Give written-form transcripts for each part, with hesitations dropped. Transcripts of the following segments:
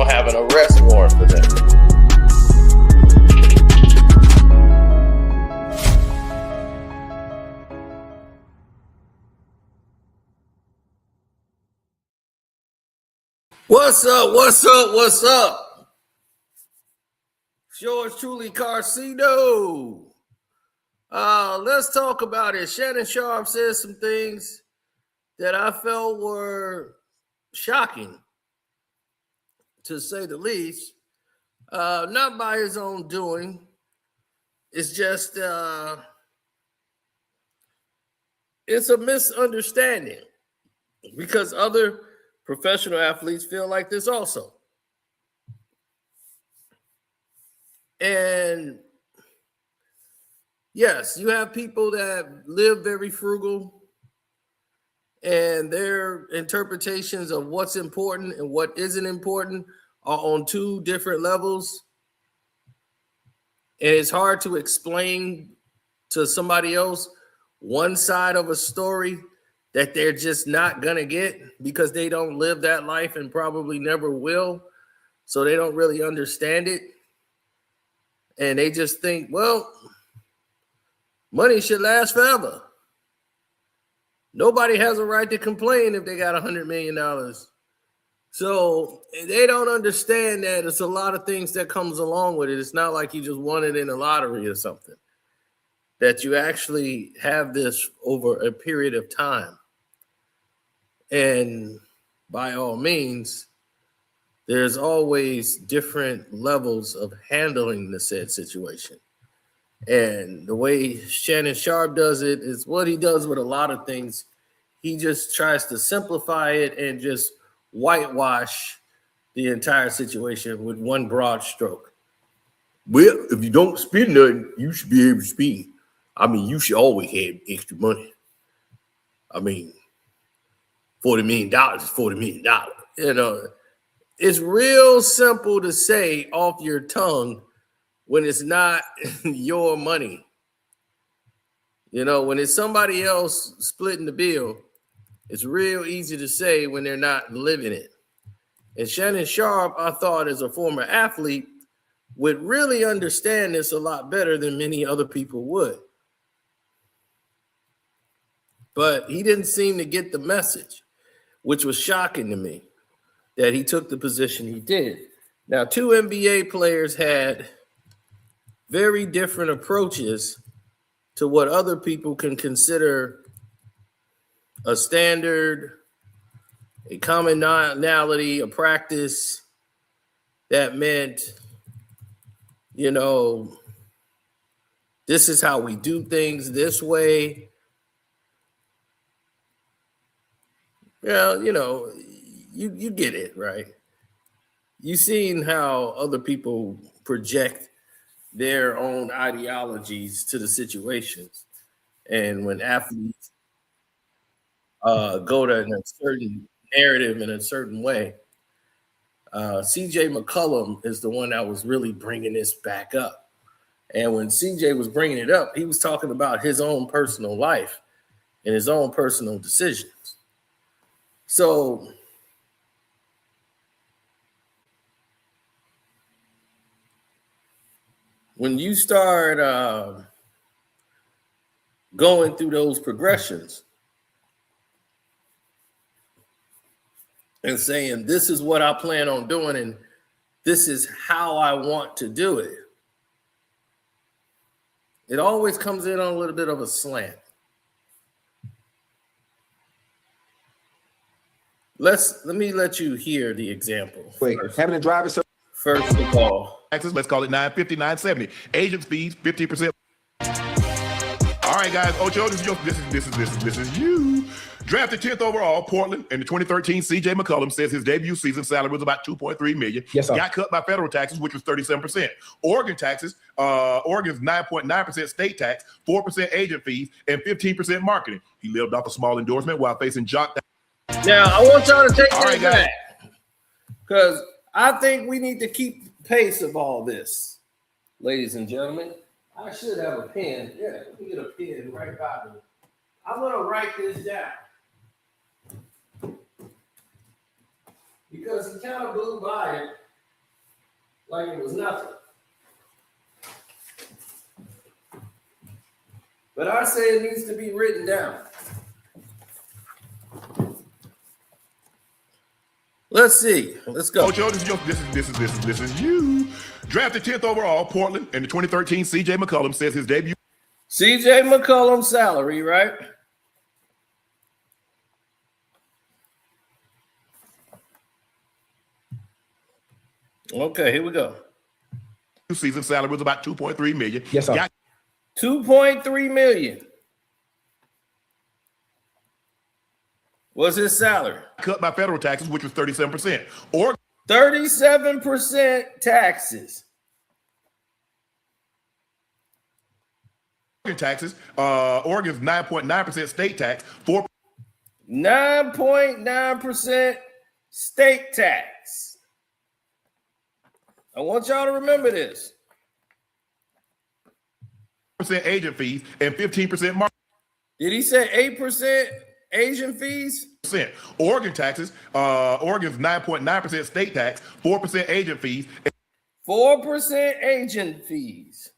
don't have an arrest warrant for them. What's up? What's up? What's up? Yours truly, Carcino. Let's talk about it. Shannon Sharpe said some things that I felt were shocking, to say the least. Not by his own doing. It's just it's a misunderstanding because other professional athletes feel like this also. And yes, you have people that live very frugal, and their interpretations of what's important and what isn't important are on two different levels. And it's hard to explain to somebody else one side of a story that they're just not going to get because they don't live that life and probably never will. So they don't really understand it. And they just think, well, money should last forever. Nobody has a right to complain if they got $100 million. So they don't understand that it's a lot of things that comes along with it. It's not like you just won it in a lottery or something. That you actually have this over a period of time. And by all means, there's always different levels of handling the said situation. And the way Shannon Sharpe does it is what he does with a lot of things. He just tries to simplify it and just whitewash the entire situation with one broad stroke. Well, if you don't spend nothing, you should be able to spend. I mean, you should always have extra money. I mean, $40 million is $40 million. You know, it's real simple to say off your tongue when it's not your money. You know, when it's somebody else splitting the bill, it's real easy to say when they're not living it. And Shannon Sharpe, I thought, as a former athlete, would really understand this a lot better than many other people would. But he didn't seem to get the message, which was shocking to me, that he took the position he did. Now, two NBA players had very different approaches to what other people can consider a standard, a commonality, a practice that meant, you know, this is how we do things this way. Well, you know, you get it, right? You've seen how other people project their own ideologies to the situations. And when athletes go to a certain narrative in a certain way, CJ McCollum is the one that was really bringing this back up. And when CJ was bringing it up, he was talking about his own personal life and his own personal decisions. So when you start going through those progressions and saying, this is what I plan on doing and this is how I want to do it, it always comes in on a little bit of a slant. Let me let you hear the example. Wait, having a driver. First of all, let's call it 950, 970. Agent fees 15%. All right, guys. Ocho, this is you. Drafted 10th overall, Portland, in the 2013. CJ McCollum says his debut season salary was about $2.3 million. Yes, sir. Got cut by federal taxes, which was 37%. Oregon taxes, Oregon's 9.9% state tax, 4% agent fees, and 15% marketing. He lived off a small endorsement while facing jock. Now I want y'all to take this back because I think we need to keep pace of all this, ladies and gentlemen. I should have a pen. Yeah, let me get a pen right by me. I'm going to write this down because he kind of blew by it like it was nothing. But I say it needs to be written down. Let's see. Let's go. Ocho, this is you. Drafted 10th overall, Portland, in the 2013 CJ McCollum says his debut. CJ McCollum's salary, right? Okay, here we go. Season salary was about $2.3 million. Yes, sir. 2.3 million was his salary. Cut by federal taxes, which was 37%. Or 37% taxes. taxes, Oregon's 9.9% state tax, 9.9% state tax. I want y'all to remember this. 4% agent fees, and 15% market. Did he say 8% Asian fees? Oregon taxes, Oregon's 9.9% state tax, 4% agent fees. 4% agent fees.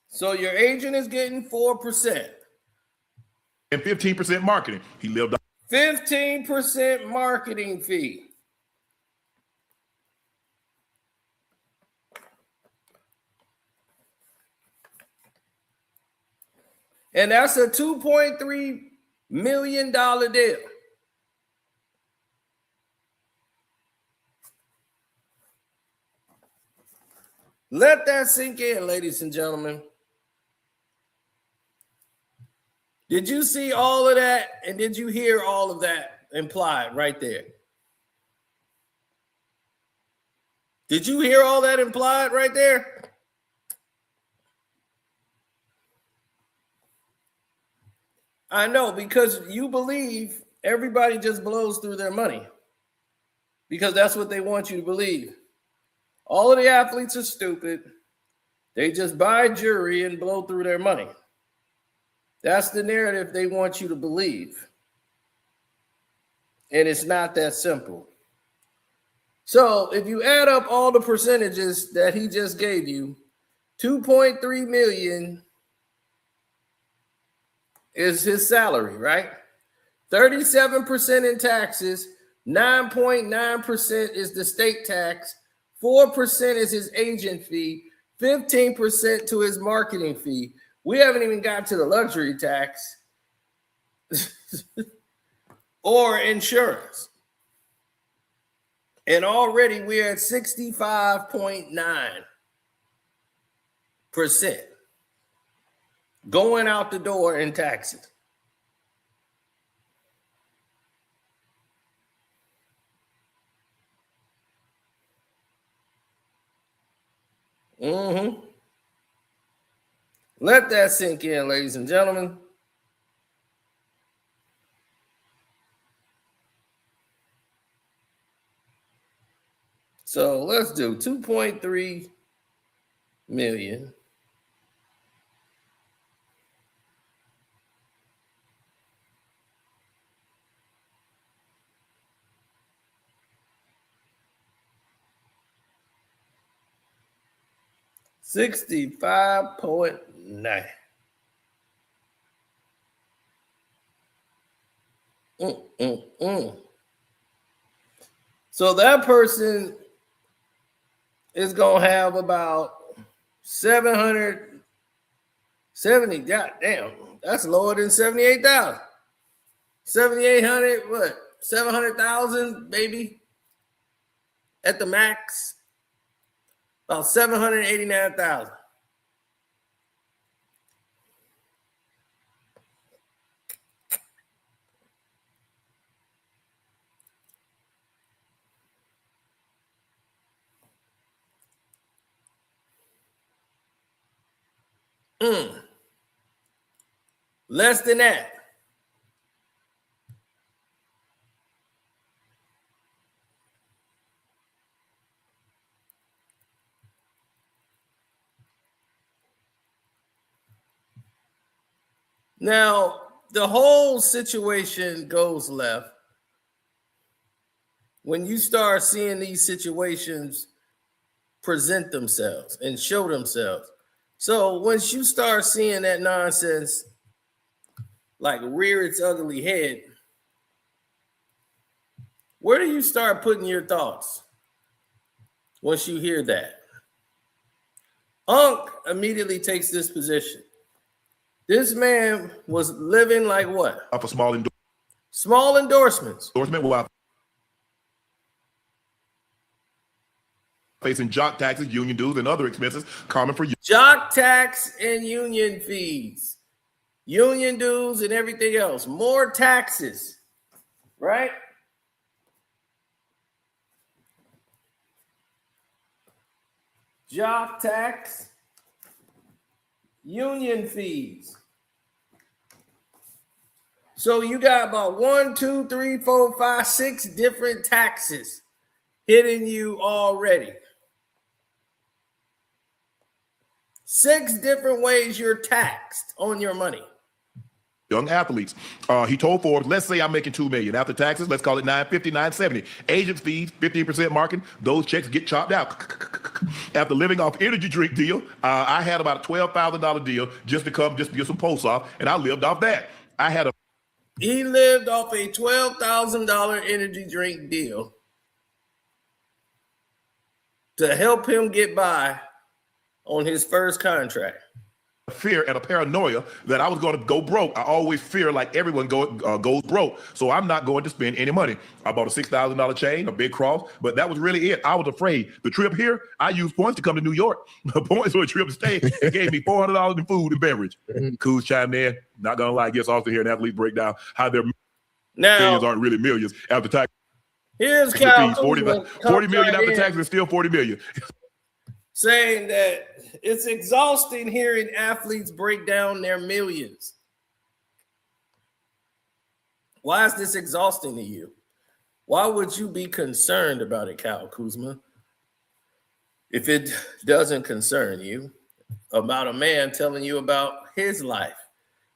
So your agent is getting 4%. And 15% marketing. He lived on 15% marketing fee. And that's a $2.3 million deal. Let that sink in, ladies and gentlemen. Did you see all of that? And did you hear all of that implied right there? Did you hear all that implied right there? I know, because you believe everybody just blows through their money because that's what they want you to believe. All of the athletes are stupid. They just buy jewelry and blow through their money. That's the narrative they want you to believe. And it's not that simple. So if you add up all the percentages that he just gave you, 2.3 million is his salary, right? 37% in taxes, 9.9% is the state tax, 4% is his agent fee, 15% to his marketing fee. We haven't even got to the luxury tax or insurance. And already we're at 65.9% going out the door in taxes. Let that sink in, ladies and gentlemen. So let's do 2.3 million. $65.9. So that person is gonna have about 770. God damn, that's lower than 78,000. 7,800, what? 700,000, maybe at the max. About 789,000. Less than that. Now, the whole situation goes left when you start seeing these situations present themselves and show themselves. So once you start seeing that nonsense like rear its ugly head, where do you start putting your thoughts once you hear that? Unc immediately takes this position. This man was living like what? Off a small Small endorsements. endorsement while facing jock taxes, union dues, and other expenses common for you. Jock tax and union fees. Union dues and everything else. More taxes, right? Job tax, union fees. So you got about 1, 2, 3, 4, 5, 6 different taxes hitting you already. 6 different ways you're taxed on your money. Young athletes. He told Forbes, let's say I'm making $2 million. After taxes, let's call it $950, $970. Agent fees, 15% marking, those checks get chopped out. After living off energy drink deal, I had about a $12,000 deal just to get some posts off, and I lived off that. He lived off a $12,000 energy drink deal to help him get by on his first contract. Fear and a paranoia that I was going to go broke. I always fear like everyone goes broke, so I'm not going to spend any money. I bought a $6,000 chain, a big cross, but that was really it. I was afraid. The trip here, I used points to come to New York. The points for a trip to stay. It gave me $400 in food and beverage. Coos chimed in. Not gonna lie, I guess Austin here and athletes break down how their millions aren't really millions after tax. Here's Cal 40 million after taxes is still 40 million. Saying that it's exhausting hearing athletes break down their millions. Why is this exhausting to you? Why would you be concerned about it, Kyle Kuzma, if it doesn't concern you about a man telling you about his life?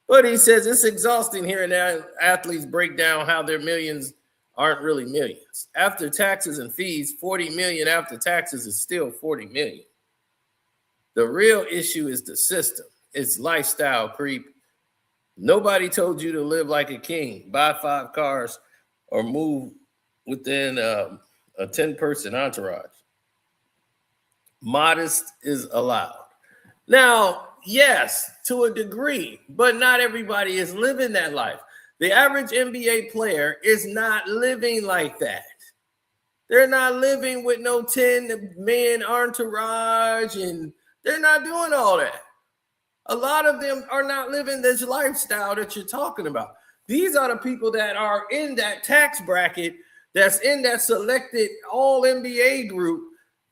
But he says it's exhausting hearing athletes break down how their millions aren't really millions. After taxes and fees, 40 million after taxes is still 40 million. The real issue is the system. It's lifestyle creep. Nobody told you to live like a king, buy 5 cars, or move within a 10-person entourage. Modest is allowed. Now, yes, to a degree, but not everybody is living that life. The average NBA player is not living like that. They're not living with no 10-man entourage, and they're not doing all that. A lot of them are not living this lifestyle that you're talking about. These are the people that are in that tax bracket, that's in that selected all-NBA group.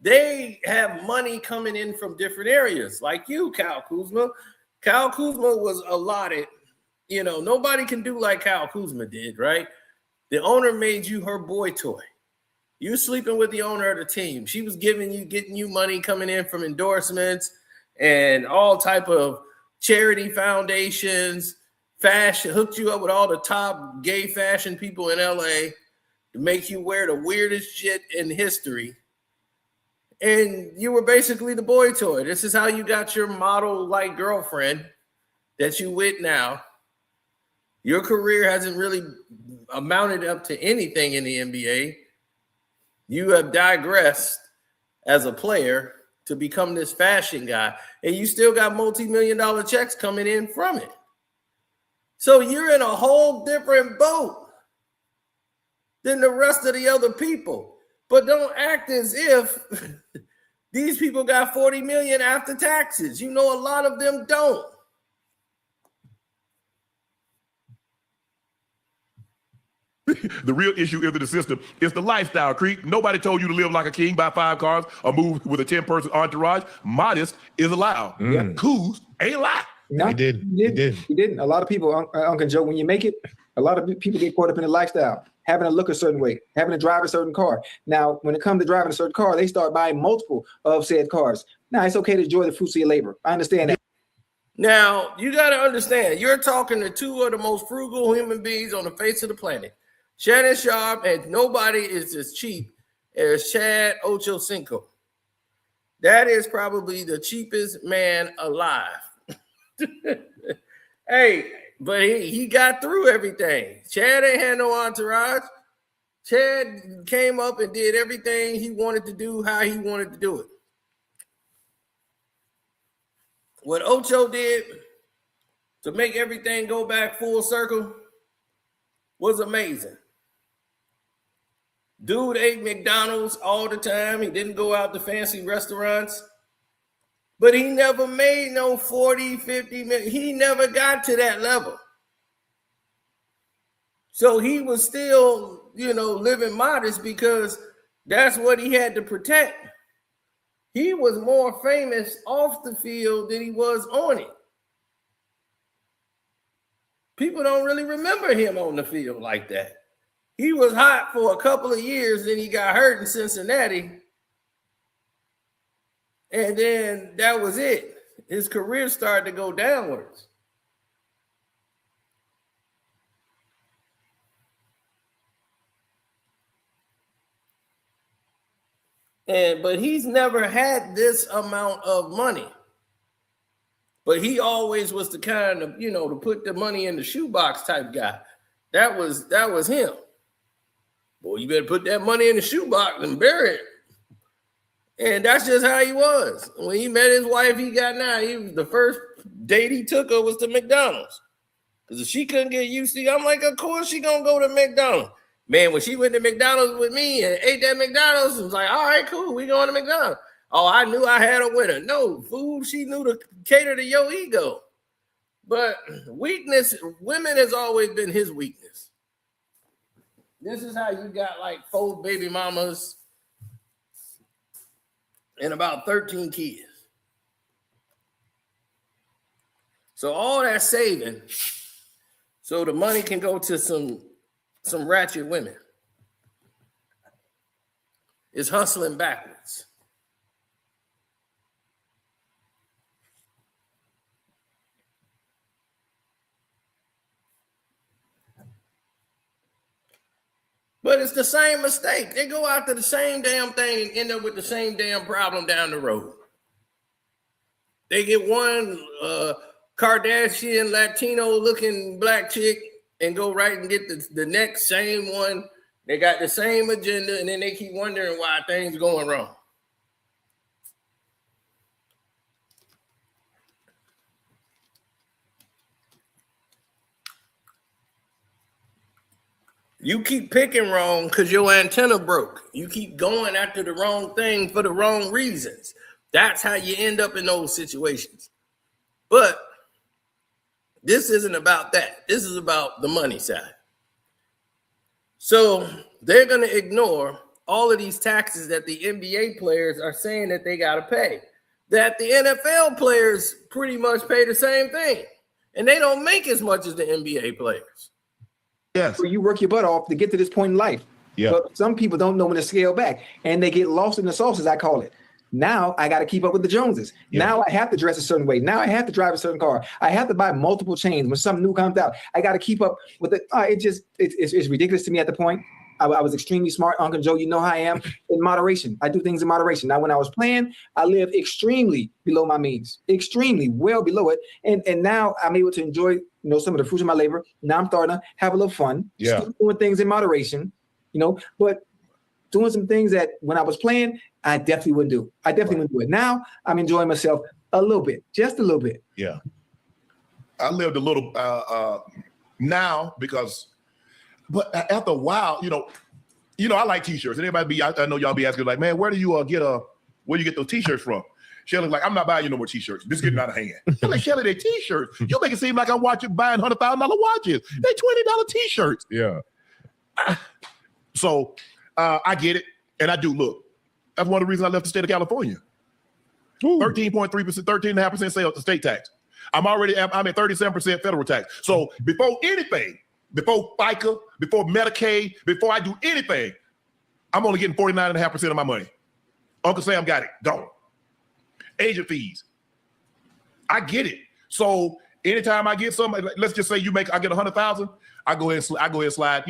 They have money coming in from different areas, like you, Kyle Kuzma. Kyle Kuzma was allotted, nobody can do like Kyle Kuzma did, right? The owner made you her boy toy. You sleeping with the owner of the team. She was getting you money coming in from endorsements and all type of charity foundations, fashion, hooked you up with all the top gay fashion people in LA to make you wear the weirdest shit in history. And you were basically the boy toy. This is how you got your model-like girlfriend that you with now. Your career hasn't really amounted up to anything in the NBA. You have digressed as a player to become this fashion guy, and you still got multi-million-dollar checks coming in from it. So you're in a whole different boat than the rest of the other people. But don't act as if these people got 40 million after taxes. A lot of them don't. The real issue is the system. It's the lifestyle creep. Nobody told you to live like a king, buy 5 cars, or move with a 10-person entourage. Modest is allowed. Coos ain't allowed. No, he didn't. A lot of people, Uncle Joe, when you make it, a lot of people get caught up in the lifestyle, having to look a certain way, having to drive a certain car. Now, when it comes to driving a certain car, they start buying multiple of said cars. Now, it's okay to enjoy the fruits of your labor. I understand that. Now, you got to understand, you're talking to 2 of the most frugal human beings on the face of the planet. Shannon Sharpe, and nobody is as cheap as Chad Ochocinco. That is probably the cheapest man alive. Hey, but he got through everything. Chad ain't had no entourage. Chad came up and did everything he wanted to do, how he wanted to do it. What Ocho did to make everything go back full circle was amazing. Dude ate McDonald's all the time. He didn't go out to fancy restaurants. But he never made no 40, 50 million. He never got to that level. So he was still, living modest because that's what he had to protect. He was more famous off the field than he was on it. People don't really remember him on the field like that. He was hot for a couple of years, then he got hurt in Cincinnati. And then that was it. His career started to go downwards. But he's never had this amount of money. But he always was the kind of, to put the money in the shoebox type guy. That was him. Boy, you better put that money in the shoebox and bury it. And that's just how he was. When he met his wife, the first date he took her was to McDonald's. Because if she couldn't get used to it, I'm like, of course she gonna go to McDonald's. Man, when she went to McDonald's with me and ate that McDonald's, it was like, all right, cool, we going to McDonald's. Oh, I knew I had a winner. No, fool, she knew to cater to your ego. But weakness, women has always been his weakness. This is how you got like 4 baby mamas and about 13 kids. So all that saving, so the money can go to some ratchet women. It's hustling backwards. But it's the same mistake. They go after the same damn thing and end up with the same damn problem down the road. They get one Kardashian Latino-looking black chick and go right and get the next same one. They got the same agenda, and then they keep wondering why things are going wrong. You keep picking wrong because your antenna broke. You keep going after the wrong thing for the wrong reasons. That's how you end up in those situations. But this isn't about that. This is about the money side. So they're going to ignore all of these taxes that the NBA players are saying that they got to pay, that the NFL players pretty much pay the same thing. And they don't make as much as the NBA players. Yes. So you work your butt off to get to this point in life. Yeah. But some people don't know when to scale back, and they get lost in the sauce, as I call it. Now I got to keep up with the Joneses. Yeah. Now I have to dress a certain way. Now I have to drive a certain car. I have to buy multiple chains when something new comes out. I got to keep up with it. It's ridiculous to me at the point. I was extremely smart, Uncle Joe. You know how I am in moderation. I do things in moderation. Now, when I was playing, I lived extremely below my means, extremely well below it. And now I'm able to enjoy, some of the fruits of my labor. Now I'm starting to have a little fun, still doing things in moderation, but doing some things that when I was playing, I definitely wouldn't do. I definitely wouldn't do it. Now I'm enjoying myself a little bit, just a little bit. Yeah. I lived a little now because. But after a while, I like t-shirts. And everybody I know y'all be asking like, man, where do you get those t-shirts from? Shelly's like, I'm not buying you no more t-shirts. This is getting out of hand. I'm like, Shelly, they t-shirts. You make it seem like I'm buying $100,000 watches. They $20 t-shirts. Yeah. So I get it, and I do. Look, that's one of the reasons I left the state of California. 13.3%, 13.5% sales to state tax. I'm at 37% federal tax. So before anything. Before FICA, before Medicaid, before I do anything, I'm only getting 49.5% of my money. Uncle Sam got it. Gone. Agent fees. I get it. So anytime I get something, let's just say I get 100,000, I go ahead and slide,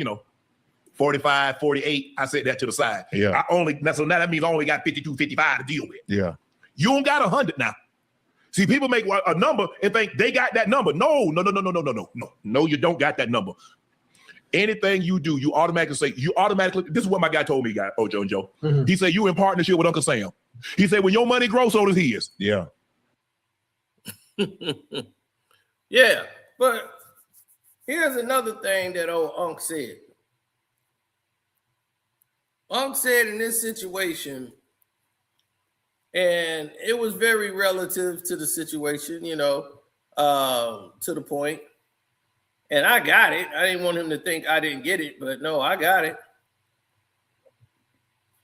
45, 48. I set that to the side. Yeah. So now that means I only got 52, 55 to deal with. Yeah. You don't got 100 now. See, people make a number and think they got that number. No, you don't got that number. Anything you do, you automatically this is what my guy told me, Ojo and Joe. Mm-hmm. He said, you in partnership with Uncle Sam. He said, when your money grows, so does his. Yeah. Yeah, but here's another thing that old Unc said. Unc said in this situation, and it was very relative to the situation, to the point. And I got it. I didn't want him to think I didn't get it, but no, I got it.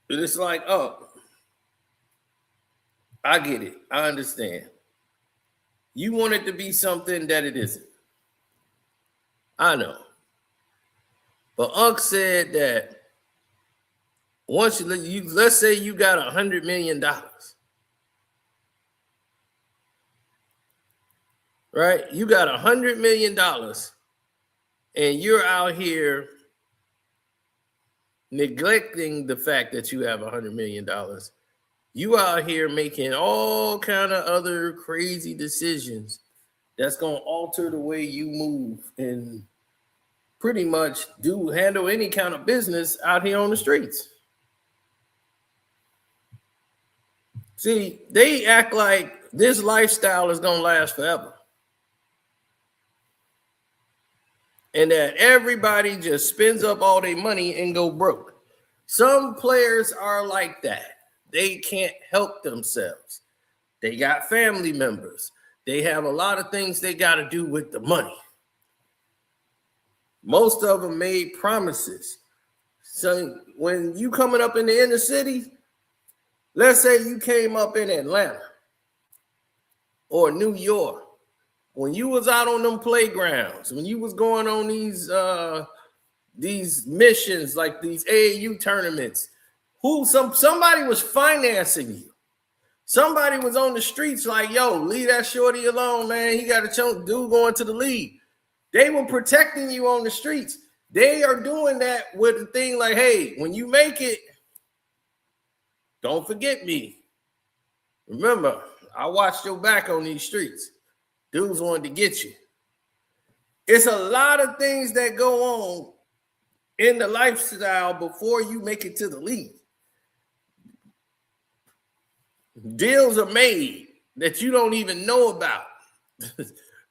But it's like, oh, I get it. I understand. You want it to be something that it isn't. I know. But Unc said that once let's say you got $100 million. Right? You got $100 million and you're out here neglecting the fact that you have $100 million. You out here making all kind of other crazy decisions that's going to alter the way you move and pretty much handle any kind of business out here on the streets. See, they act like this lifestyle is going to last forever. And that everybody just spends up all their money and go broke. Some players are like that. They can't help themselves. They got family members. They have a lot of things they got to do with the money. Most of them made promises. So when you coming up in the inner city, let's say you came up in Atlanta or New York, when you was out on them playgrounds, when you was going on these missions, like these AAU tournaments, somebody was financing you. Somebody was on the streets like, yo, leave that shorty alone, man. He got a dude going to the league. They were protecting you on the streets. They are doing that with a thing like, hey, when you make it, don't forget me. Remember, I watched your back on these streets. Dudes wanted to get you. It's a lot of things that go on in the lifestyle before you make it to the league. Deals are made that you don't even know about.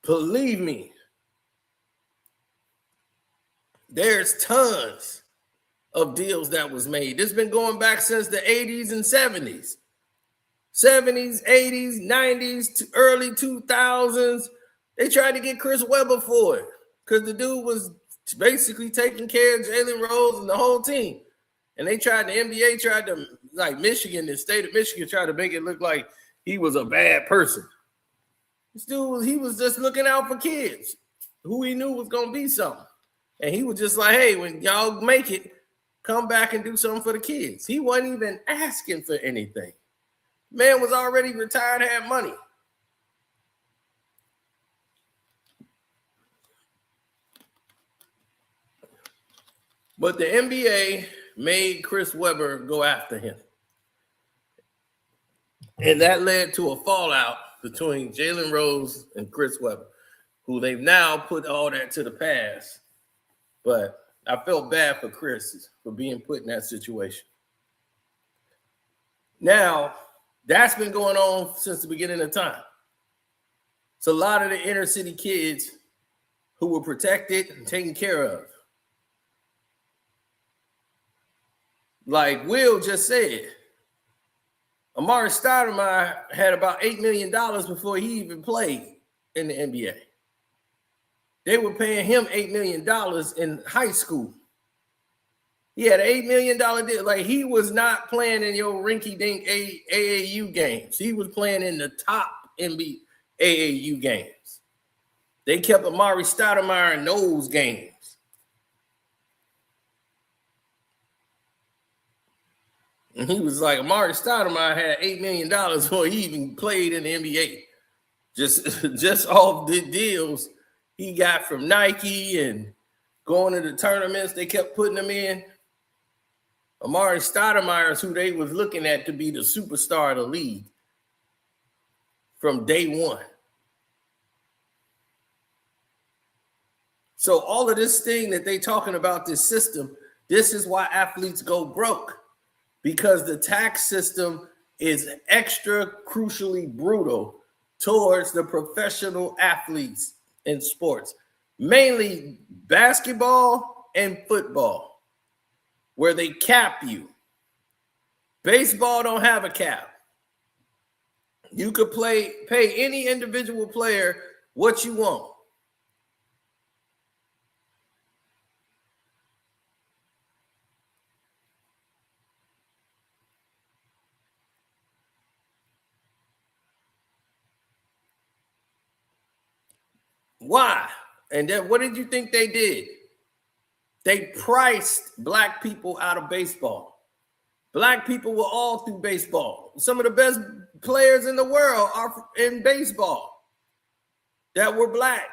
Believe me. There's tons of deals that was made. This has been going back since the 80s and 70s. 70s, 80s, 90s, to early 2000s. They tried to get Chris Webber for it because the dude was basically taking care of Jalen Rose and the whole team. And the NBA tried to, like Michigan, the state of Michigan tried to make it look like he was a bad person. This dude, he was just looking out for kids who he knew was going to be something. And he was just like, hey, when y'all make it, come back and do something for the kids. He wasn't even asking for anything. Man was already retired, had money. But the NBA made Chris Webber go after him. And that led to a fallout between Jalen Rose and Chris Webber, who they've now put all that to the past. But I felt bad for Chris for being put in that situation. Now, that's been going on since the beginning of time. So a lot of the inner city kids who were protected and taken care of. Like Will just said, Amari Stoudemire had about $8 million before he even played in the NBA. They were paying him $8 million in high school. He had an $8 million deal. Like, he was not playing in your rinky-dink AAU games. He was playing in the top NBA AAU games. They kept Amari Stoudemire in those games. And he was like, Amari Stoudemire had $8 million before he even played in the NBA. Just off the deals he got from Nike and going to the tournaments they kept putting him in. Amari Stoudemire is who they was looking at to be the superstar of the league from day one. So all of this thing that they talking about, this system, this is why athletes go broke, because the tax system is extra crucially brutal towards the professional athletes in sports, mainly basketball and football, where they cap you. Baseball don't have a cap. You could pay any individual player what you want. Why? And then what did you think they did? They priced black people out of baseball. Black people were all through baseball. Some of the best players in the world are in baseball that were black.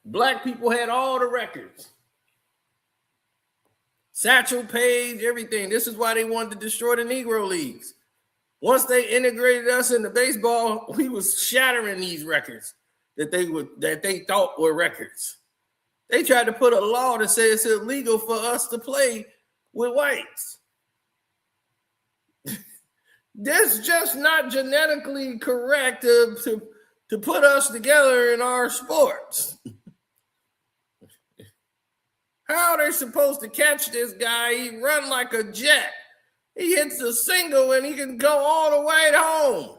Black people had all the records. Satchel Paige, everything. This is why they wanted to destroy the Negro Leagues. Once they integrated us into baseball, we was shattering these records that they thought were records. They tried to put a law that says it's illegal for us to play with whites. That's just not genetically correct to put us together in our sports. How are they supposed to catch this guy? He run like a jet. He hits a single and he can go all the way home.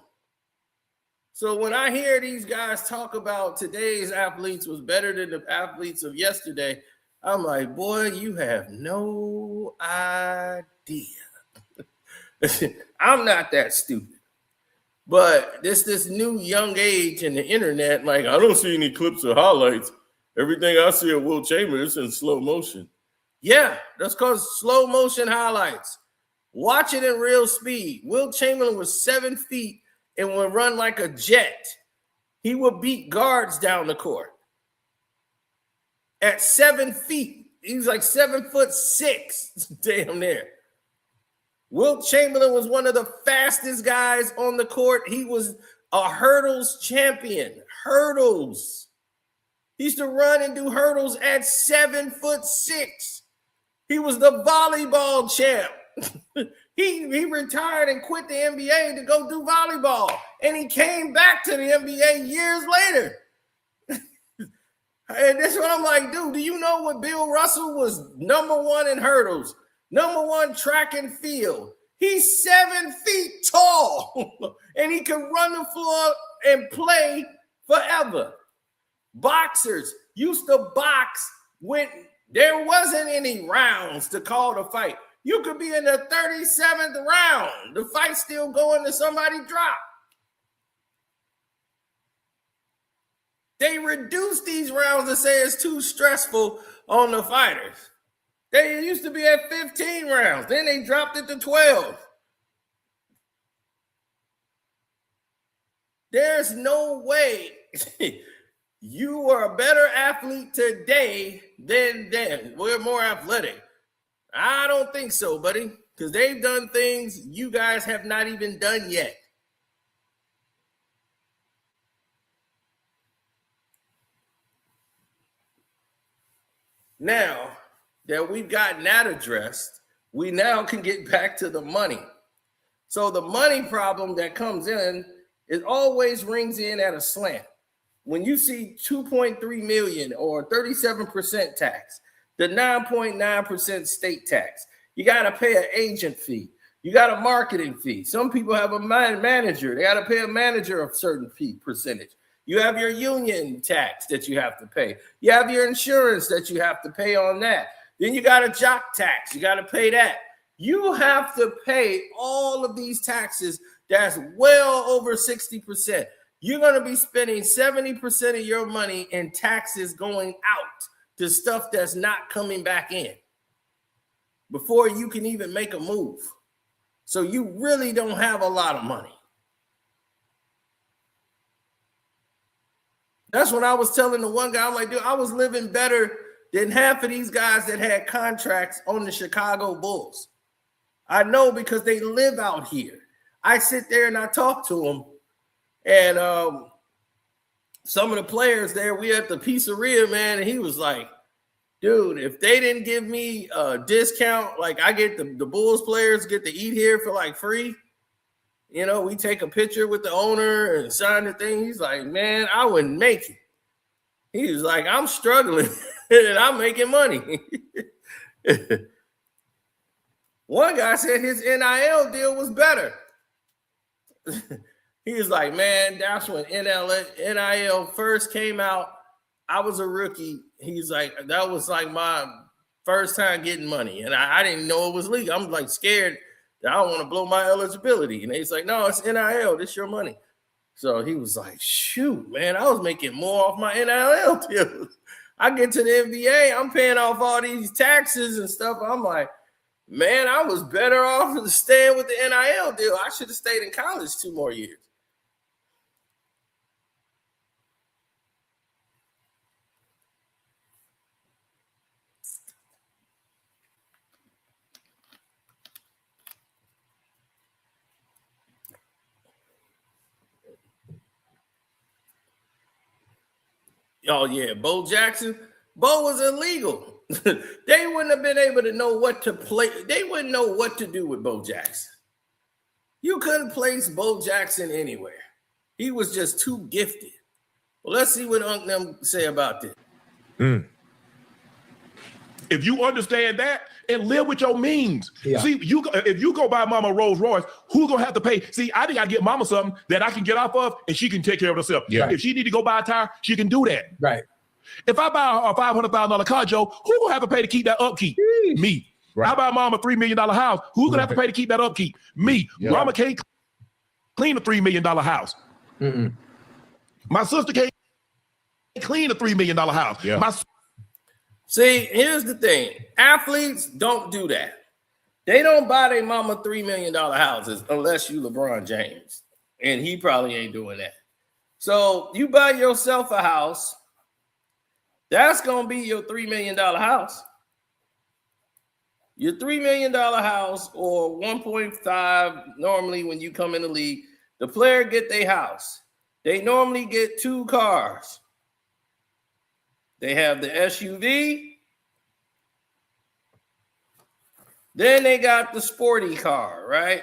So when I hear these guys talk about today's athletes was better than the athletes of yesterday, I'm like, boy, you have no idea. I'm not that stupid. But this new young age in the internet, like, I don't see any clips or highlights. Everything I see of Will Chamberlain is in slow motion. Yeah, that's because slow motion highlights. Watch it in real speed. Will Chamberlain was 7 feet and would run like a jet. He would beat guards down the court. At 7 feet, he was like 7'6", damn near. Will Chamberlain was one of the fastest guys on the court. He was a hurdles champion. Hurdles. He used to run and do hurdles at 7'6". He was the volleyball champ. He retired and quit the NBA to go do volleyball. And he came back to the NBA years later. And that's what I'm like, dude, do you know what Bill Russell was #1 in hurdles? #1 track and field. He's 7 feet tall. And he can run the floor and play forever. Boxers used to box when there wasn't any rounds to call the fight. You could be in the 37th round. The fight's still going to somebody drop. They reduced these rounds to say it's too stressful on the fighters. They used to be at 15 rounds. Then they dropped it to 12. There's no way you are a better athlete today than then. We're more athletic. I don't think so, buddy, because they've done things you guys have not even done yet. Now that we've gotten that addressed, we now can get back to the money. So the money problem that comes in, it always rings in at a slant. When you see 2.3 million or 37% tax, the 9.9% state tax, you got to pay an agent fee. You got a marketing fee. Some people have a manager. They got to pay a manager a certain fee percentage. You have your union tax that you have to pay. You have your insurance that you have to pay on that. Then you got a jock tax. You got to pay that. You have to pay all of these taxes. That's well over 60%. You're going to be spending 70% of your money in taxes going out to stuff that's not coming back in before you can even make a move. So you really don't have a lot of money. That's what I was telling the one guy. I'm like, dude, I was living better than half of these guys that had contracts on the Chicago Bulls. I know because they live out here. I sit there and I talk to them, and some of the players there, we at the pizzeria, man, and he was like, dude, if they didn't give me a discount, like I get the Bulls players get to eat here for like free. You know, we take a picture with the owner and sign the thing. He's like, man, I wouldn't make it. He was like, I'm struggling and I'm making money. One guy said his NIL deal was better. He was like, man, that's when NIL first came out. I was a rookie. He's like, that was like my first time getting money. And I didn't know it was legal. I'm like scared that I don't want to blow my eligibility. And he's like, no, it's NIL. This your money. So he was like, shoot, man, I was making more off my NIL deals. I get to the NBA, I'm paying off all these taxes and stuff. I'm like, man, I was better off staying with the NIL deal. I should have stayed in college 2 more years. Oh, yeah, Bo Jackson. Bo was illegal. They wouldn't have been able to know what to play. They wouldn't know what to do with Bo Jackson. You couldn't place Bo Jackson anywhere. He was just too gifted. Well, let's see what Unc them say about this. If you understand that and live with your means. Yeah. See, if you go buy Mama a Rolls Royce, who's gonna have to pay? See, I think I get Mama something that I can get off of, and she can take care of herself. Yeah. If she need to go buy a tire, she can do that. Right. If I buy a $500,000 car, Joe, who gonna have to pay to keep that upkeep? Me. Right. I buy Mama a $3 million house. Who's gonna have to pay to keep that upkeep? Me. Yeah. Mama can't clean a $3 million house. My sister can't clean a $3 million house. Yeah. See, here's the thing. Athletes don't do that. They don't buy their mama $3 million houses unless you LeBron James. And he probably ain't doing that. So you buy yourself a house, that's going to be your $3 million house. Your $3 million house or 1.5 normally when you come in the league, the player get their house. They normally get 2 cars. They have the SUV. Then they got the sporty car, right?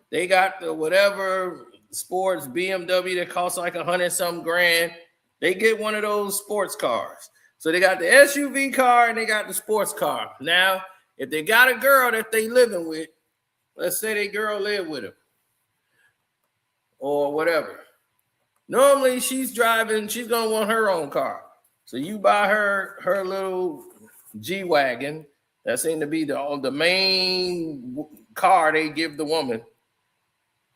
They got the whatever sports BMW that costs like $100-something grand. They get one of those sports cars. So they got the SUV car and they got the sports car. Now, if they got a girl that they living with, let's say they girl live with them or whatever. Normally she's driving, she's going to want her own car. So you buy her little G-Wagon. That seemed to be the main car they give the woman.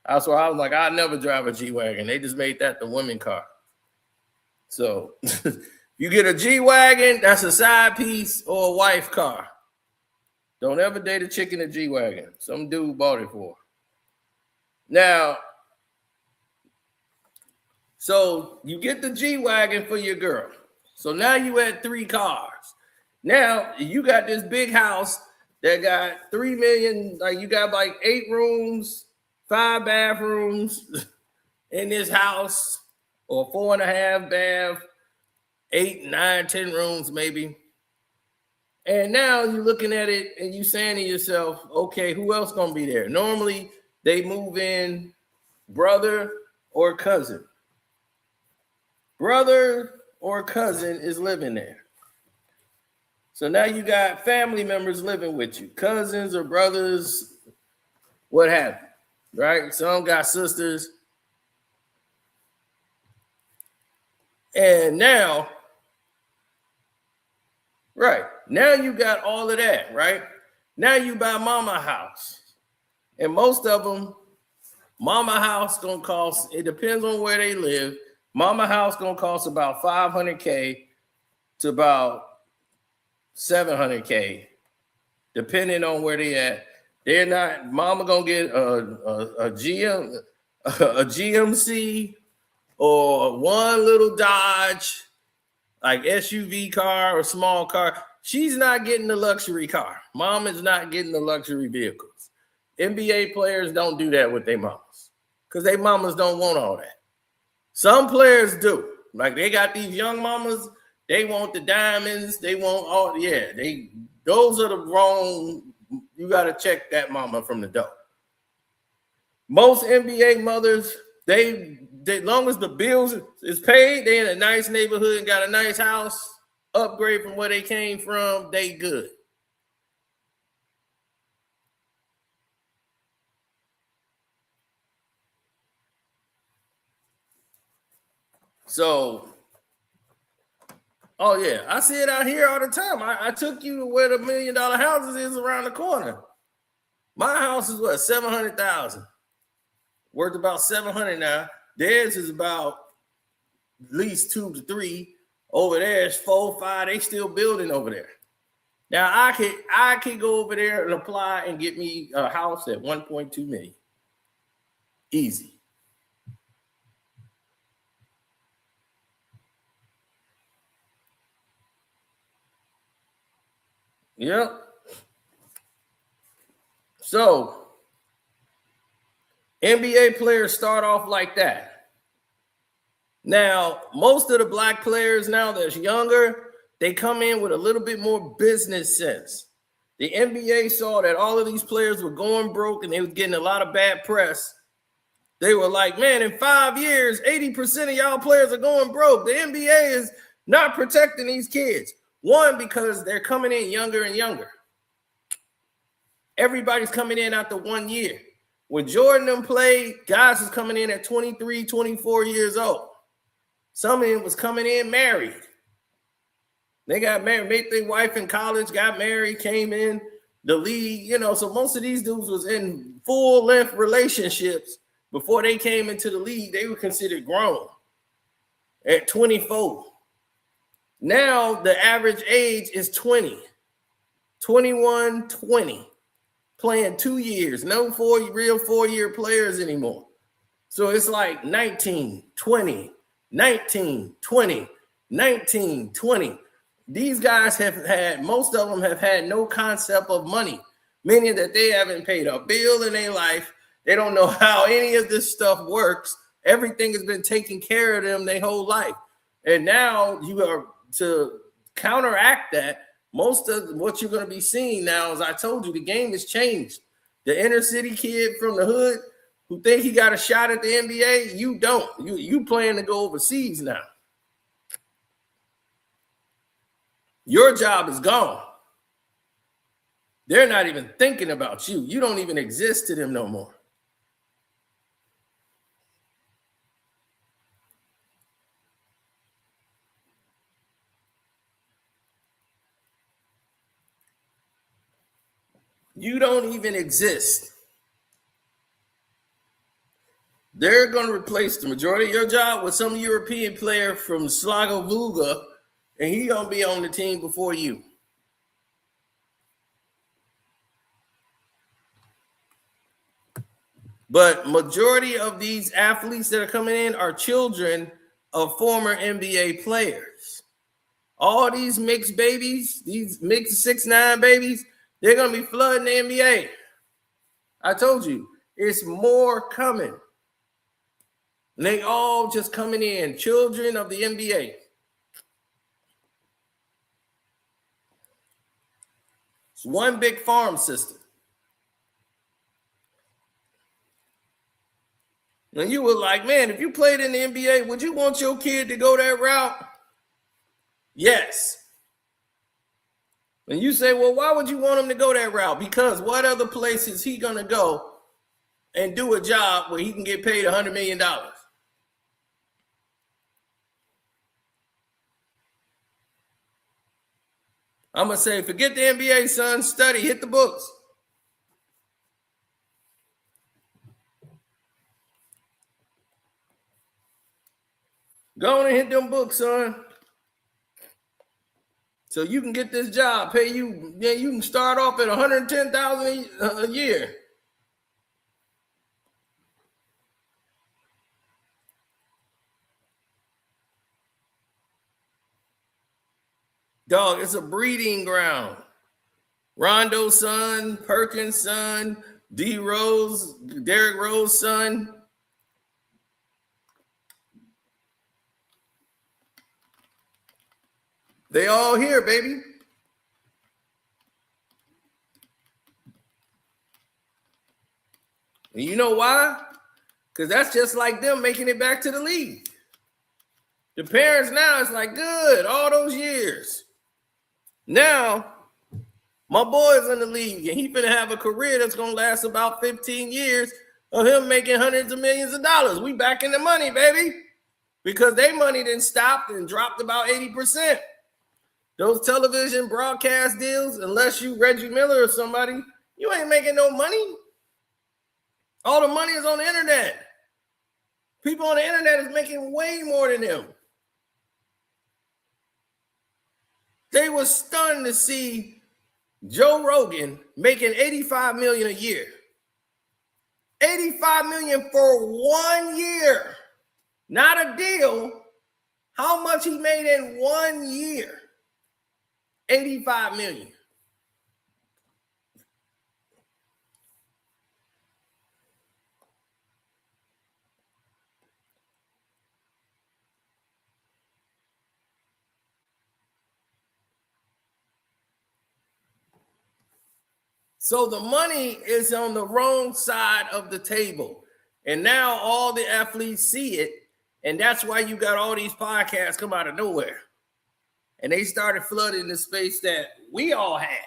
That's why I was like, I'd never drive a G-Wagon. They just made that the women car. So you get a G-Wagon, that's a side piece or a wife car. Don't ever date a chick in a G-Wagon. Some dude bought it for her. Now, so you get the G-Wagon for your girl. So now you had 3 cars. Now you got this big house that got $3 million. Like you got like 8 rooms, 5 bathrooms in this house, or 4.5 bath, 8, 9, 10 rooms maybe. And now you're looking at it and you saying to yourself, okay, who else gonna be there? Normally they move in brother or cousin. Brother or cousin is living there. So now you got family members living with you, cousins or brothers, what have you, right? Some got sisters. And now, right, now you got all of that, right? Now you buy mama house. And most of them, mama house gonna cost, it depends on where they live. Mama house gonna cost about $500K to about $700K, depending on where they at. They're not. Mama gonna get a GMC or one little Dodge, like SUV car or small car. She's not getting the luxury car. Mom is not getting the luxury vehicles. NBA players don't do that with their mamas because their mamas don't want all that. Some players do. Like they got these young mamas, they want the diamonds, they want all, those are the wrong, you got to check that mama from the door. Most NBA mothers, they long as the bills is paid, they in a nice neighborhood and got a nice house, upgrade from where they came from, they good. So, oh yeah, I see it out here all the time. I took you to where the $1 million houses is around the corner. My house is what, 700,000, worth about 700 now. Theirs is about at least 2 to 3. Over there is 4, 5. They still building over there. Now I could go over there and apply and get me a house at 1.2 million. Easy. Yep. So NBA players start off like that. Now, most of the black players now that's younger, they come in with a little bit more business sense. The NBA saw that all of these players were going broke and they was getting a lot of bad press. They were like, man, in 5 years, 80% of y'all players are going broke. The NBA is not protecting these kids. One, because they're coming in younger and younger. Everybody's coming in after 1 year. When Jordan them played, guys was coming in at 23, 24 years old. Some of them was coming in married. They got married, met their wife in college, got married, came in the league, so most of these dudes was in full-length relationships before they came into the league. They were considered grown at 24. Now the average age is 20, 21, 20, playing 2 years. No real 4-year players anymore. So it's like 19, 20, 19, 20, 19, 20. These guys most of them have had no concept of money, meaning that they haven't paid a bill in their life. They don't know how any of this stuff works. Everything has been taking care of them their whole life. And now you are to counteract that. Most of what you're going to be seeing now, as I told you, the game has changed. The inner city kid from the hood who think he got a shot at the NBA, you don't. You plan to go overseas now. Your job is gone. They're not even thinking about you. You don't even exist to them no more. You don't even exist. They're going to replace the majority of your job with some European player from Slagovuga, and he's going to be on the team before you. But majority of these athletes that are coming in are children of former NBA players. All these mixed babies, these mixed 6'9" babies, they're going to be flooding the NBA. I told you, it's more coming. And they all just coming in, children of the NBA. It's one big farm system. And you were like, man, if you played in the NBA, would you want your kid to go that route? Yes. And you say, well, why would you want him to go that route? Because what other place is he going to go and do a job where he can get paid $100 million? I'm going to say, forget the NBA, son. Study. Hit the books. Go on and hit them books, son. So you can get this job. Pay you. Yeah, you can start off at $110,000 a year. Dog, it's a breeding ground. Rondo's son, Perkins' son, D Rose, Derrick Rose's son. They all here, baby. And you know why? Because that's just like them making it back to the league. The parents now, it's like, good, all those years. Now, my boy's in the league, and he's going to have a career that's going to last about 15 years of him making hundreds of millions of dollars. We back in the money, baby, because their money didn't stop and dropped about 80%. Those television broadcast deals, unless you Reggie Miller or somebody, you ain't making no money. All the money is on the internet. People on the internet is making way more than them. They were stunned to see Joe Rogan making $85 million a year. $85 million for 1 year. Not a deal. How much he made in 1 year? $85 million. So the money is on the wrong side of the table. And now all the athletes see it. And that's why you got all these podcasts come out of nowhere. And they started flooding the space that we all had.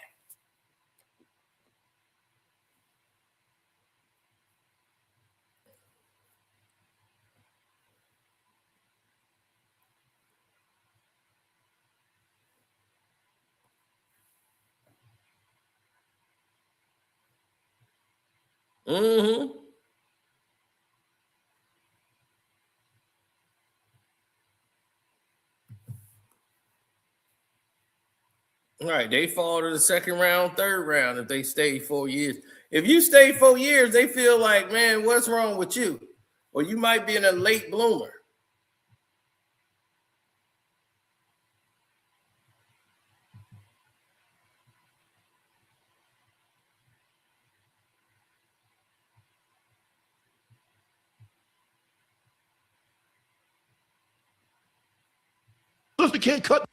Mm-hmm. All right, they fall to the second round, third round if they stay 4 years. If you stay 4 years, they feel like, man, what's wrong with you? Or you might be in a late bloomer. Sister can't cut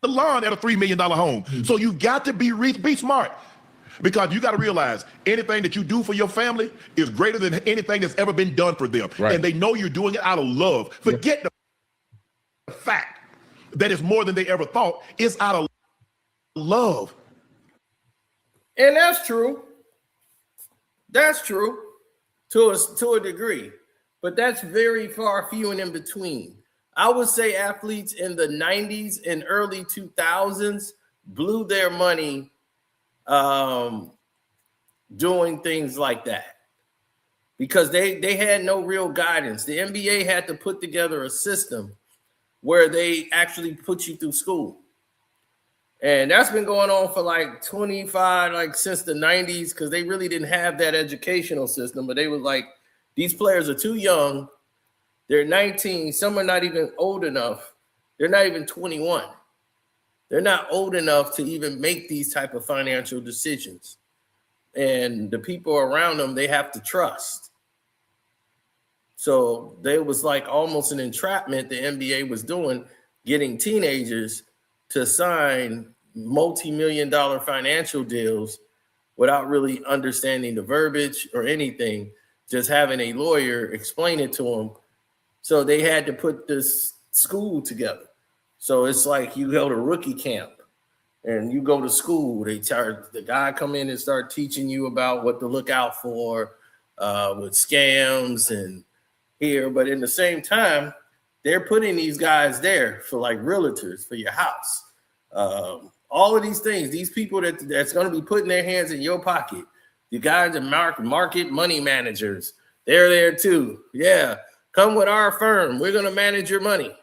the lawn at a $3 million home. So you got to be smart, because you got to realize anything that you do for your family is greater than anything that's ever been done for them. Right. And they know you're doing it out of love. Forget the fact that it's more than they ever thought. It's out of love. And that's true. That's true to a degree. But that's very far few and in between. I would say athletes in the 90s and early 2000s blew their money doing things like that because they had no real guidance. The NBA had to put together a system where they actually put you through school. And that's been going on for like 25, like since the 90s, because they really didn't have that educational system. But they were like, these players are too young. They're 19. Some are not even old enough. They're not even 21. They're not old enough to even make these type of financial decisions. And the people around them, they have to trust. So there was like almost an entrapment the NBA was doing, getting teenagers to sign multi-million-dollar financial deals without really understanding the verbiage or anything, just having a lawyer explain it to them. So they had to put this school together. So it's like you go to rookie camp and you go to school. They charge the guy come in and start teaching you about what to look out for with scams and here. But in the same time, they're putting these guys there for like realtors for your house. All of these things, these people that's going to be putting their hands in your pocket. The guys that market money managers, they're there too. Yeah, come with our firm. We're going to manage your money.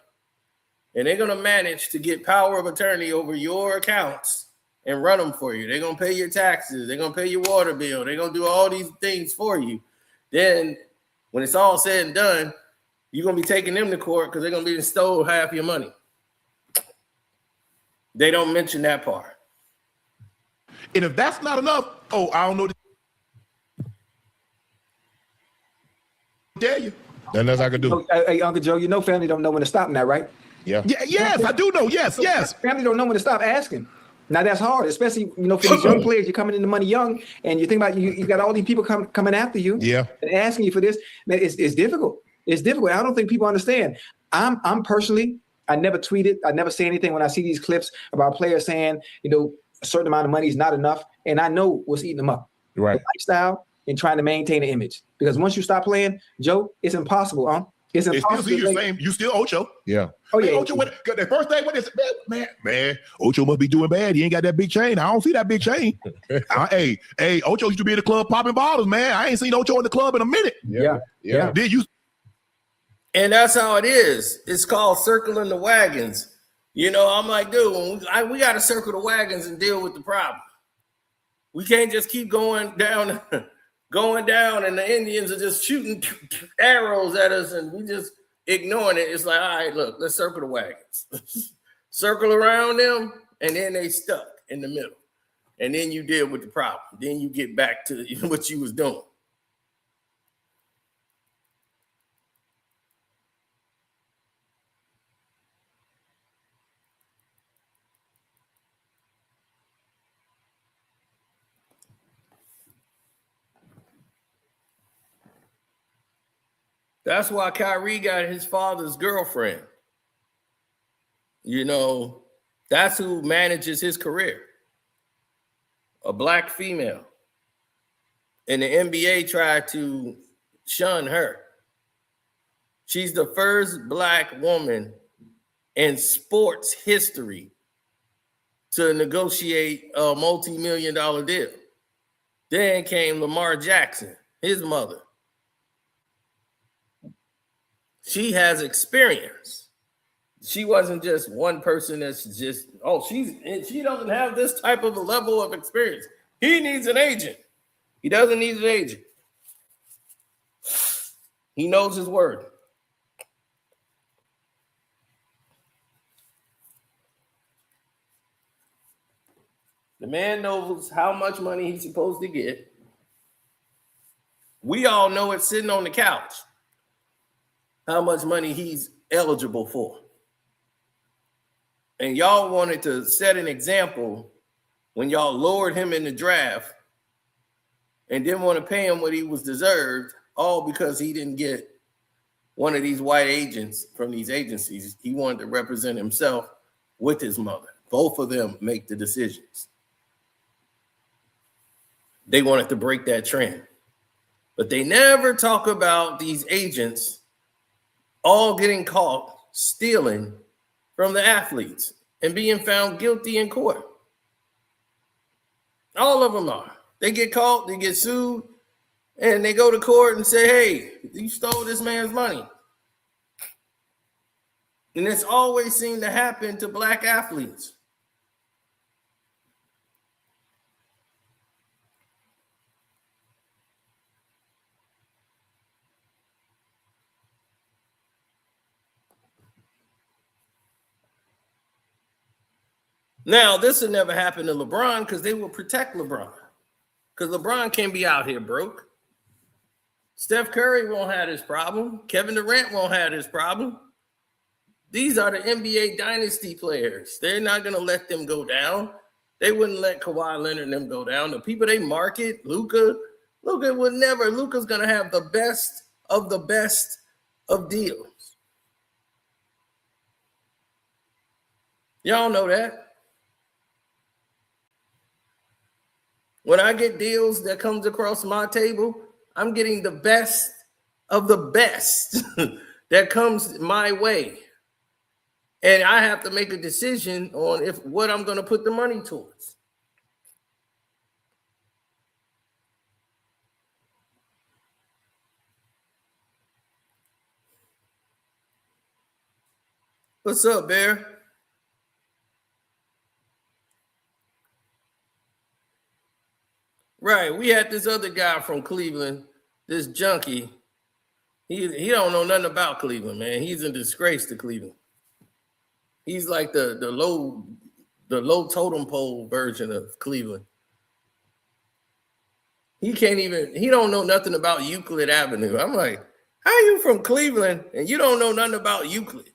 And they're going to manage to get power of attorney over your accounts and run them for you. They're going to pay your taxes. They're going to pay your water bill. They're going to do all these things for you. Then when it's all said and done, you're going to be taking them to court because they're going to be stole half your money. They don't mention that part. And if that's not enough, I don't know what to tell you. Nothing else I could do. Hey, Uncle Joe, you know family don't know when to stop now, right? Yeah. Yes, I do know. Yes. Family don't know when to stop asking. Now that's hard, especially for these young players. You're coming into money young, and you think about you got all these people coming after you, and asking you for this. Man, it's difficult. It's difficult. I don't think people understand. I'm personally, I never tweeted, I never say anything when I see these clips about players saying, a certain amount of money is not enough, and I know what's eating them up. Right. The lifestyle and trying to maintain an image, because once you stop playing, Joe, it's impossible. It's impossible. Still see you same. You still Ocho. Yeah. Oh yeah. Ocho, the first thing, what is man? Ocho must be doing bad. He ain't got that big chain. I don't see that big chain. Hey, Ocho used to be in the club popping bottles, man. I ain't seen Ocho in the club in a minute. Yeah. Did you? And that's how it is. It's called circling the wagons. I'm like, dude, we got to circle the wagons and deal with the problem. We can't just keep going down, and the Indians are just shooting arrows at us, and we just ignoring it. It's like, all right, look, let's circle the wagons. Circle around them, and then they stuck in the middle. And then you deal with the problem. Then you get back to what you was doing. That's why Kyrie got his father's girlfriend. That's who manages his career. A black female. And the NBA tried to shun her. She's the first black woman in sports history to negotiate a multi-million-dollar deal. Then came Lamar Jackson, his mother. She has experience. She wasn't just one person that's just, she doesn't have this type of a level of experience. He needs an agent. He doesn't need an agent. He knows his word. The man knows how much money he's supposed to get. We all know it's sitting on the couch. How much money he's eligible for. And y'all wanted to set an example when y'all lowered him in the draft and didn't want to pay him what he was deserved, all because he didn't get one of these white agents from these agencies. He wanted to represent himself with his mother. Both of them make the decisions. They wanted to break that trend. But they never talk about these agents all getting caught stealing from the athletes and being found guilty in court. All of them are. They get caught, they get sued, and they go to court and say, hey, you stole this man's money. And it's always seemed to happen to black athletes. Now, this will never happen to LeBron because they will protect LeBron. Because LeBron can't be out here broke. Steph Curry won't have this problem. Kevin Durant won't have this problem. These are the NBA dynasty players. They're not going to let them go down. They wouldn't let Kawhi Leonard and them go down. The people they market, Luka would never. Luka's going to have the best of deals. Y'all know that. When I get deals that comes across my table, I'm getting the best of the best that comes my way. And I have to make a decision on what I'm going to put the money towards. What's up, Bear? Right, we had this other guy from Cleveland, this junkie. He don't know nothing about Cleveland, man. He's a disgrace to Cleveland. He's like the low the low totem pole version of Cleveland. He don't know nothing about Euclid Avenue. I'm like, how are you from Cleveland and you don't know nothing about Euclid?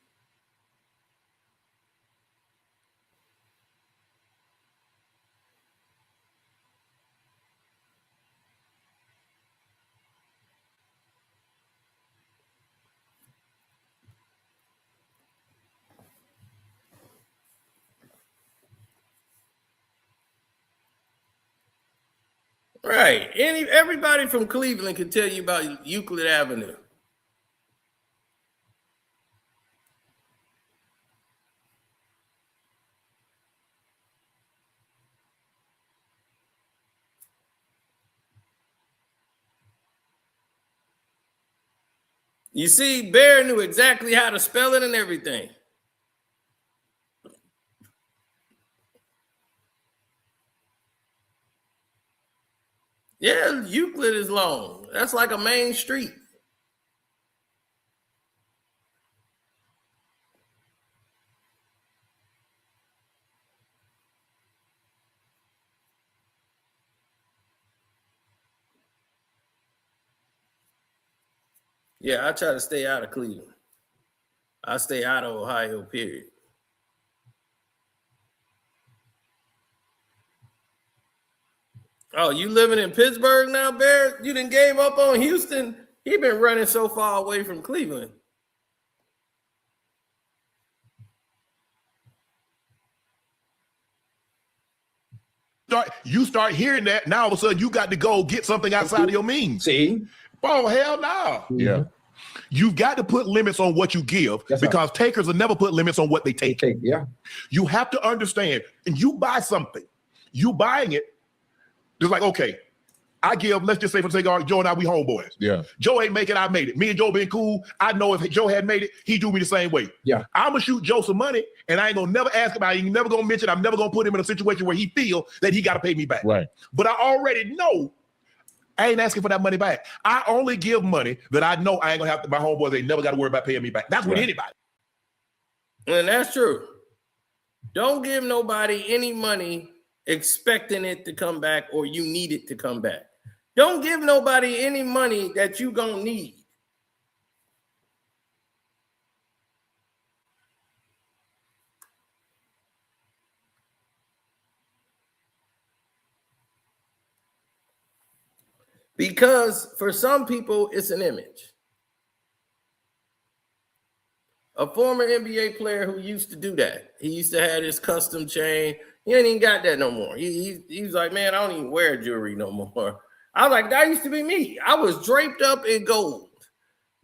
Right. Everybody from Cleveland can tell you about Euclid Avenue. You see, Bear knew exactly how to spell it and everything. Yeah, Euclid is long. That's like a main street. Yeah, I try to stay out of Cleveland. I stay out of Ohio, period. Oh, you living in Pittsburgh now, Bear? You done gave up on Houston? He been running so far away from Cleveland. You start hearing that, now all of a sudden you got to go get something outside of your means. See? Oh, hell no. Yeah. You've got to put limits on what you give because takers will never put limits on what they take. Yeah. You have to understand, and you buy something, you buying it, just like, okay, I give, let's just say for the sake of Joe and I, we homeboys. Yeah. Joe ain't make it, I made it. Me and Joe been cool. I know if Joe had made it, he'd do me the same way. Yeah. I'm going to shoot Joe some money, and I ain't going to never ask him, I ain't never going to mention, I'm never going to put him in a situation where he feel that he got to pay me back. Right. But I already know I ain't asking for that money back. I only give money that I know I ain't going to have to, my homeboys ain't never got to worry about paying me back. That's with anybody. And that's true. Don't give nobody any money expecting it to come back or you need it to come back. Don't give nobody any money that you gonna need. Because for some people, it's an image. A former NBA player who used to do that. He used to have his custom chain. He ain't even got that no more. He's like, man, I don't even wear jewelry no more. I was like, that used to be me. I was draped up in gold.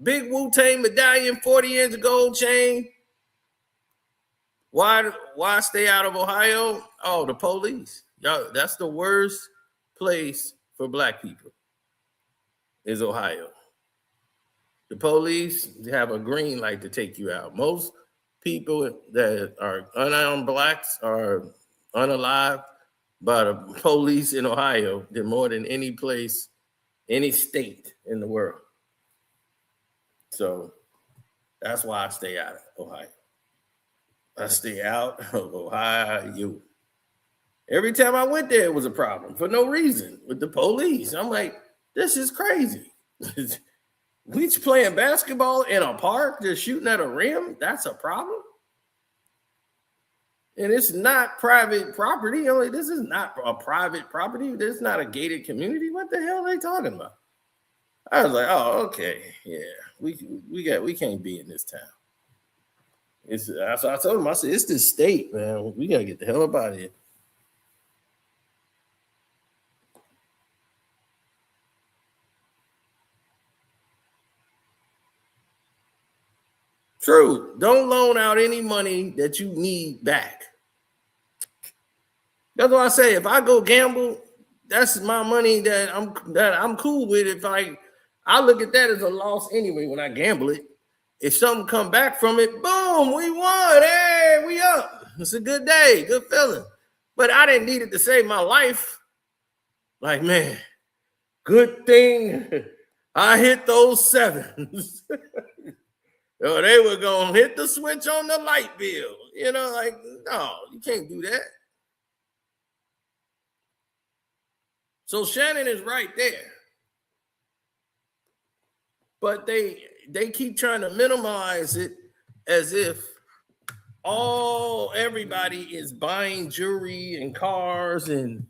Big Wu-Tang medallion, 40-inch gold chain. Why stay out of Ohio? Oh, the police. Y'all, that's the worst place for black people is Ohio. The police have a green light to take you out. Most people that are unarmed blacks are unalived by the police in Ohio than more than any place, any state in the world. So that's why I stay out of Ohio. I stay out of Ohio. Every time I went there, it was a problem for no reason with the police. I'm like, this is crazy. We playing basketball in a park, just shooting at a rim. That's a problem. And it's not private property. This is not a private property. This is not a gated community. What the hell are they talking about? I was like, oh, okay, yeah, we can't be in this town. So I told him, I said, it's this state, man. We gotta get the hell up out of here. True. Don't loan out any money that you need back. That's why I say if I go gamble, that's my money that I'm cool with. If I look at that as a loss anyway when I gamble it. If something come back from it, boom, we won. Hey, we up. It's a good day, good feeling. But I didn't need it to save my life. Like, man, good thing I hit those sevens. They were gonna hit the switch on the light bill. Like, no, you can't do that. So Shannon is right there. But they keep trying to minimize it as if everybody is buying jewelry and cars and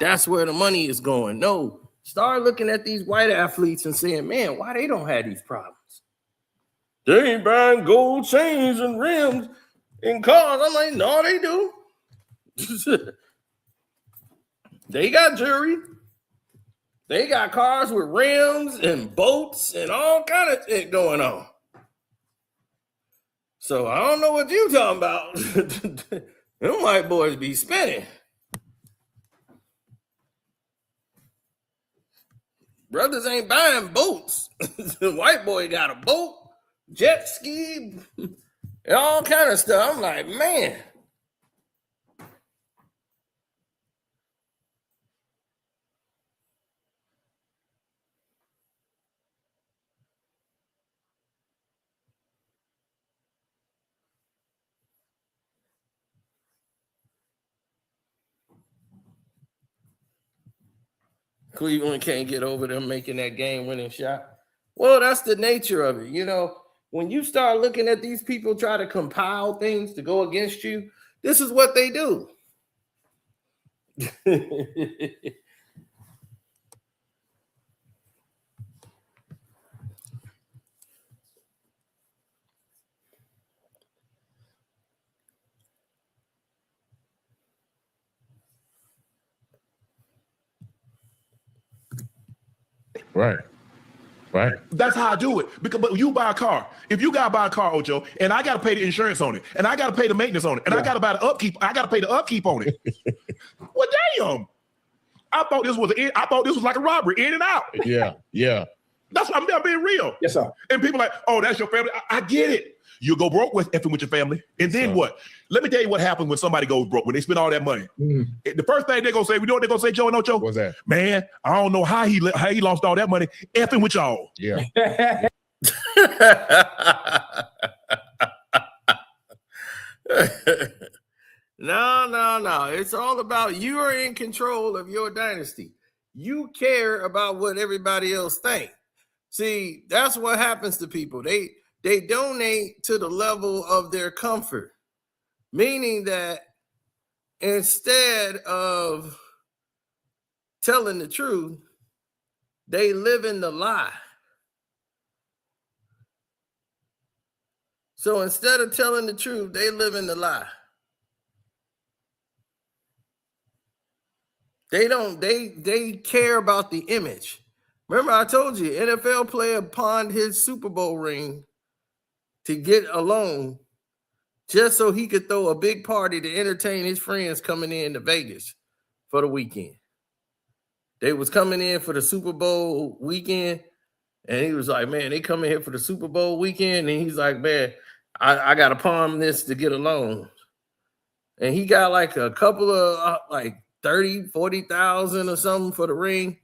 that's where the money is going. No, start looking at these white athletes and saying, man, why they don't have these problems? They ain't buying gold chains and rims and cars. I'm like, no, they do. They got jewelry. They got cars with rims and boats and all kind of shit going on. So I don't know what you talking about. Them white boys be spinning. Brothers ain't buying boats. The white boy got a boat, jet ski, and all kind of stuff. I'm like, man. Cleveland can't get over them making that game-winning shot. Well, that's the nature of it. You know, when you start looking at these people try to compile things to go against you, this is what they do. Right. Right. That's how I do it. Because but you buy a car. If you gotta buy a car, Ocho, and I gotta pay the insurance on it, and I gotta pay the maintenance on it, and I gotta buy the upkeep, I gotta pay the upkeep on it. Well, damn. I thought this was like a robbery, in and out. Yeah. Yeah. That's what I'm being real. Yes, sir. And people are like, oh, that's your family. I get it. You go broke with effing with your family. And then what? Let me tell you what happens when somebody goes broke, when they spend all that money. The first thing they're going to say, we know what they're going to say, Joe and Ocho? What's that? Man, I don't know how he lost all that money effing with y'all. Yeah. No. It's all about you are in control of your dynasty. You care about what everybody else thinks. See, that's what happens to people. They donate to the level of their comfort, meaning that instead of telling the truth, they live in the lie. So instead of telling the truth, they live in the lie. They care about the image. Remember, I told you, NFL player pawned his Super Bowl ring to get a loan just so he could throw a big party to entertain his friends coming in to Vegas for the weekend. They was coming in for the Super Bowl weekend, and he was like, man, they come in here for the Super Bowl weekend, and he's like, man, I got to pawn this to get a loan. And he got like a couple of like 30, 40,000 or something for the ring,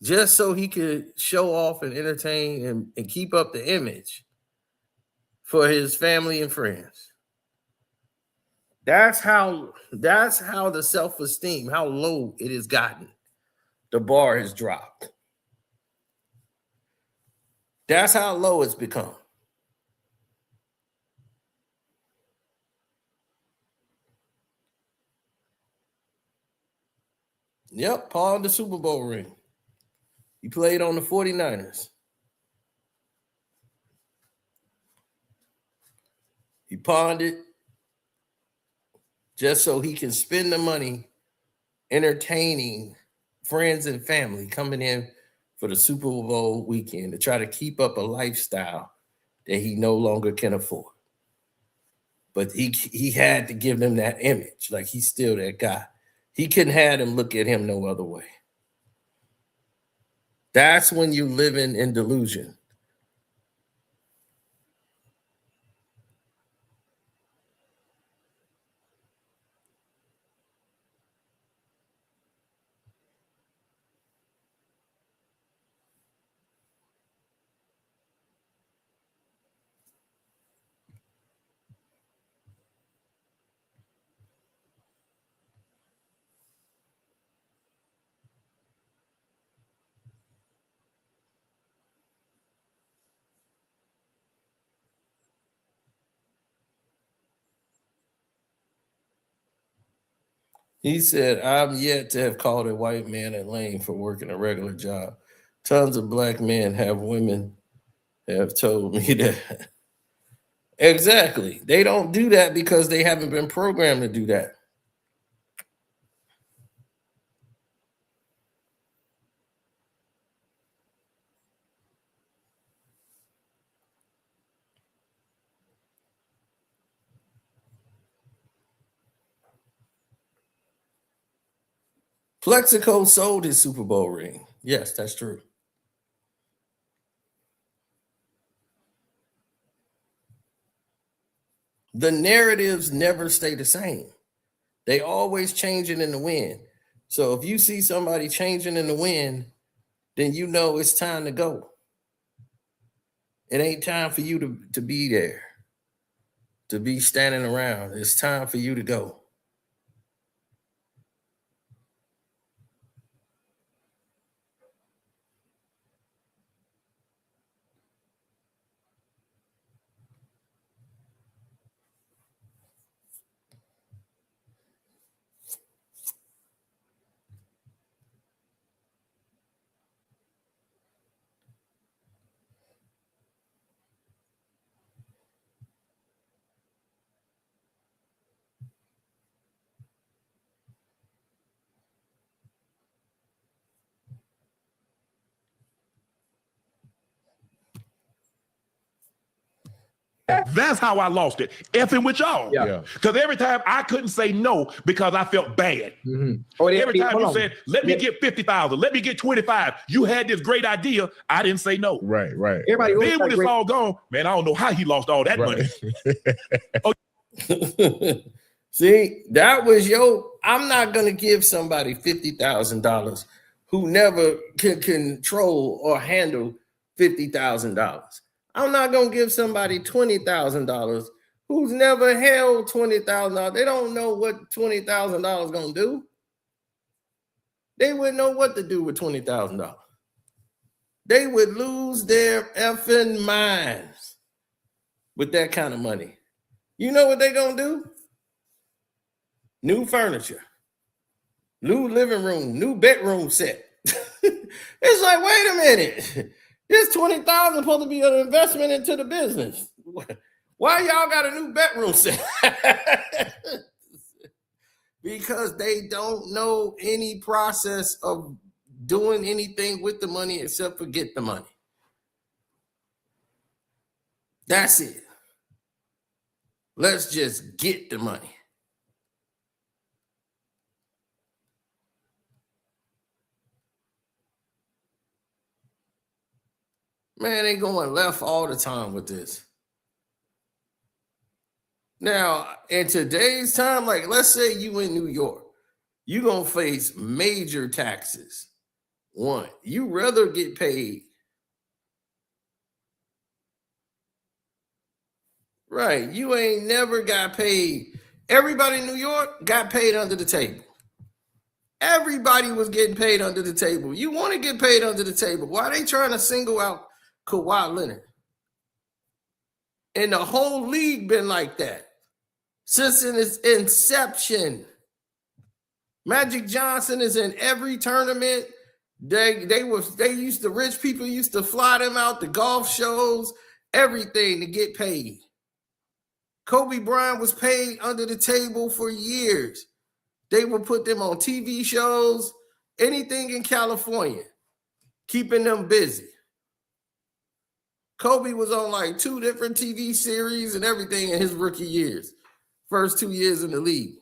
just so he could show off and entertain and keep up the image for his family and friends. That's how the self-esteem, how low it has gotten. The bar has dropped. That's how low it's become. Yep, pawned the Super Bowl ring. He played on the 49ers. He pawned it just so he can spend the money entertaining friends and family coming in for the Super Bowl weekend to try to keep up a lifestyle that he no longer can afford. But he had to give them that image, like he's still that guy. He couldn't have them look at him no other way. That's when you live in delusion. He said, I'm yet to have called a white man a lame for working a regular job. Tons of black men women have told me that. Exactly. They don't do that because they haven't been programmed to do that. Plexico sold his Super Bowl ring. Yes, that's true. The narratives never stay the same. They always changing in the wind. So if you see somebody changing in the wind, then you know it's time to go. It ain't time for you to be there, to be standing around. It's time for you to go. That's how I lost it. Effing with y'all. Yeah. Because every time I couldn't say no because I felt bad. Or Every time you said, let me get 50,000, let me get 25. You had this great idea. I didn't say no. Right. Everybody always Then got when it's great- all gone, man, I don't know how he lost all that money. See, that was I'm not going to give somebody $50,000 who never can control or handle $50,000. I'm not going to give somebody $20,000 who's never held $20,000. They don't know what $20,000 is going to do. They wouldn't know what to do with $20,000. They would lose their effing minds with that kind of money. You know what they're going to do? New furniture, new living room, new bedroom set. It's like, wait a minute. This $20,000 supposed to be an investment into the business. Why y'all got a new bedroom set? Because they don't know any process of doing anything with the money except for get the money. That's it. Let's just get the money. Man, they going left all the time with this. Now, in today's time, like let's say you in New York, you're going to face major taxes. One, you rather get paid. Right, you ain't never got paid. Everybody in New York got paid under the table. Everybody was getting paid under the table. You want to get paid under the table. Why are they trying to single out Kawhi Leonard? And the whole league been like that since in its inception. Magic Johnson is in every tournament. Rich people used to fly them out to golf shows, everything to get paid. Kobe Bryant was paid under the table for years. They would put them on TV shows, anything in California, keeping them busy. Kobe was on like 2 different TV series and everything in his rookie years, first 2 years in the league.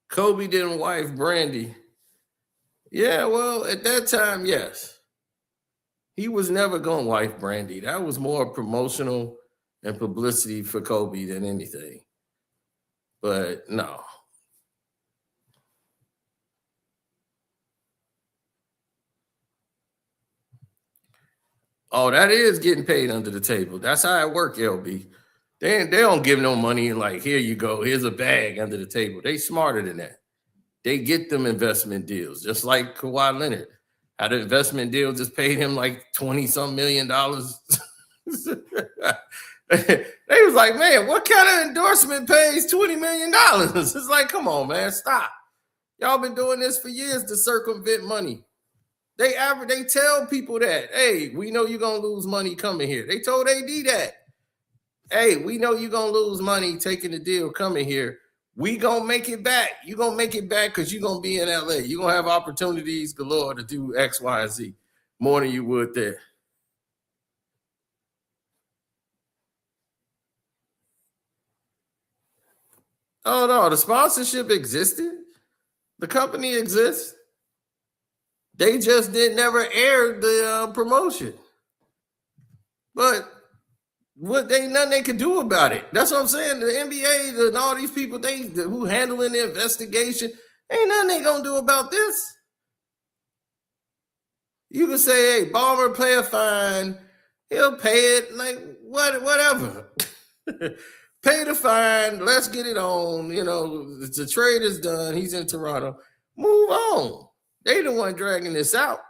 Kobe didn't wife Brandy. Yeah, well, at that time, yes. He was never going to wife Brandy. That was more promotional. and publicity for Kobe than anything. But no. Oh, that is getting paid under the table. That's how it works, LB. They don't give no money like, here you go, here's a bag under the table. They smarter than that. They get them investment deals, just like Kawhi Leonard. Had an investment deal, just paid him like $20-some million. They was like, man, what kind of endorsement pays $20 million? It's like, come on, man, stop. Y'all been doing this for years to circumvent money. They tell people that, hey, we know you're going to lose money coming here. They told AD that. Hey, we know you're going to lose money taking the deal coming here. We going to make it back. You're going to make it back because you're going to be in LA. You're going to have opportunities galore to do X, Y, and Z more than you would there. Oh, no, the sponsorship existed. The company exists. They just never aired the promotion. But nothing they could do about it. That's what I'm saying. The NBA and all these people who handling the investigation, ain't nothing they gonna do about this. You can say, hey, Ballmer pay a fine, he'll pay it, like whatever. Pay the fine, let's get it on. You know, the trade is done. He's in Toronto. Move on. They the one dragging this out.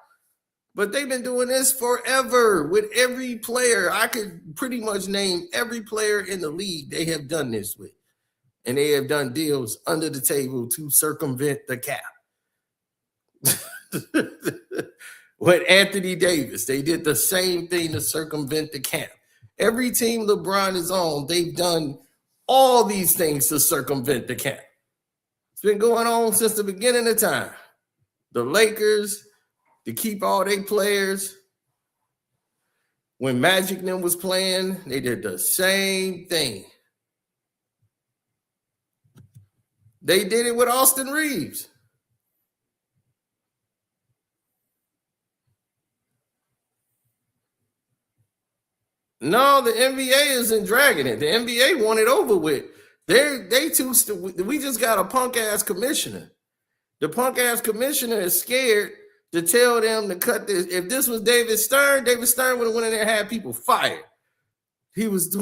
But they've been doing this forever with every player. I could pretty much name every player in the league they have done this with. And they have done deals under the table to circumvent the cap. With Anthony Davis, they did the same thing to circumvent the cap. Every team LeBron is on, they've done all these things to circumvent the cap. It's been going on since the beginning of time. The Lakers, to keep all their players. When Magic and them was playing, they did the same thing. They did it with Austin Reeves. No, the NBA isn't dragging it. The NBA want it over with. We just got a punk ass commissioner. The punk ass commissioner is scared to tell them to cut this. If this was David Stern would have went in there and had people fired. He was,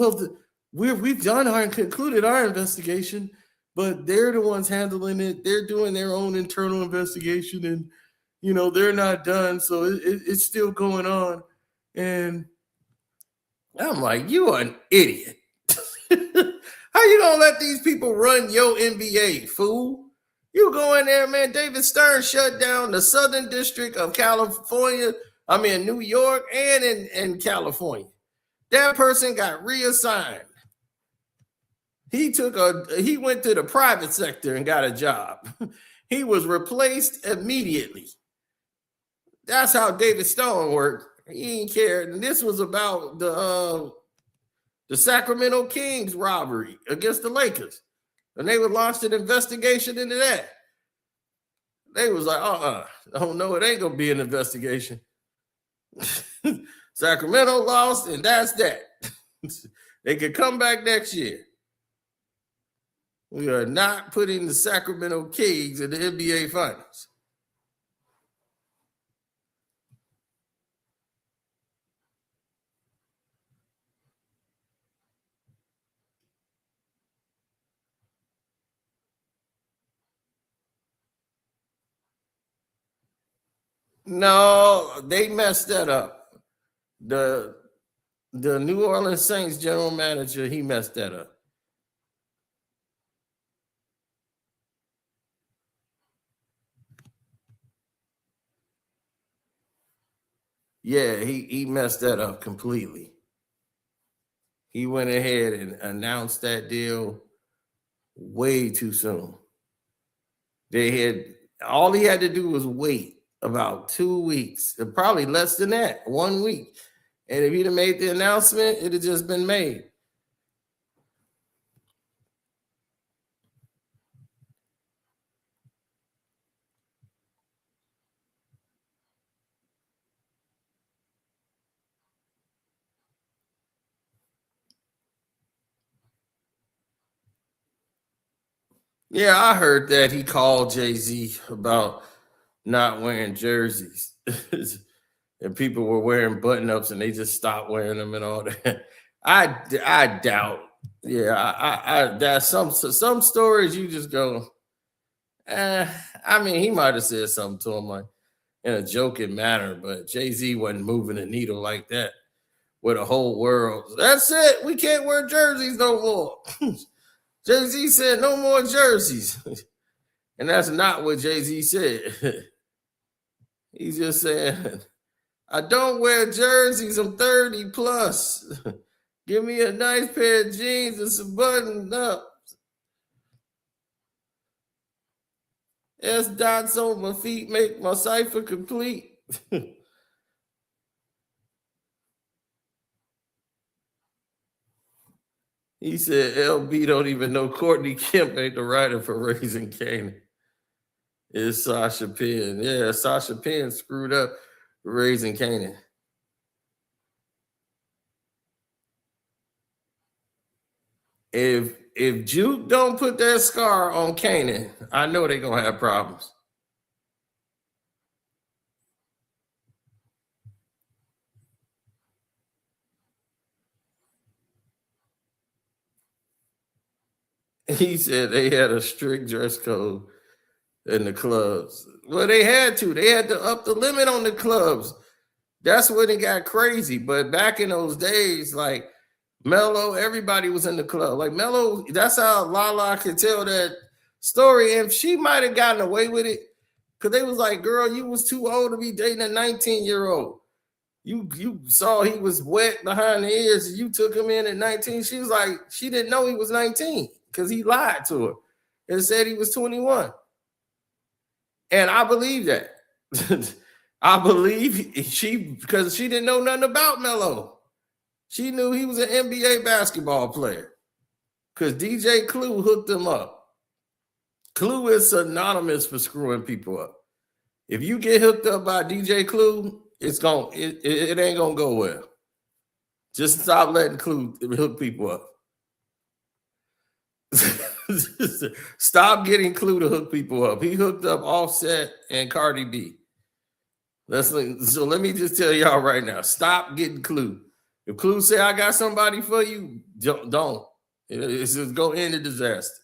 we've done concluded our investigation, but they're the ones handling it. They're doing their own internal investigation, and they're not done, so it's still going on. And I'm like, you are an idiot. How you gonna let these people run your NBA, fool? You go in there, man. David Stern shut down the Southern District of California. New York and in California. That person got reassigned. He went to the private sector and got a job. He was replaced immediately. That's how David Stone worked. He didn't care. And this was about the Sacramento Kings robbery against the Lakers. And they would launch an investigation into that. They was like, oh no, it ain't gonna be an investigation. Sacramento lost, and that's that. They could come back next year. We are not putting the Sacramento Kings in the NBA Finals. No, they messed that up. The New Orleans Saints general manager, he messed that up. Yeah, he messed that up completely. He went ahead and announced that deal way too soon. All he had to do was wait about 2 weeks, probably less than that, 1 week. And if he'd have made the announcement, it'd have just been made. Yeah, I heard that he called Jay-Z about not wearing jerseys. And people were wearing button-ups and they just stopped wearing them and all that. I doubt. Yeah, I that's some stories you just go, I mean, he might have said something to him like in a joking manner, but Jay-Z wasn't moving the needle like that with a whole world. That's it. We can't wear jerseys no more. Jay-Z said no more jerseys. And that's not what Jay-Z said. He's just saying, I don't wear jerseys. I'm 30 plus. Give me a nice pair of jeans and some button up. S dots on my feet make my cipher complete. He said LB don't even know Courtney Kemp ain't the writer for Raising Canaan. It's Sasha Penn. Yeah, Sasha Penn screwed up Raising Canaan. If Juke don't put that scar on Canaan, I know they're gonna have problems. He said they had a strict dress code in the clubs. Well, they had to. They had to up the limit on the clubs. That's when it got crazy. But back in those days, like Mello, everybody was in the club. Like Mello, that's how Lala could tell that story. And she might have gotten away with it because they was like, girl, you was too old to be dating a 19-year-old. You saw he was wet behind the ears and you took him in at 19. She was like, she didn't know he was 19 because he lied to her and said he was 21. And I believe that. I believe because she didn't know nothing about Melo. She knew he was an NBA basketball player because DJ Clue hooked him up. Clue is synonymous for screwing people up. If you get hooked up by DJ Clue, it ain't gonna go well. Just stop letting Clue hook people up. Stop getting Clue to hook people up. He hooked up Offset and Cardi B. So let me just tell y'all right now, stop getting Clue. If Clue say I got somebody for you, don't. It's just go end the disaster.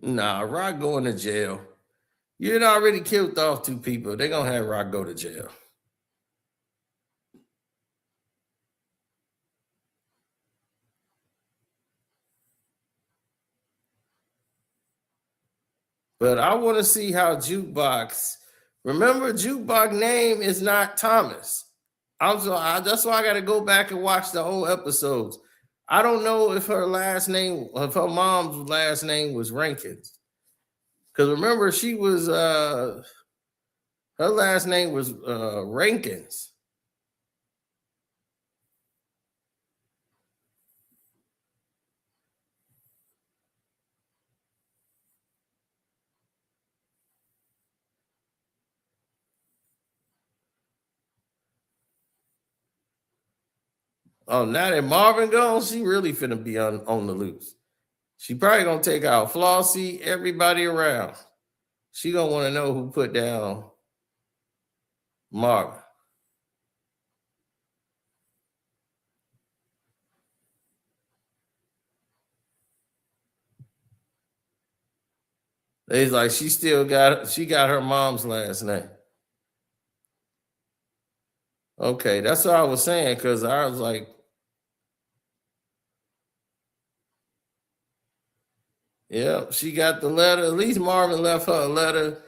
Nah, Rock going to jail. You had already killed off 2 people. They're going to have Rock go to jail. But I want to see how Jukebox. Remember, Jukebox name is not Thomas. That's why I got to go back and watch the whole episodes. I don't know if her mom's last name was Rankins. Because remember, she was her last name was Rankins. Oh, now that Marvin gone, she really finna be on the loose. She probably gonna take out Flossie, everybody around. She gonna want to know who put down Marvin. It's like she got her mom's last name. Okay, that's what I was saying, because I was like, yeah, she got the letter. At least Marvin left her a letter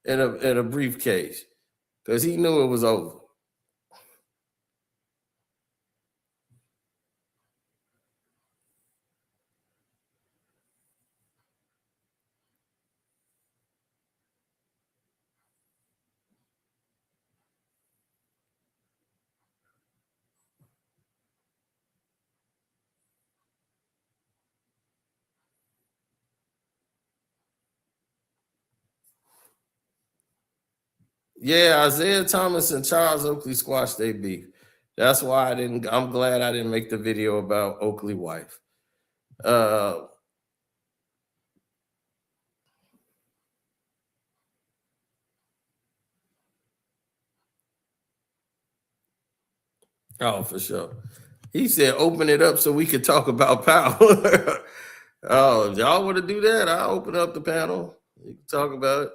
in a briefcase because he knew it was over. Yeah, Isaiah Thomas and Charles Oakley squashed their beef. That's why I'm glad I didn't make the video about Oakley wife. Oh, for sure. He said, open it up so we could talk about power. Oh, if y'all want to do that, I'll open up the panel. You can talk about it.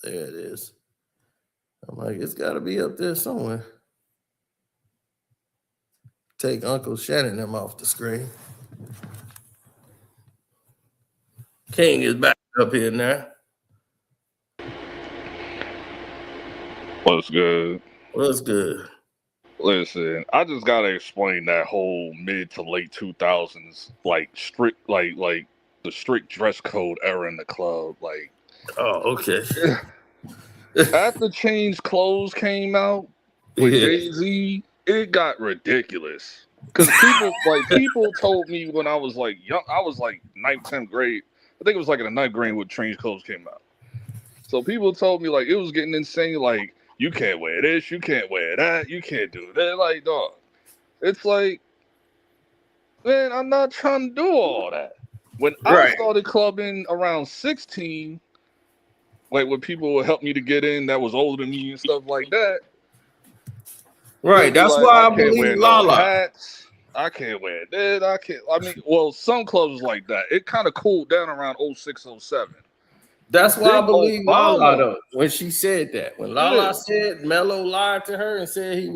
There it is. I'm like, it's got to be up there somewhere. Take Uncle Shannon them off the screen. King is back up here now. What's good? What's good? Listen, I just gotta explain that whole mid to late 2000s like strict like the strict dress code era in the club. Like, oh, okay. After Change Clothes came out with Jay-Z, it got ridiculous. Because people told me when I was like young, I was like 9th, 10th grade. I think it was like in the 9th grade when Change Clothes came out. So people told me like it was getting insane. Like, you can't wear this, you can't wear that, you can't do that. Like, dog, it's like, man, I'm not trying to do all that. When I started clubbing around 16, like when people would help me to get in that was older than me and stuff like that. Right, that's like, why I can't believe wear Lala. No hats. I can't wear that. I can't. I mean, well, some clubs was like that. It kind of cooled down around 06, 07. That's why I believe Lala Obama, though. When she said that, when Lala said Melo lied to her and said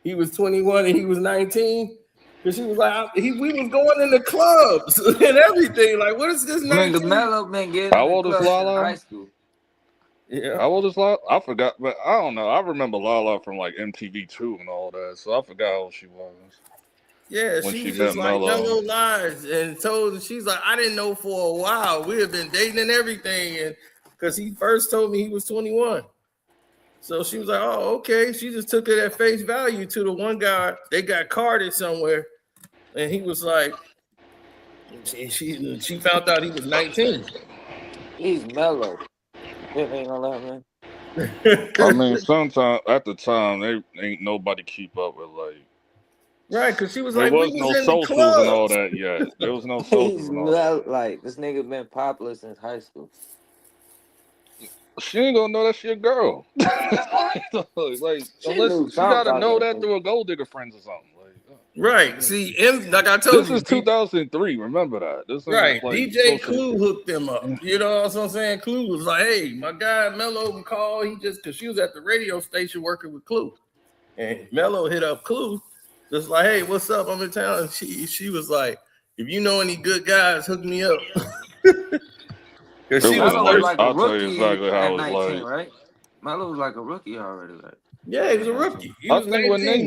he was 21 and he was 19, because she was like, we was going in the clubs and everything. Like, what is this? 19? Melo been getting How old is Lala? High school. Yeah. How old is Lala? I forgot, but I don't know. I remember Lala from like MTV2 and all that, so I forgot how old she was. Yeah, when she she was just met like Melo. Melo lies and told. She's like, I didn't know for a while. We had been dating and everything, and because he first told me he was 21. So she was like, oh, okay. She just took it at face value to the one guy. They got carded somewhere, and he was like, she found out he was 19. He's Melo. Ain't gonna lie, man. I mean, sometimes at the time, they ain't nobody keep up with like. Right, because she was there like, was we no was in socials the clubs and all that yet. There was no socials and all that. Like, this nigga been popular since high school. She ain't gonna know that's your girl. like unless she gotta know that through a gold digger friends or something. Right. See, like I told you, this is 2003. Remember that. This right. Like DJ Clue hooked them up. You know what I'm saying? Clue was like, hey, my guy Melo called. He just, because she was at the radio station working with Clue. And Melo hit up Clue, just like, hey, what's up? I'm in town. And she was like, if you know any good guys, hook me up. Because she was like a rookie exactly at 19, right? Melo was like a rookie already. Like, yeah, he was a rookie. I think when they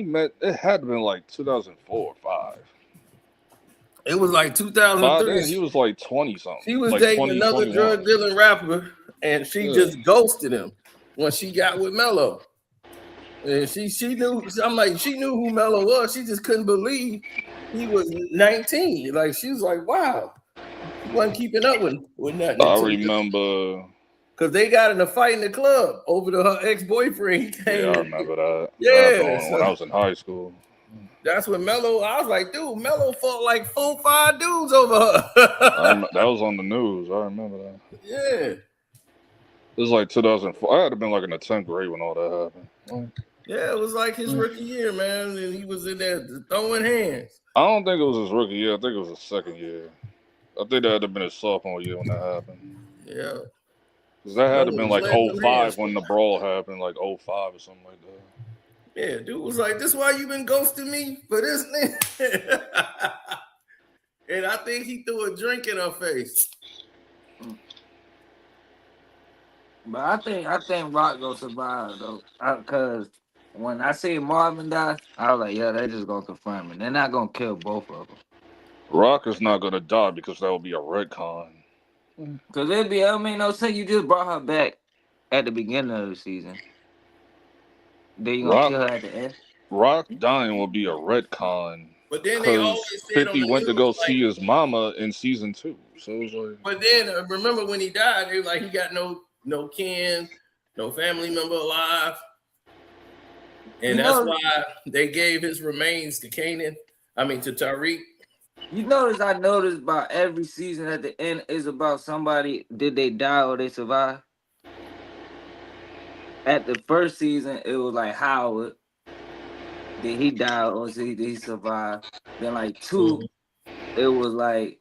met, it had to been like 2004 or 5. It was like 2003. Then he was like 20 something. She was like dating another drug dealing rapper, and she just ghosted him when she got with Melo. And she knew. I'm like, she knew who Melo was. She just couldn't believe he was 19. Like, she was like, wow, he wasn't keeping up with nothing. I remember. Because they got in a fight in the club over her ex-boyfriend. Yeah, I remember that. Yeah. When I was in high school. That's when Melo, I was like, dude, Melo fought like 4-5 dudes over her. That was on the news. I remember that. Yeah. It was like 2004. I had to been like in the 10th grade when all that happened. Yeah, it was like his rookie year, man. And he was in there throwing hands. I don't think it was his rookie year. I think it was his second year. I think that had to been his sophomore year when that happened. Yeah. Because that had to been like 05 when the brawl happened, like 05 or something like that. Yeah, dude was like, this why you been ghosting me for this nigga? And I think he threw a drink in her face. But I think Rock gonna survive though. Because when I see Marvin die, I was like, yeah, they just gonna confirm it. They're not gonna kill both of them. Rock is not gonna die because that would be a retcon. Cause it'd be, I mean, no sense. You just brought her back at the beginning of the season. Then you gonna Rock, kill her at the end. Rock dying will be a retcon. But then they Because always said on 50 the went to news, go like, see his mama in season 2. So it was like. but then remember when he died, they were like he got no kin, no family member alive. And that's why they gave his remains to Kanan. I mean to Tariq. You notice I noticed about every season at the end is about somebody, did they die or they survive? At the first season, it was like Howard. Did he die or did he survive? Then like 2, it was like,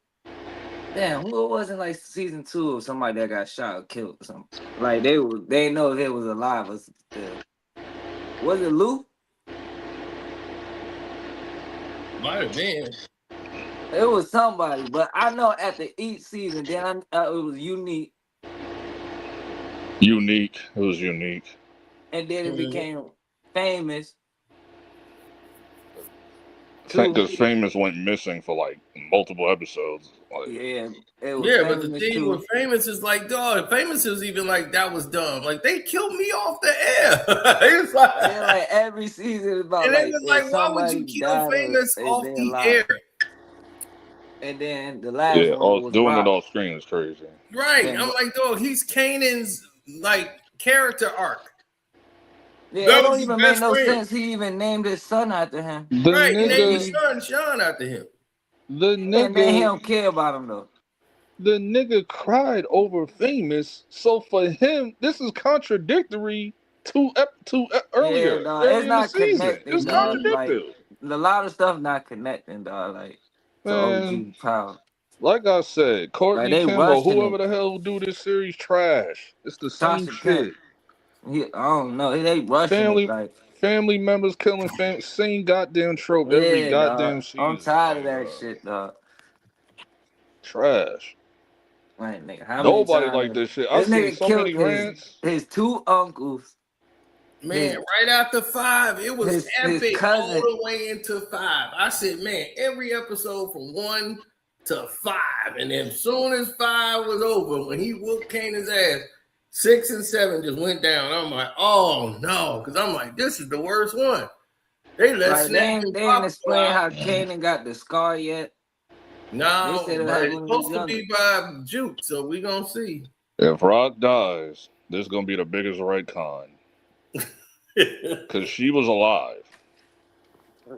damn, who was it like season 2 of somebody that got shot or killed or something? Like they didn't know if it was alive or still. Was it Lou? Might have been. It was somebody, but I know after each season, then it was Unique, Unique. It was unique. and then it became Famous. Because Famous went missing for like multiple episodes. Like, Yeah, it was But the Famous thing too. with Famous is like, dog, Famous is even like that was dumb. Like they killed me off the air. It's like, Yeah, like every season is about and like, it was like, why would you kill Famous off the air? And then the last yeah, one was doing Rock. it off screen is crazy. Right. Yeah. I'm like, dog, he's Kanan's like character arc. Yeah, That it don't was his even make best no friend. sense. He even named his son after him. The Right. He named his nigga, son Sean after him. the And then he nigga, don't care about him though. the nigga cried over Famous. So for him, this is contradictory to earlier. Yeah, dog, early it's in not the season. connecting, It's dog. contradictory. A lot of stuff not connecting, dog. Like to Man, OG power. like I said, Courtney Like, they Kim or rushing whoever it. the hell do this series trash. It's the same Tasha shit. Kent. I don't know. They rushing it. Like, Family members killing same goddamn trope every yeah, goddamn dog. season. I'm tired of Like, that shit, dog. trash. Like, nigga, how Nobody many like times this shit. I've this seen nigga so killed many rants. his 2 uncles, Man, right after 5, it was his epic cousin. all the way into 5. I said, man, every episode from 1 to 5. And then as soon as 5 was over, when he whooped Kanan's ass, 6 and 7 just went down. I'm like, oh no, because I'm like, this is the worst one. They let Like, they ain't explain how out. Kanan got the scar yet. No, They said it but happened it's when he was supposed to be by Juke, so we gonna see. If Rock dies, this is gonna be the biggest retcon. Because she was alive.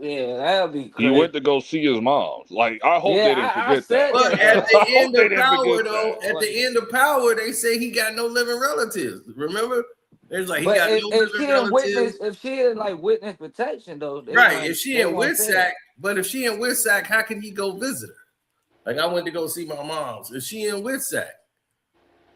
Yeah, that'll be crazy. He went to go see his mom. Like, I hope they didn't forget that. But at the end they of didn't Power, forget though, that. at the end of Power, they say he got no living relatives. Remember? There's like he But got if no she living didn't relatives. if she didn't like witness protection though, Right. If she in Whitsack, but if she in Whitsack, how can he go visit her? Like I went to go see my mom's. If she in Whitsack?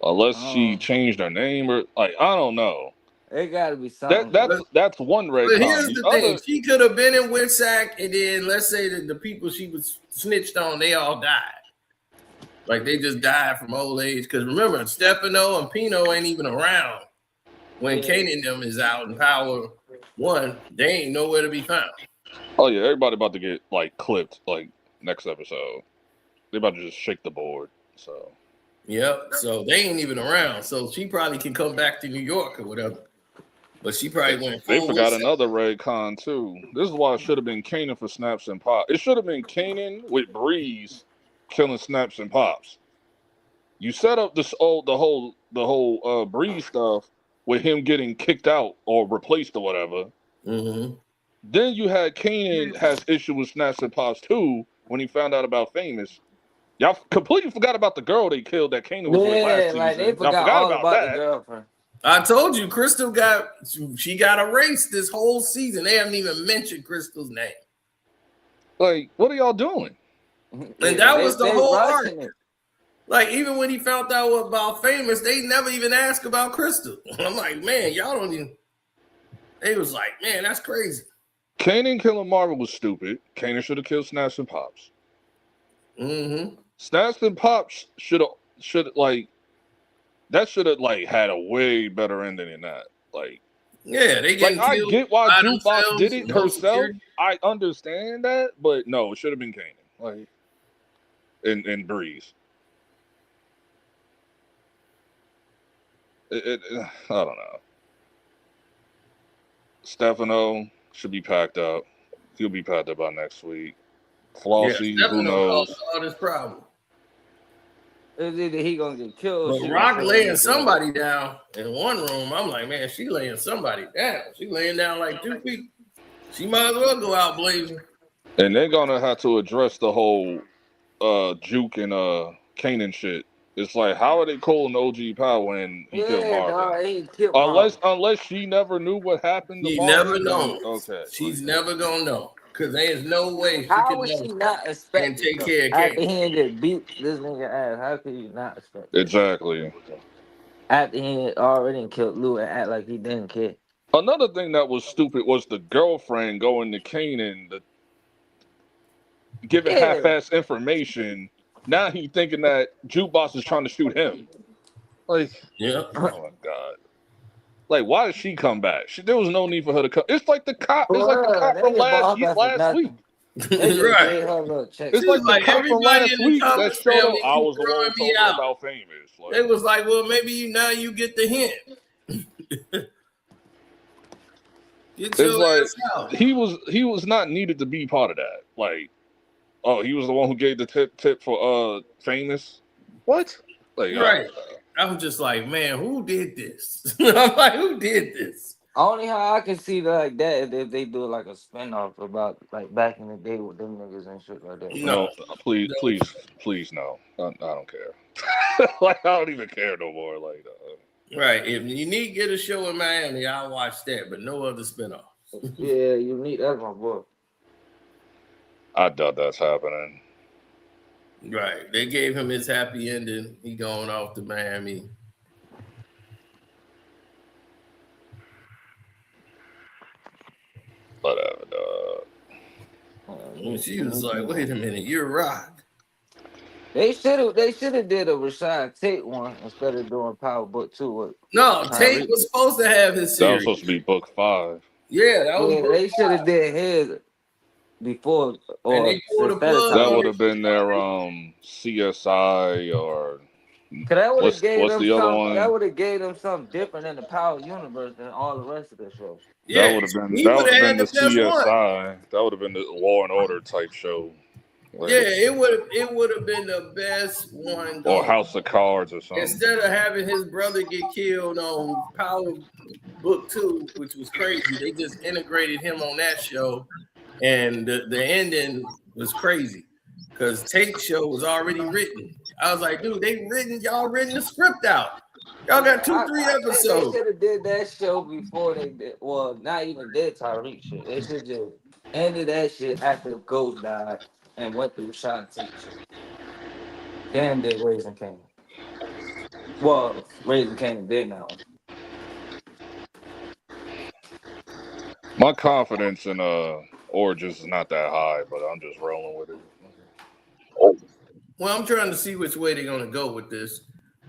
Unless she changed her name or like I don't know. It gotta be something. That's one retcon. But here's the thing: she could have been in Whitsack, and then let's say that the people she was snitched on, they all died. Like they just died from old age. Because remember, Stefano and Pino ain't even around when Kanan them is out in Power 1. They ain't nowhere to be found. Oh yeah, everybody about to get like clipped like next episode. They about to just shake the board. So yep. So they ain't even around. So she probably can come back to New York or whatever. But she probably went. They forgot another retcon too. This is why it should have been Kanan for Snaps and Pops. It should have been Kanan with Breeze killing Snaps and Pops. You set up the whole Breeze stuff with him getting kicked out or replaced or whatever. Mm-hmm. Then you had Kanan has issue with Snaps and Pops too when he found out about Famous. Y'all completely forgot about the girl they killed that Kanan was with last season. They forgot all about that. the girlfriend. I told you, Crystal got erased this whole season. They haven't even mentioned Crystal's name. Like, what are y'all doing? And that was the whole arc. It. Like, even when he found out about Famous, they never even asked about Crystal. I'm like, man, y'all don't even. They was like, man, that's crazy. Kanan killing Marvel was stupid. Kanan should have killed Snaps and Pops. Mm-hmm. Snaps and Pops should have had a way better ending than that. Like, yeah, they like I get why Jukebox did it herself. Security. I understand that, but no, it should have been Kanan. Like, in Breeze. I don't know. Stefano should be packed up. He'll be packed up by next week. Flossie, yeah, who Stefano knows? caused all this problem. It's either he gonna get killed. But Rock laying somebody down in one room. I'm like, man, she laying somebody down. She laying down like 2 people. She might as well go out blazing. And they're gonna have to address the whole Juke and Kanan shit. It's like, how are they calling OG Power when he killed Marvin? He killed Marvin. Unless she never knew what happened to She Marvin. never knows. Okay. She's never gonna know. Because there's no way she How can was know she not and expecting? take care of After Kanan. he just beat this nigga ass, how could you not expect? Exactly. After he already killed Lou and act like he didn't care. Another thing that was stupid was the girlfriend going to Kanan, giving half-ass information. Now he thinking that Jukebox is trying to shoot him. Like, Yeah. oh my god. Like, why did she come back? There was no need for her to come. It's like the cop. It's like the cop from last week. Right. It's like the cop from last week that showed up. I was the one who told her about Famous. Like, it was like, well, maybe now you get the hint. it's like he was not needed to be part of that. Like, oh, he was the one who gave the tip for Famous. What? Like, right. I'm just like, man, who did this? I'm like, who did this? Only how I can see like that if they do like a spinoff about like back in the day with them niggas and shit like that. No, please, no. I don't care. Like, I don't even care no more. Like, right. If you need to get a show in Miami, I'll watch that, but no other spinoff. Yeah, you need that's my boy. I doubt that's happening. Right. They gave him his happy ending. He going off to Miami. Whatever, dog. And she was like, wait a minute, you're Rock. They should have did a Rashad Tate one instead of doing Power Book 2. No, Tate was supposed to have his series. That was supposed to be book 5. Yeah, that was they should have did his before, or that would have been their CSI or what's the other one? That would have gave them something different in the Power universe than all the rest of the show. Yeah, that would have been the CSI. That would have been the Law and Order type show. Like, yeah, it would have been the best one. Or House of Cards or something. Instead of having his brother get killed on Power Book 2, which was crazy, they just integrated him on that show. And the ending was crazy because Tate's show was already written. I was like, dude, y'all written the script out. Y'all got 2-3 episodes. They should have did that show before they did. Well, not even did Tyreek shit. They should just ended that shit after Ghost died and went through Sean Tate shit. Then did Raising Canaan. Well, Raising Canaan did now. My confidence in Origins is not that high, but I'm just rolling with it. Well, I'm trying to see which way they're going to go with this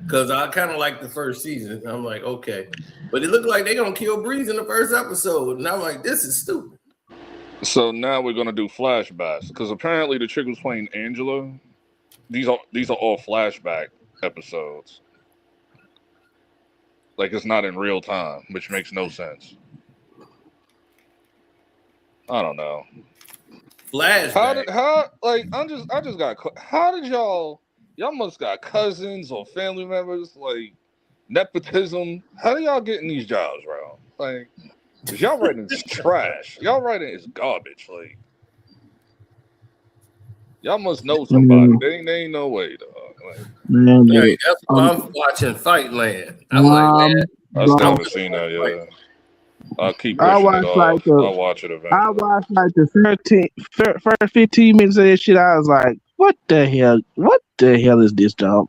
because I kind of like the first season. I'm like, okay. But it looked like they're going to kill Breeze in the first episode. And I'm like, this is stupid. So now we're going to do flashbacks because apparently the chick was playing Angela. These are all flashback episodes. Like, it's not in real time, which makes no sense. I don't know. Flashback. How did y'all must got cousins or family members, like nepotism? How do y'all get in these jobs, bro? Like, y'all writing is trash. Y'all writing is garbage. Like, y'all must know somebody. They ain't no way, dog. Like, hey, that's why I'm watching Fightland. I'm like, man, I still haven't seen that yet. I'll keep pushing it off. I'll watch it eventually. I watched like the first 15 minutes of this shit. I was like, what the hell? What the hell is this, dog?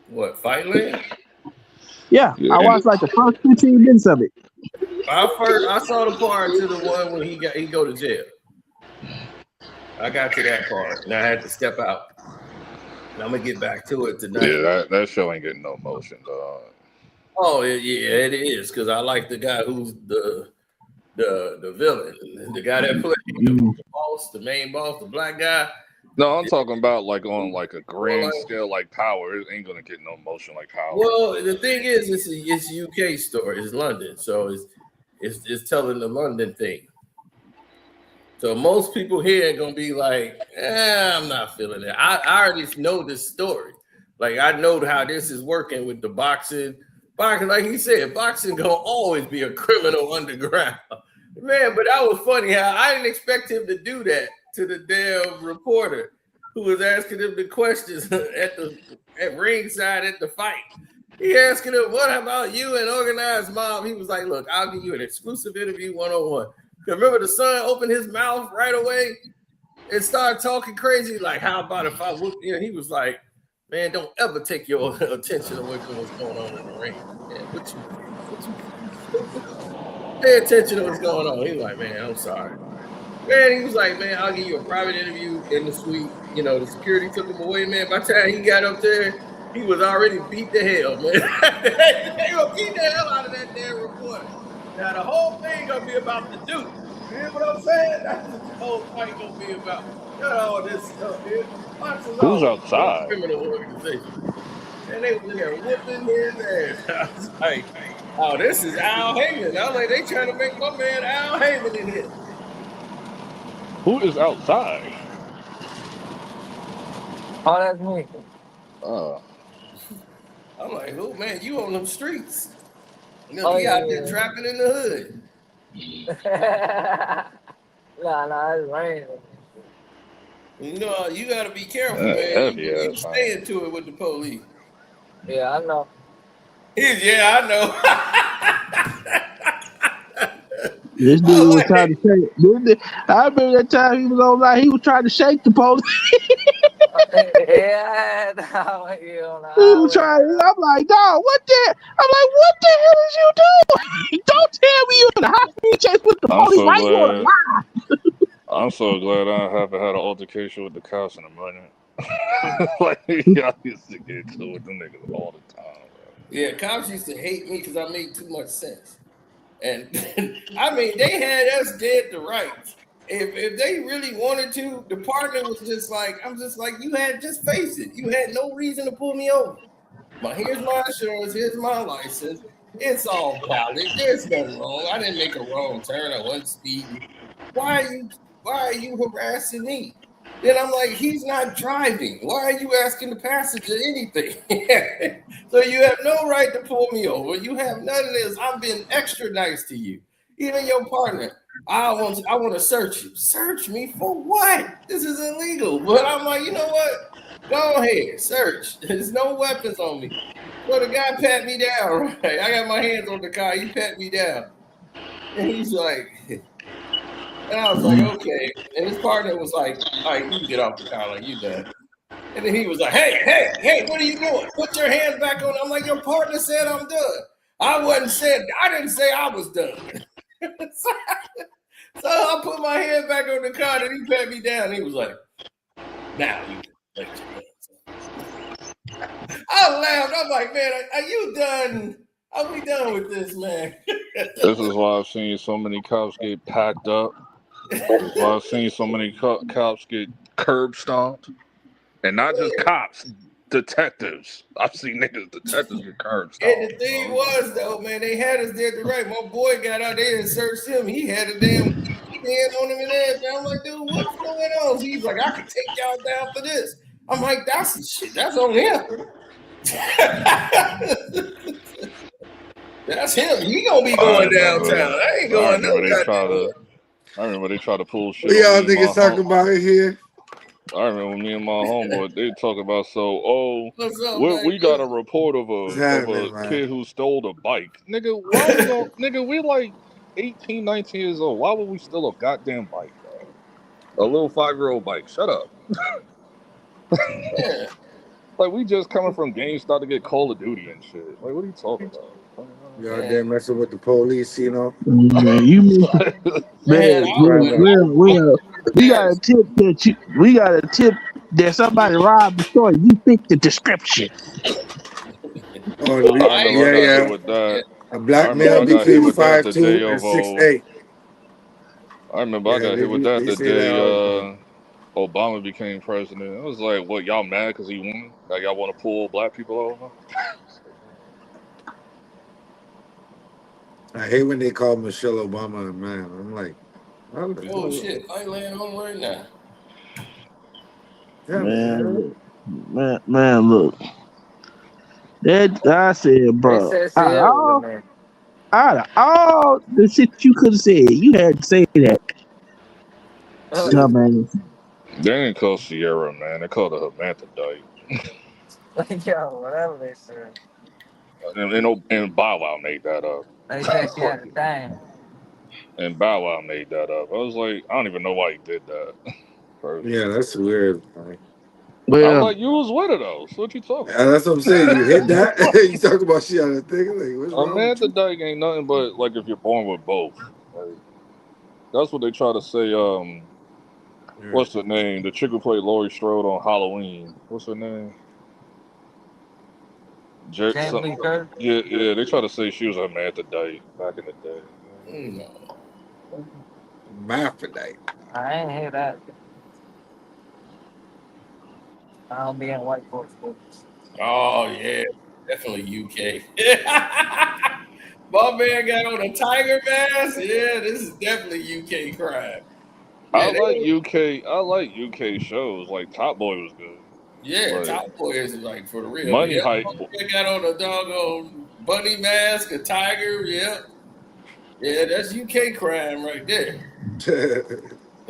What, Fightland? Yeah, I watched like the first 15 minutes of it. I saw the part to the one when he go to jail. I got to that part, and I had to step out. And I'm gonna get back to it tonight. Yeah, that show ain't getting no motion, dog. Oh yeah, it is because I like the guy who's the villain, the guy that played the boss, the main boss, the black guy. No, I'm talking about like on like a grand like- scale, like Power. It ain't gonna get no motion like Power. Well, the thing is, it's UK story. It's London, so it's telling the London thing. So most people here are gonna be like, I'm not feeling it. I already know this story. Like I know how this is working with the boxing. Boxing, like he said, boxing gonna always be a criminal underground. Man, but that was funny how I didn't expect him to do that to the damn reporter who was asking him the questions at ringside at the fight. He asking him, what about you and organized mob? He was like, look, I'll give you an exclusive interview one-on-one. Remember the son opened his mouth right away and started talking crazy, like, how about if I whoop you? He was like, man, don't ever take your attention away from what's going on in the ring. Man, what you pay attention to what's going on. He was like, man, I'm sorry. Man, he was like, man, I'll give you a private interview in the suite. You know, the security took him away, man. By the time he got up there, he was already beat the hell, man. They gonna beat the hell out of that damn reporter. Now, the whole thing gonna be about the Duke. You hear what I'm saying? That's what the whole fight gonna be about. Got all this stuff, man. Who's outside? Criminal organization. And they was in there whooping his ass. I was like, oh, this is Al Heyman. I was like, they trying to make my man Al Heyman in here. Who is outside? Oh, that's me. I'm like, oh man, you on them streets. You know, Oh, he out yeah. there trapping in the hood. nah, it's raining. You know, you gotta be careful, man. heavy You ass, stay into it with the police. Yeah, I know. Yeah, I know. This dude was trying to shake. I remember that time he was on like he was trying to shake the police. Yeah, He was trying. I'm like, dog, what the? I'm like, what the hell is you doing? Don't tell me you're in a high-speed chase with the I'm police. so Why you on the glad. line? I'm so glad I haven't had an altercation with the cops in a minute. Like y'all used to get into it with them niggas all the time. Bro. Yeah, cops used to hate me because I made too much sense. And I mean, they had us dead to rights. If they really wanted to, the partner was just like, I'm just like, you had just face it. You had no reason to pull me over. Here's my insurance, here's my license. It's all valid. There's nothing wrong. I didn't make a wrong turn. I wasn't speeding. Why are you harassing me? Then I'm like, he's not driving. Why are you asking the passenger anything? So you have no right to pull me over. You have none of this. I'm being extra nice to you. Even your partner. I want to search you. Search me for what? This is illegal. But I'm like, you know what? Go ahead, search. There's no weapons on me. So the guy pat me down, right? I got my hands on the car. He pat me down. And he's like, and I was like, okay. And his partner was like, all right, you can get off the car, like you done. And then he was like, hey, what are you doing? Put your hands back on. I'm like, your partner said I'm done. I didn't say I was done. So I put my hand back on the car and he pat me down. He was like, now you can let your hands up. I laughed. I'm like, man, are you done? Are we done with this, man? This is why I've seen so many cops get packed up. This is why I've seen so many cops get curb stomped. And not just cops, detectives. I've seen detectives get curb stomped. And the thing was, though, man, they had us there to right. My boy got out there and searched him. He had a damn hand on him and everything. I'm like, dude, what's going on? He's like, I can take y'all down for this. I'm like, that's the shit. That's on him. That's him. He gonna be going downtown. I ain't going nowhere. I remember they tried to pull shit. What y'all niggas talking about in here? I remember me and my homeboy, they talk about What's up, we got a report of a man? kid who stole a bike. Nigga, why we don't, nigga, we like 18, 19 years old. Why would we steal a goddamn bike, bro? A little 5-year-old bike. Shut up. Yeah. Like, we just coming from GameStop to get Call of Duty and shit. Like, what are you talking about? Y'all there messing with the police, you know? Man, you man, we got a tip that somebody robbed the store. You fit the description. Oh, yeah. With that. A black male between 5'2" and 6'8". I remember I got hit with that the day Obama became president. I was like, what, y'all mad because he won? Like, y'all want to pull black people over? I hate when they call Michelle Obama a man. I'm like, Oh shit, I ain't laying on right now. yeah, Man, look. That I said, They bro. said Sierra was a man. Out of all the shit you could have said, you had to say that. Oh, Dumbass. They didn't call Sierra, man. They called her hermaphrodite. yo, whatever they said. And Bow Wow made that up. They said she had a thing. And Bow Wow made that up. I was like, I don't even know why he did that. yeah, that's weird. Like, I Well, like, you was with her though. So what you talking yeah, about? that's what I'm saying. You hit that. You talk about she on a thing. Like, what's wrong with you? Hermaphrodite ain't nothing but like if you're born with both. Like, that's what they try to say. What's her name? The chick who played Laurie Strode on Halloween. What's her name? Jamie Lee Curtis. Yeah. They try to say she was a hermaphrodite back in the day. No. Hermaphrodite. I ain't hear that. I don't be in white folks' books. Oh yeah, definitely UK. My man got on a tiger mask. Yeah, this is definitely UK crime. Yeah, I like UK shows. Like Top Boy was good. Yeah, Like, Top Boy is like for the real. Money Yeah, Heist. they got on a doggone bunny mask, a tiger. Yeah, yeah, that's UK crime right there.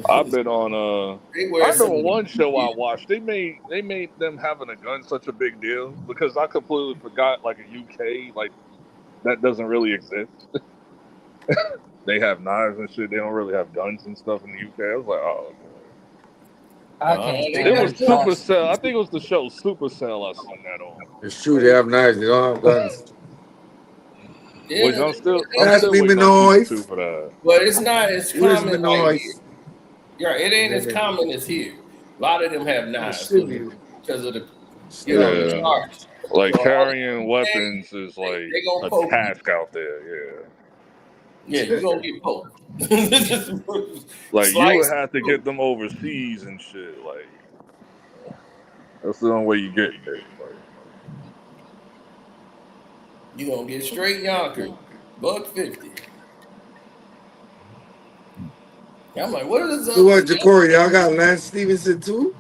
I've been on They I wear some. remember one show I watched. They made them having a gun such a big deal because I completely forgot like a UK like that doesn't really exist. They have knives and shit. They don't really have guns and stuff in the UK. I was like, oh. I can't It stand was that. Supercell. I think it was the show Supercell I seen that on. It's true. They have knives. They don't have guns. Yeah, Which I'm still That's me, waiting on Minoy. season 2 for that. but it's not as Where's common my like noise? here. Yeah, it ain't as common as here. A lot of them have knives because of the the Yeah. charge. Like So all carrying the weapons is like they gonna a poke you. task out there. Yeah. Yeah, you're gonna get poked. Like you would Slice have to through. get them overseas and shit. Like that's the only way you get there. Like, You gonna get straight Yonkers, $1.50. I'm like, what is up? So what, Ja'Cory? Y'all got Lance Stevenson too?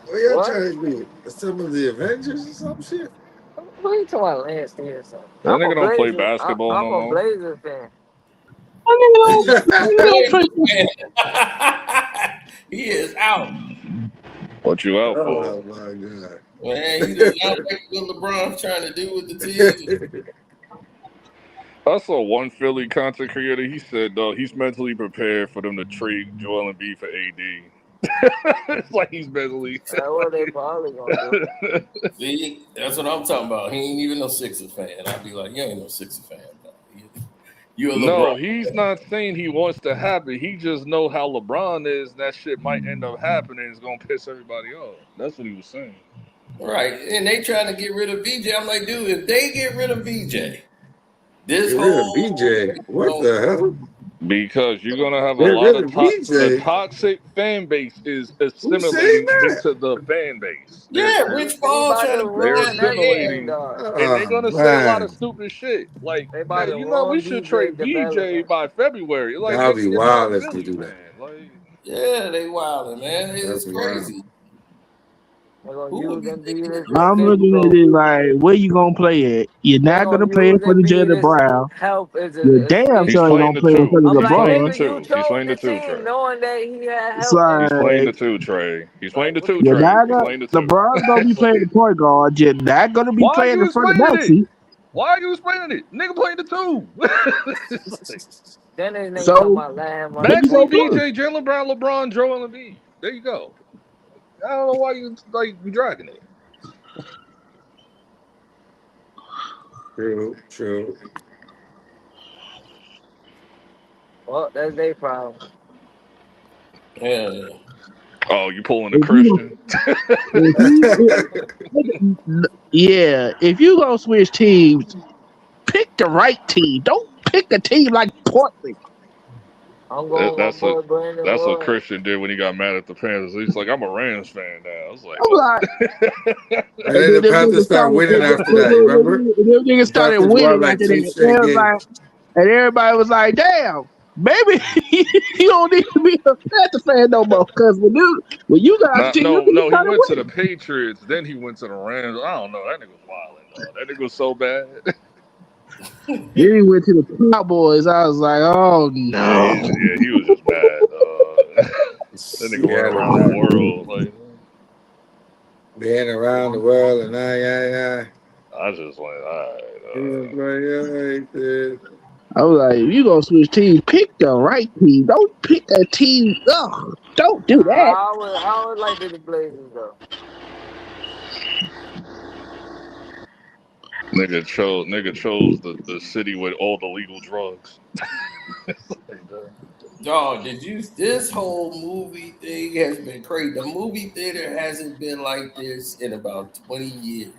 What y'all What? trying to do? Some of the Avengers or some shit? What are you talking about, Lance Stevenson? that I'm a nigga don't play Blazer. basketball I'm no a more. Blazer fan. He is out. What you out for? Oh my god. Man, you did not like what LeBron's trying to do with the team. I saw one Philly content creator. He said he's mentally prepared for them to trade Joel Embiid for AD. It's like he's mentally. That's what they probably gonna do. See, that's what I'm talking about. He ain't even no Sixers fan. I'd be like, you ain't no Sixers fan. You a LeBron. No, he's not saying he wants to happen. He just know how LeBron is. And that shit might end up happening. It's gonna piss everybody off. That's what he was saying. Right, and they trying to get rid of VJ. I'm like, dude, if they get rid of VJ, this Get rid of BJ. What the hell? Because you're gonna have a Get lot rid of of BJ. the toxic fan base is assimilating into the fan base. Yeah, Rich Paul They trying about to to They're ruin that game, assimilating, dog. and they're gonna say a lot of stupid shit. Like, They about to man, we ruin should DJ trade BJ development. by February. Like, That'll nigga, be you're wild not if they Philly, do that. man. Like, Yeah, they wilding, man. It's That's crazy. They're gonna Who use would be them thinking as I'm the looking at scapegoat. it like, where you gonna play at? You're They're not gonna gonna play use it for the Jalen Embiid's Brown. help as You're a damn he's sure ain't playing gonna the play it for two. the I'm He's like, playing the LeBron. nigga, you two. He's playing chose the the two, Trey. team knowing that he had It's help in He's the playing the like two, Trey. He's playing the Like, two, you're Trey. not He's gonna playing the two. LeBron's gonna be playing the point guard. You're not gonna be Why are playing you the front of the explaining it? backseat. Why are you explaining it? Nigga playing the two. then this nigga talking So about let him run there the you go, Maxi, point guard. play. BJ, Jalen Brown, LeBron, Joel Embiid. There you go. I don't know why you like be dragging it. True. Well, that's their problem. Yeah. Oh, you pulling a If you, Christian? if you gonna switch teams, pick the right team. Don't pick a team like Portland. I'm going with my That's what boy Brandon that's what Roy. Christian did when he got mad at the Panthers. He's like, I'm a Rams fan now. I was like, I'm what? like, And and then then the Panthers started winning after that. You remember? them niggas The started Panthers won winning like after 2 that. straight games. Everybody was like, damn, maybe you don't need to be a Panther fan no more. Because when you got Nah, to you no, he started went to the winning. Patriots, then he went to the Rams. I don't know. That nigga was wilding, dog. That nigga was so bad. Then he went to the Cowboys. I was like, oh no. He was just mad. That nigga went Yeah, around the world. Like, being around the world and yeah. I just went, all Yeah. I was like, if you gonna switch teams, pick the right team. Don't pick a team. Ugh, don't do that. I would like the Blazers though. Nigga chose the city with all the legal drugs. Dog, this whole movie thing has been crazy. The movie theater hasn't been like this in about 20 years.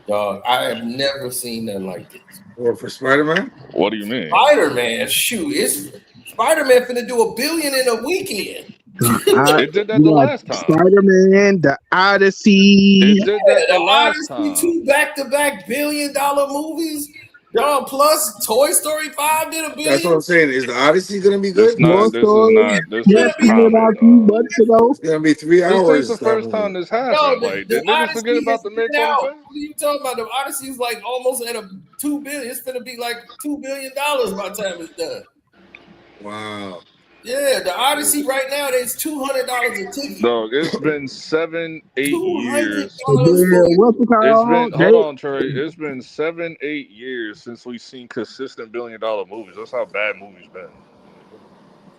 Dog, I have never seen nothing like this. What, for Spider-Man? What do you mean? Spider-Man, shoot, it's Spider-Man finna do $1 billion in a weekend. It did that the last time. Spider-Man, the Odyssey. It did that the The last Odyssey, time. 2 back-to-back $1 billion movies. Dog, plus Toy Story 5 did $1 billion. That's what I'm saying. Is the Odyssey gonna be good? This is not. This Yeah, is came out a few common. months ago. It's gonna be 3 This ain't hours. the first time this happened. No, Like, did niggas forget about the mid Odyssey is out. 25th? What are you talking about? The Odyssey is like almost at $2 billion. It's gonna be like $2 billion by the time it's done. Wow. Yeah, the Odyssey right now it's $200 a ticket. Dog, it's been 7-8 years. What's the call? Hold on, Trey. It's been 7-8 years since we've seen consistent $1 billion movies. That's how bad movies been.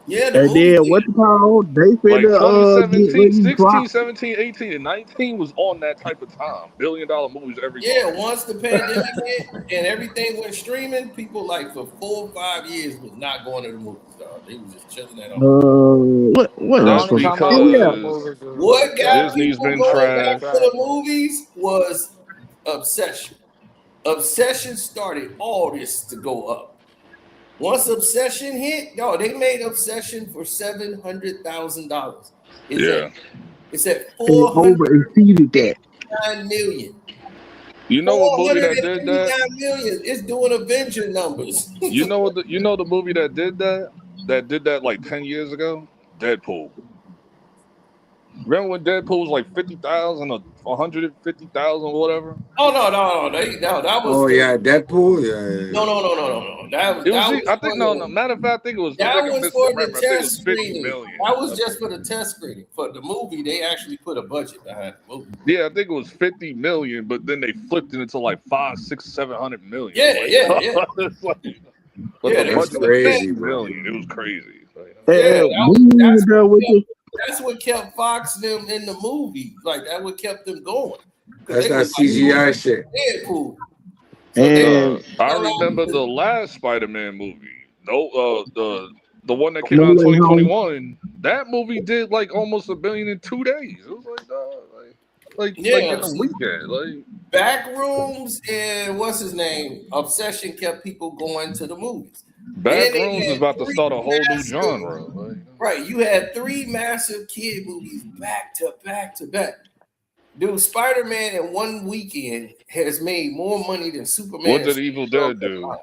Yeah, And then what's the call? They Like finna 2017, get 16, 17, 18, and 19 was on that type of time. $1 billion movies every month. Once the pandemic hit and everything went streaming, people like for 4 or 5 years was not going to the movies, dog. They was just chilling at home. What That's else? because What got Disney's people been going back trash. to the movies was Obsession. Obsession started all this to go up. Once Obsession hit, they made Obsession for $700,000. It's at $409 million. You know what movie that did that? $459 million. It's doing Avenger numbers. You know the movie that did that? That did that like 10 years ago? Deadpool. Remember when Deadpool was like 50,000 or 150,000 or whatever? Oh no, that was. Oh yeah, Deadpool. Yeah. No. Matter of fact, I think it was. That was for the test 50 screening. million. That was just for the test screening. For the movie, they actually put a budget behind the movie. Yeah, I think it was 50 million, but then they flipped it into like 500, 600, 700 million. Yeah. It's like, but Yeah, the budget was crazy, 50 bro. million. It was crazy. That's what kept Fox them in the movie. Like that what kept them going. That's not CGI shit. Deadpool. I remember the last Spider-Man movie. The one that came out in 2021. That movie did like almost $1 billion in 2 days. It was like in a weekend. Like Backrooms and what's his name? Obsession kept people going to the movies. Backrooms is about to start a whole new genre. Right, you had 3 massive kid movies back to back to back. Dude, Spider-Man in 1 weekend has made more money than Superman. What did Evil Dead do?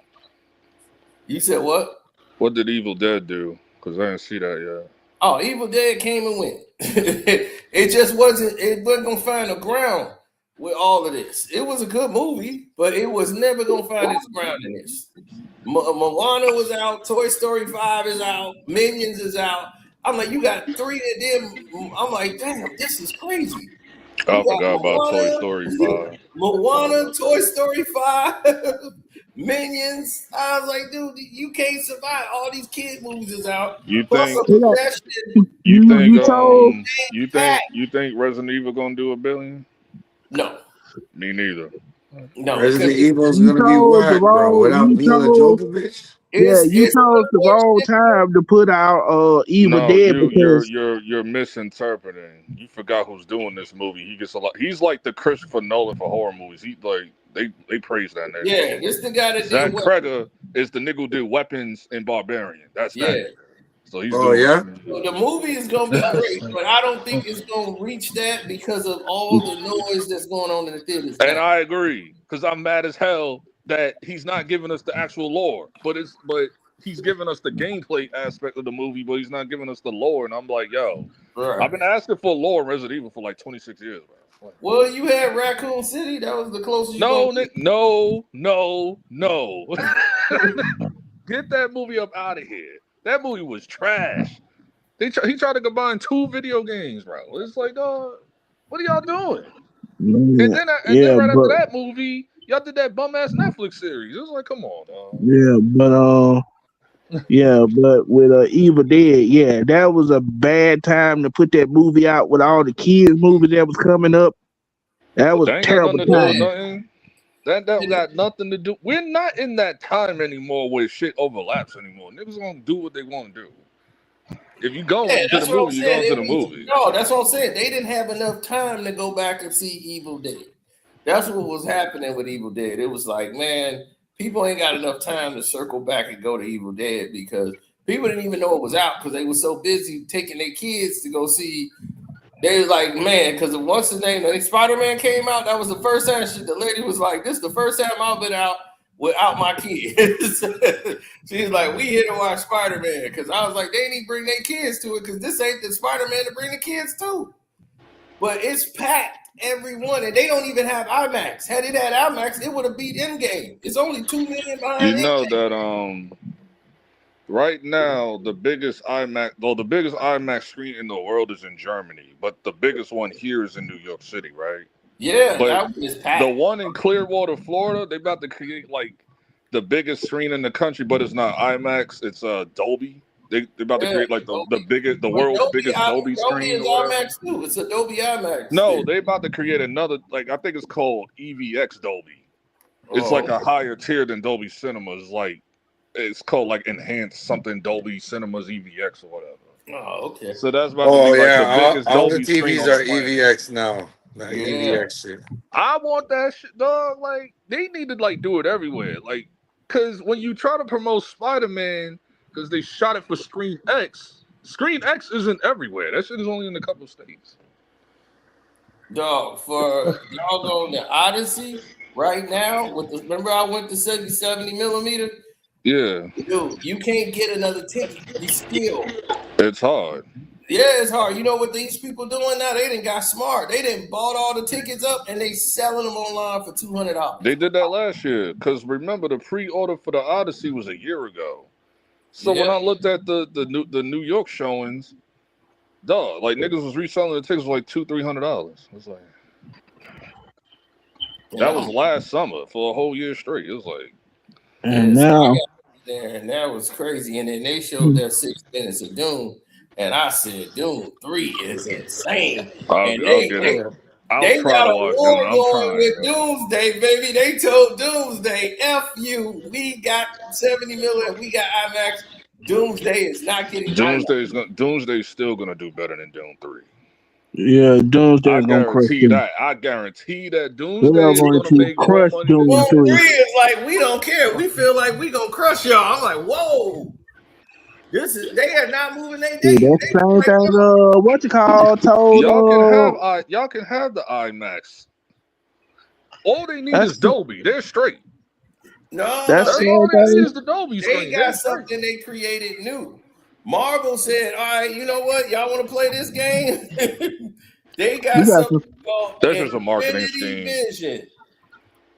You said what? What did Evil Dead do? Because I didn't see that yet. Oh, Evil Dead came and went. It wasn't gonna find a ground with all of this. It was a good movie, but it was never gonna find its ground in this. Moana was out, Toy Story 5 is out, Minions is out. I'm like, you got 3 of them. I'm like, damn, this is crazy. I forgot about Toy Story 5. Moana, Toy Story 5, Minions. I was like, dude, you can't survive. All these kid movies is out. You Plus think you think Resident Evil gonna do $1 billion? No. Me neither. No. Resident Evil's gonna be whack, bro. Without Mila Jovovich. You chose the wrong time to put out Evil Dead because you're misinterpreting. You forgot who's doing this movie. He gets a lot. He's like the Christopher Nolan for horror movies. He like they praise that nigga. Yeah, this the guy that Zach did Cregger is the nigga who did Weapons and Barbarian. That's that. So he's Oh doing yeah. So the movie is gonna be great, but I don't think it's gonna reach that because of all the noise that's going on in the theaters. And now. I agree, because I'm mad as hell that he's not giving us the actual lore, but he's giving us the gameplay aspect of the movie, but he's not giving us the lore. And I'm like, yo, Right. I've been asking for lore in Resident Evil for like 26 years, bro. Well, you had Raccoon City. That was the closest. No. Get that movie up out of here. That movie was trash. He tried to combine 2 video games, bro. It's like, what are y'all doing? Yeah, And then right after that movie, y'all did that bum ass Netflix series. It was like, come on, dog. but with Evil Dead, yeah, that was a bad time to put that movie out with all the kids movies that was coming up. That was That ain't got terrible nothing to do with time. nothing. That got nothing to do. We're not in that time anymore where shit overlaps anymore. Niggas gonna do what they want to do. If you go into the movie, you go into the movie. No, that's what I'm saying. They didn't have enough time to go back and see Evil Dead. That's what was happening with Evil Dead. It was like, man, people ain't got enough time to circle back and go to Evil Dead because people didn't even know it was out because they were so busy taking their kids to go see. They was like, man, because once the name when Spider-Man came out, that was the first time the lady was like, this is the first time I've been out without my kids. She's like, we here to watch Spider-Man. Because I was like, they didn't even bring their kids to it because this ain't the Spider-Man to bring the kids to. But it's packed, everyone, and they don't even have IMAX. Had it had IMAX, it would have beat Endgame. It's only 2 million behind. You know that right now the biggest IMAX screen in the world is in Germany, but the biggest one here is in New York City, right? Yeah, but that one is packed. The one in Clearwater, Florida, they about to create like the biggest screen in the country, but it's not IMAX, it's Dolby. They about to create like the world's biggest Dolby screen. Dolby is IMAX too. It's a Dolby IMAX. No, they about to create another, like I think it's called EVX Dolby. It's like a higher tier than Dolby Cinemas. Like it's called like enhanced something Dolby Cinemas EVX or whatever. Oh, okay. So that's about to be like the biggest all Dolby the TVs screen are on the planet. EVX now. Not EVX shit. I want that shit, dog. Like they need to like do it everywhere. Like, cause when you try to promote Spider-Man, because they shot it for Screen X isn't everywhere. That shit is only in a couple states. Dog, for y'all going to Odyssey right now with the remember I went to 70 millimeter? Yeah. Dude, you can't get another ticket. You still. It's hard. Yeah, it's hard. You know what these people doing now? They done got smart. They done bought all the tickets up and they selling them online for $200. They did that last year. Because remember, the pre-order for the Odyssey was a year ago. So when I looked at the New York showings, dog, like niggas was reselling the tickets for like $200-$300. It's like that was last summer for a whole year straight. It was like, and now there, and that was crazy. And then they showed that 6 minutes of Doom, and I said, Doom 3 is insane. And they got a war going with Doomsday, baby. They told Doomsday, F you, we got 70 million, we got IMAX. Doomsday is not getting Doomsday's still gonna do better than Doom 3. Yeah, Doomsday is gonna crush that. I guarantee that Doomsday is gonna make crush more money. Doom 3 is like we don't care. We feel like we gonna crush y'all. I'm like, whoa. They are not moving their day. That's the same thing. What you call told y'all can have the IMAX. All they need is Dolby. They're straight. No, that's all they need is the Dolby screen. They got something they created new. Marvel said, all right, you know what? Y'all want to play this game? They got something called that's just a marketing scheme. Vision.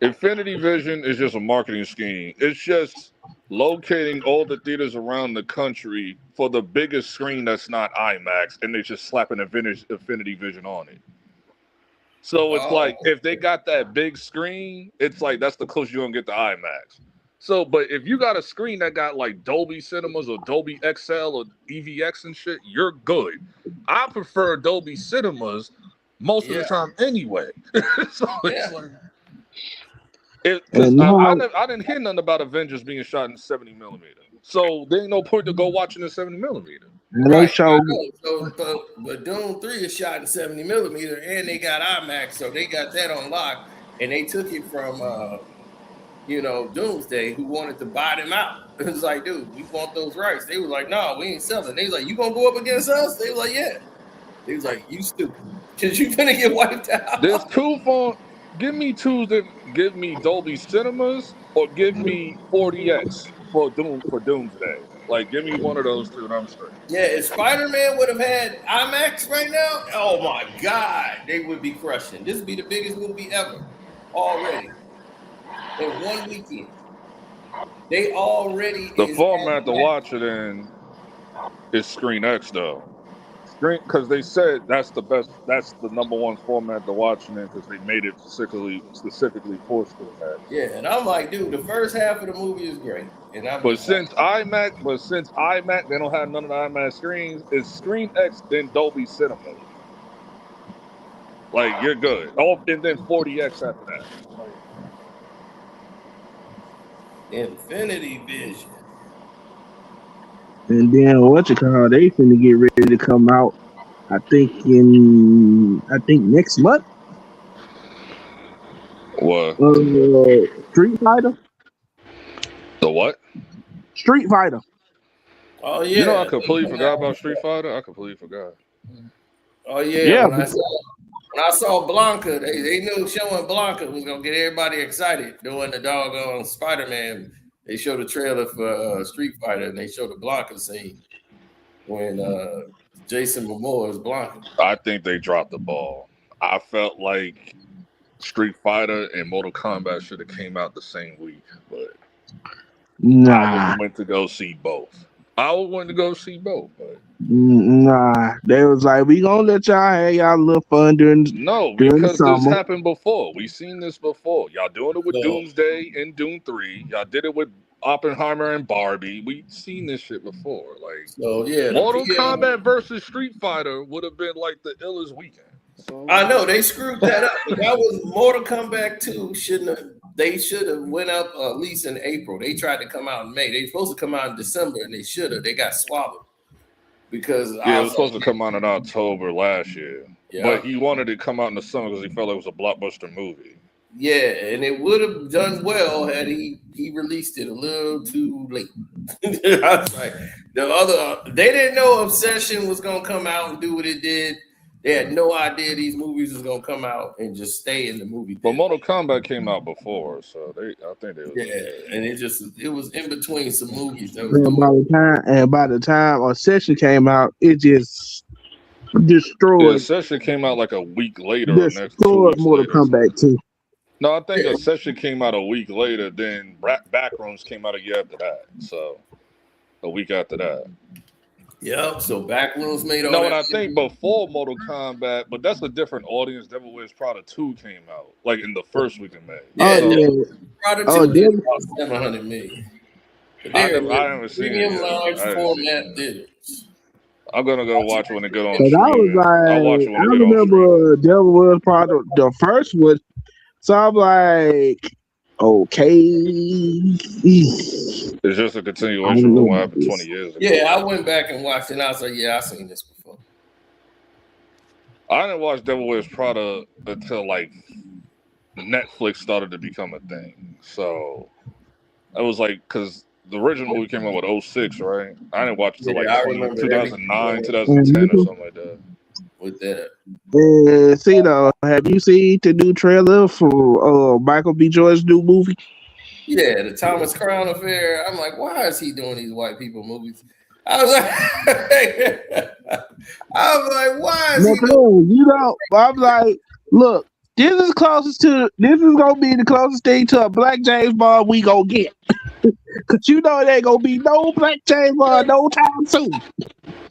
Infinity Vision is just a marketing scheme. It's just locating all the theaters around the country for the biggest screen that's not IMAX, and they're just slapping Infinity Vision on it. So it's like if they got that big screen, it's like that's the closest you're gonna get to IMAX. So, but if you got a screen that got like Dolby Cinemas or Dolby XL or EVX and shit, you're good. I prefer Dolby Cinemas most of the time anyway. So it's like. I didn't hear nothing about Avengers being shot in 70 millimeter. So there ain't no point to go watching in 70 millimeter. Right. But Doom 3 is shot in 70 millimeter and they got IMAX, so they got that on lock. And they took it from Doomsday, who wanted to buy them out. It was like, dude, we want those rights. They was like, no, we ain't selling. They was like, you gonna go up against us? They was like, yeah. They was like, you stupid, because you gonna get wiped out. There's two phone. Give me two that give me Dolby Cinemas or give me 40x for Doomsday. Like, give me one of those two, and I'm straight. Yeah, if Spider-Man would have had IMAX right now, oh my God, they would be crushing. This would be the biggest movie ever already in one weekend. They already The format to watch it in is Screen X though. Because they said that's the best. That's the number one format to watch it in because they made it specifically for Screen X. Yeah, and I'm like, dude, the first half of the movie is great. But since IMAX, they don't have none of the IMAX screens. It's Screen X, then Dolby Cinema. Like, you're good. Oh, and then 40x after that. Infinity Vision. And then they finna get ready to come out. I think next month. What? Street Fighter. The what? Street Fighter. Oh yeah. I completely forgot about Street Fighter. I completely forgot. Oh yeah. When I saw Blanca, they knew showing Blanca was gonna get everybody excited doing the doggone Spider-Man. They showed a trailer for Street Fighter, and they showed the Blanca scene when Jason Momoa is Blanca. I think they dropped the ball. I felt like Street Fighter and Mortal Kombat should have came out the same week, but I went to go see both. But nah, they was like, we gonna let y'all have y'all little fun during because the this happened before. We seen this before. Y'all doing it with Doomsday and Doom 3. Y'all did it with Oppenheimer and Barbie. We seen this shit before. Like, Mortal Kombat versus Street Fighter would have been like the illest weekend. So, I know they screwed that up. But that was Mortal Kombat 2. They should have went up at least in April. They tried to come out in May. They were supposed to come out in December, and they should have. They got swallowed because it was supposed to come out in October last year. Yeah. But he wanted it to come out in the summer because he felt it was a blockbuster movie. Yeah, and it would have done well had he released it a little too late. I was like, they didn't know Obsession was gonna come out and do what it did. They had no idea these movies was gonna come out and just stay in the movie theater. But Mortal Kombat came out before, so I think they was and it was in between some movies. That was by the time Obsession came out, it just destroyed. Yeah, Obsession came out like a week later. Destroyed Mortal Kombat 2. No, I think Obsession came out a week later. Then Backrooms came out a year after that. So a week after that. Yep. So Backrooms made all. No, and I think before Mortal Kombat, but that's a different audience. Devil Wears Prada 2 came out like in the first week of May. Prada 2 did about 700 million. I haven't seen it. Premium large format theaters. I'm gonna go watch it when it get on. I'll watch it when I remember Devil Wears Prada, the first one. So I'm like, okay. It's just a continuation of what happened 20 years ago. Yeah, I went back and watched it, and I was like, yeah, I've seen this before. I didn't watch Devil Wears Prada until like Netflix started to become a thing. So it was like, because the original movie came out with 06, right? I didn't watch it until like 2009, 2010 or something like that. With that. Have you seen the new trailer for Michael B. Jordan's new movie? Yeah, the Thomas Crown Affair. I'm like, why is he doing these white people movies? I was like, why is he doing? I'm like, look, this is gonna be the closest thing to a black James Bond we gonna get. Cause it ain't gonna be no black James Bond no time soon.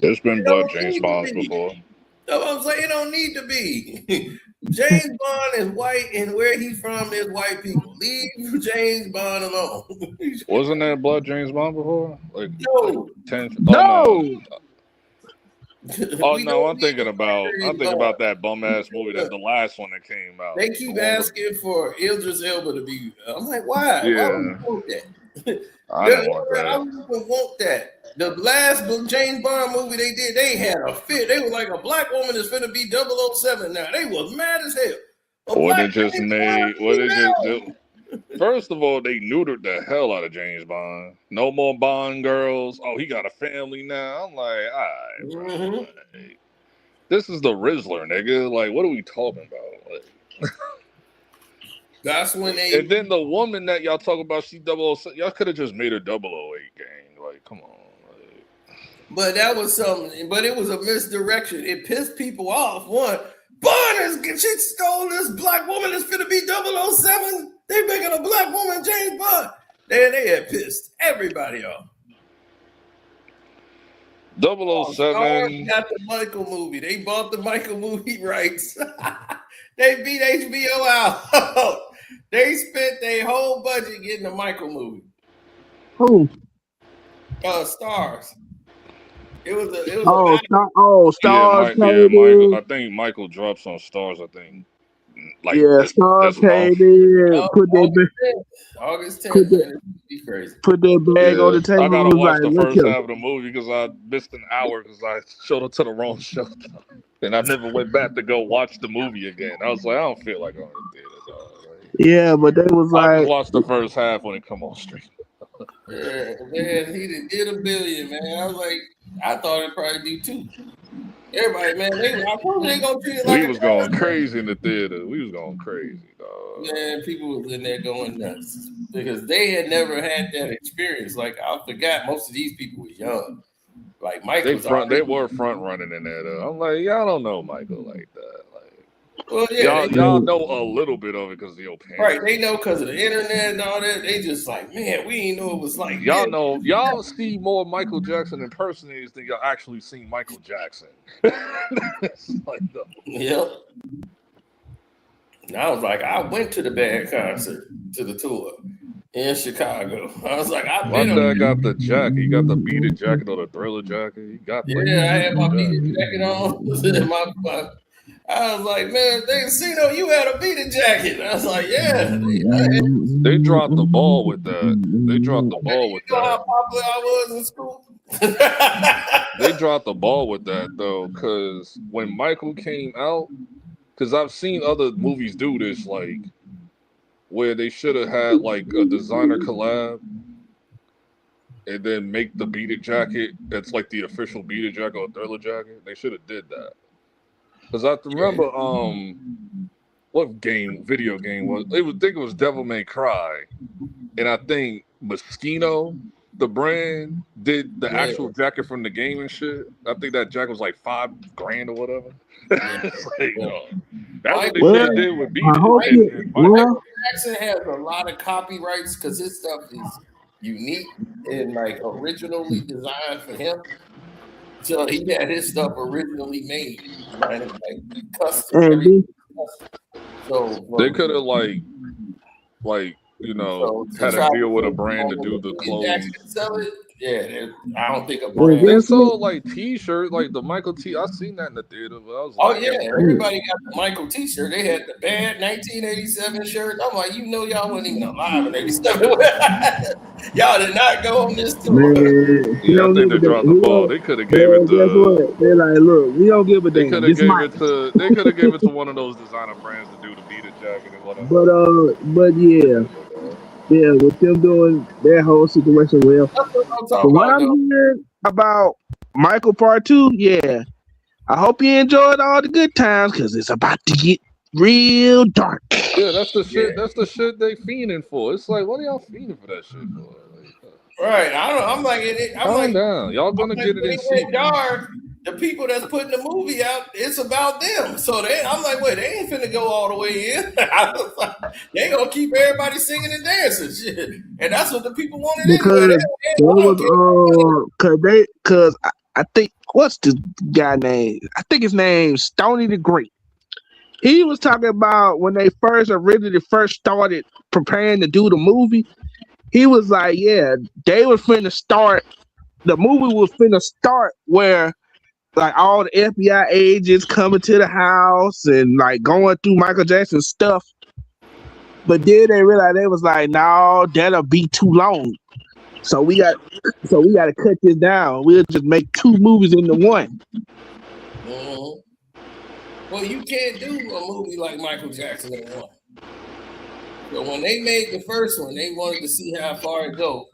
There's been black James Bonds before. I'm saying it don't need to be. James Bond is white, and where he's from is white people. Leave James Bond alone. Wasn't there blood James Bond before? No. I'm thinking about that bum ass movie, the last one that came out. They keep asking for Idris Elba to be. I'm like, why? Yeah. Why would you want that? I don't want that. I wouldn't want that. The last James Bond movie they did, they had a fit. They were like, a black woman is finna be 007 now. They was mad as hell. First of all, they neutered the hell out of James Bond. No more Bond girls. Oh, he got a family now. I'm like, all right, bro. Mhm. Like, this is the Rizzler, nigga. Like, what are we talking about? Like, That's when they. and then the woman that y'all talk about, she 007. Y'all could have just made her 008 gang. Like, come on. Like, But that was something. But it was a misdirection. It pissed people off. One, Bond she stole this black woman that's finna be 007. They making a black woman James Bond. They had pissed everybody off. 007. Stars got the Michael movie. They bought the Michael movie rights. They beat HBO out. They spent their whole budget getting the Michael movie. Who? Stars. It was a Stars. Michael. I think Michael drops on Stars. I think. Like, Stars came in. August 10th. Be crazy. Put that bag on the table. I gotta watch the first half half of the movie because I missed an hour because I showed up to the wrong show, and I never went back to go watch the movie again. I was like, I don't feel like going to theater, dog. Yeah, but they was I like, just watched the first half when it come on stream. Yeah, man, he did $1 billion, man. I was like, I thought it'd probably be 2. Everybody, man, I told they gonna treat it like we was going crazy in the theater. We was going crazy, dog. Man, people was in there going nuts because they had never had that experience. Like, I forgot most of these people was young. Like Michael, they were front running in there though. I'm like, y'all don't know Michael like that. Like, well, yeah, y'all know a little bit of it because of your parents. Right, they know because of the internet and all that. They just like, man, we didn't know it was like y'all know. Y'all see more Michael Jackson impersonators than y'all actually seen Michael Jackson. It's like, no. Yep. And I was like, I went to the band concert, to the tour in Chicago. I was like, my dad got the jacket. He got the beaded jacket or the Thriller jacket. He got. I had my beaded jacket on. I was like, man, you had a beaded jacket. I was like, yeah. They dropped the ball with that. They dropped the ball with that. How popular I was in school? They dropped the ball with that though, because when Michael came out, because I've seen other movies do this, like where they should have had like a designer collab and then make the beaded jacket that's like the official beaded jacket or Thriller jacket. They should have did that. Because I remember what video game was it? I think it was Devil May Cry. And I think Moschino, the brand, did the actual jacket from the game and shit. I think that jacket was like $5,000 or whatever. That's what they did with beaded. Michael Jackson has a lot of copyrights because his stuff is unique and like originally designed for him. So he had his stuff originally made, like custom. So they could have had a deal with a brand to do the clothes. Sell it. Yeah, I don't think a brand. They sold like T-shirt, like the Michael T. I seen that in the theater. But I was like, everybody got the Michael T-shirt. They had the bad 1987 shirt. I'm like, y'all weren't even alive in '87. Y'all did not go on this tour. Yeah, I think they dropped the ball. They could have gave it to. They're like, look, we don't give a damn. They could have gave it to one of those designer brands to do the beaded jacket and whatever. But yeah. Yeah, with them doing their whole situation well. What I'm hearing about Michael Part 2, yeah. I hope you enjoyed all the good times because it's about to get real dark. Yeah, that's the shit. That's the shit they fiending for. It's like, what are y'all fiending for that shit for? Right. I'm like, calm down. Y'all gonna get it in secret. Dark. The people that's putting the movie out, it's about them. So I'm like, wait, they ain't finna go all the way in. They gonna keep everybody singing and dancing, shit, and that's what the people wanted. Because I think what's the guy name? I think his name's Stoney the Great. He was talking about when they originally started preparing to do the movie. He was like, yeah, they were finna start. The movie was finna start where. Like all the FBI agents coming to the house and like going through Michael Jackson's stuff. But then they realized they was like, no, that'll be too long. So we got to cut this down. We'll just make 2 movies into one. Mm-hmm. Well, you can't do a movie like Michael Jackson in one. So when they made the first one, they wanted to see how far it go.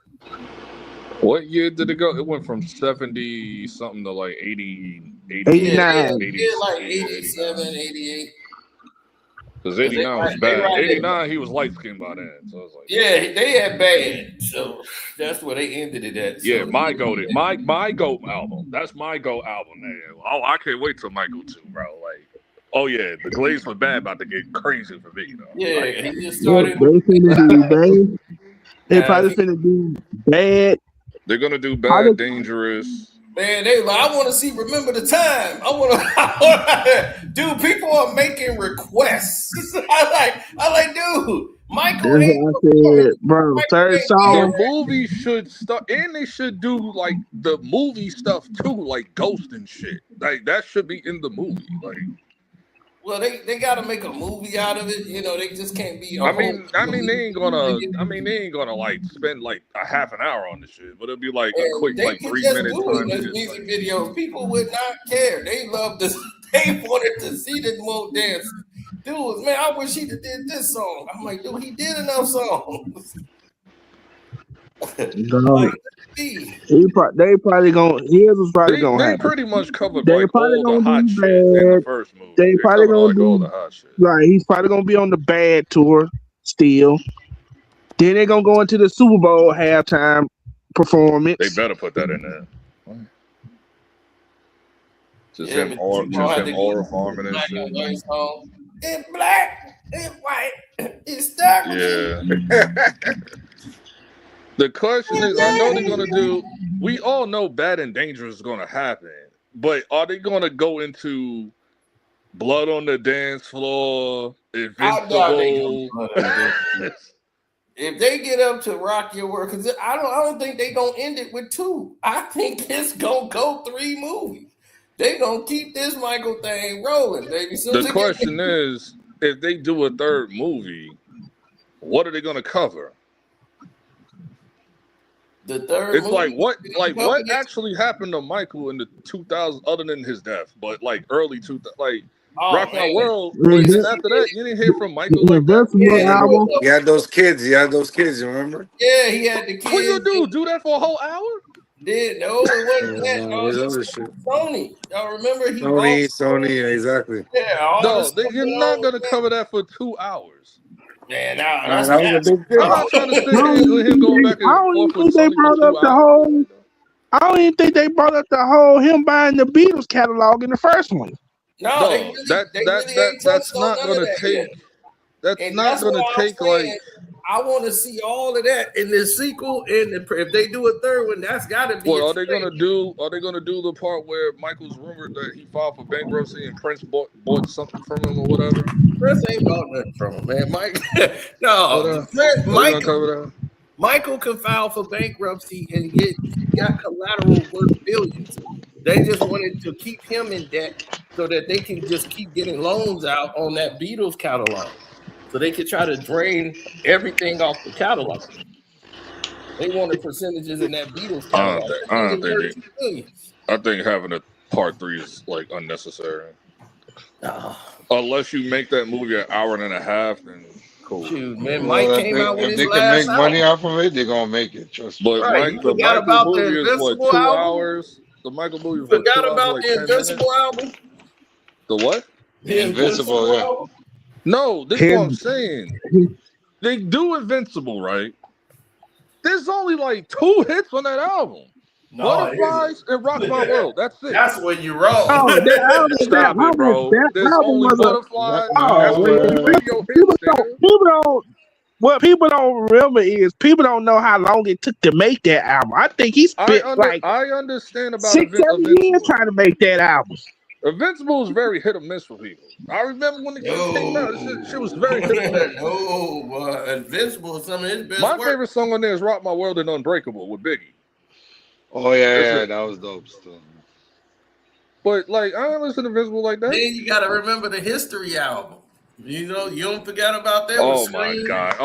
What year did it go? It went from 70 something to like 80, 89. They did like 87, 88. Because 89 was bad. 89, he was light skinned by then. So I was like, yeah, they had bad. So that's where they ended it at. yeah, so, my GOAT album. That's my GOAT album, man. Oh, I can't wait till Michael 2, bro. Like, oh yeah, the Glaze for Bad about to get crazy for me, though. Yeah, like, he just They started. finna do bad. They probably finna do bad. They're gonna do Bad, Dangerous. Man, they like, I want to see. Remember the time? I want to. Dude, people are making requests. I like, dude. Michael That's ain't. what I said, bro. Third song. The movie should start, and they should do like the movie stuff too, like Ghost and shit. Like that should be in the movie. Like, well, they got to make a movie out of it. You know, they just can't be. I mean, they ain't gonna like spend like a half an hour on the shit, but it'll be like a quick like 3 minute time. This music video, people would not care. They love this. They wanted to see the more dance. Dude, man, I wish he did this song. I'm like, dude, he did enough songs. No. They probably gonna. His was probably gonna happen. They pretty much covered They like probably all the gonna hot do shit in the first movie. They probably gonna like do all the hot shit. Right. He's probably gonna be on the Bad tour still. Then they're gonna go into the Super Bowl halftime performance. They better put that in there. Just Yeah, him all farming and shit. It's black, it's white, it's dark. Yeah. The question is, I know they're gonna do. We all know Bad and Dangerous is gonna happen, but are they gonna go into Blood on the Dance Floor, Invincible? If they get up to Rock Your World, because I don't think they gonna end it with 2. I think it's gonna go 3 movies. They gonna keep this Michael thing rolling, baby. The question is, if they do a third movie, what are they gonna cover? The third it's movie, what actually happened to Michael in the 2000s, other than his death, but like early 2000s, like Rock My World. But then after that, you didn't hear from Michael like that. He had those kids. You remember? Yeah, he had the kids. What you do that for a whole hour? No, it wasn't that. Sony. Y'all remember Sony, exactly. Yeah, you're not gonna cover that for 2 hours. Man, that was a big deal. I'm not trying to sit here with him going back and forth with Sony for 2 hours. I don't even think they brought up the whole him buying the Beatles catalog in the first one. No, that's not gonna take. That's not gonna take like. I want to see all of that in this sequel, and if they do a third one, that's got to be. What are they gonna do? Are they gonna do the part where Michael's rumored that he filed for bankruptcy and Prince bought something from him or whatever? Prince ain't bought nothing from him, man. Michael can file for bankruptcy and got collateral worth billions. They just wanted to keep him in debt so that they can just keep getting loans out on that Beatles catalog. So they could try to drain everything off the catalog. They wanted percentages in that Beatles catalog. I think having a part 3 is like unnecessary. Unless you make that movie an hour and a half, then cool. Shoot, man, Mike came out with his last. If they can make money off of it, they're gonna make it. Trust me. But the Michael movie is what, 2 hours? The Michael movie is forgot about the Invincible album. The what? The Invincible, yeah. No, this is what I'm saying. They do Invincible, right? There's only like 2 hits on that album. Butterflies and Rock My World. That's it. That's when you wrong. Stop it, bro. There's only Butterflies. What people don't remember is people don't know how long it took to make that album. I think he spent I understand about 6-7 years trying to make that album. Invincible is very hit or miss for people. I remember when it came out, shit was very hit or miss. Invincible is some of his best My work. favorite song on there is Rock My World and Unbreakable with Biggie. Oh, yeah, that was dope still. But, like, I don't listen to Invincible like that. Then you got to remember the History album. You know, you don't forget about that. Oh, my God.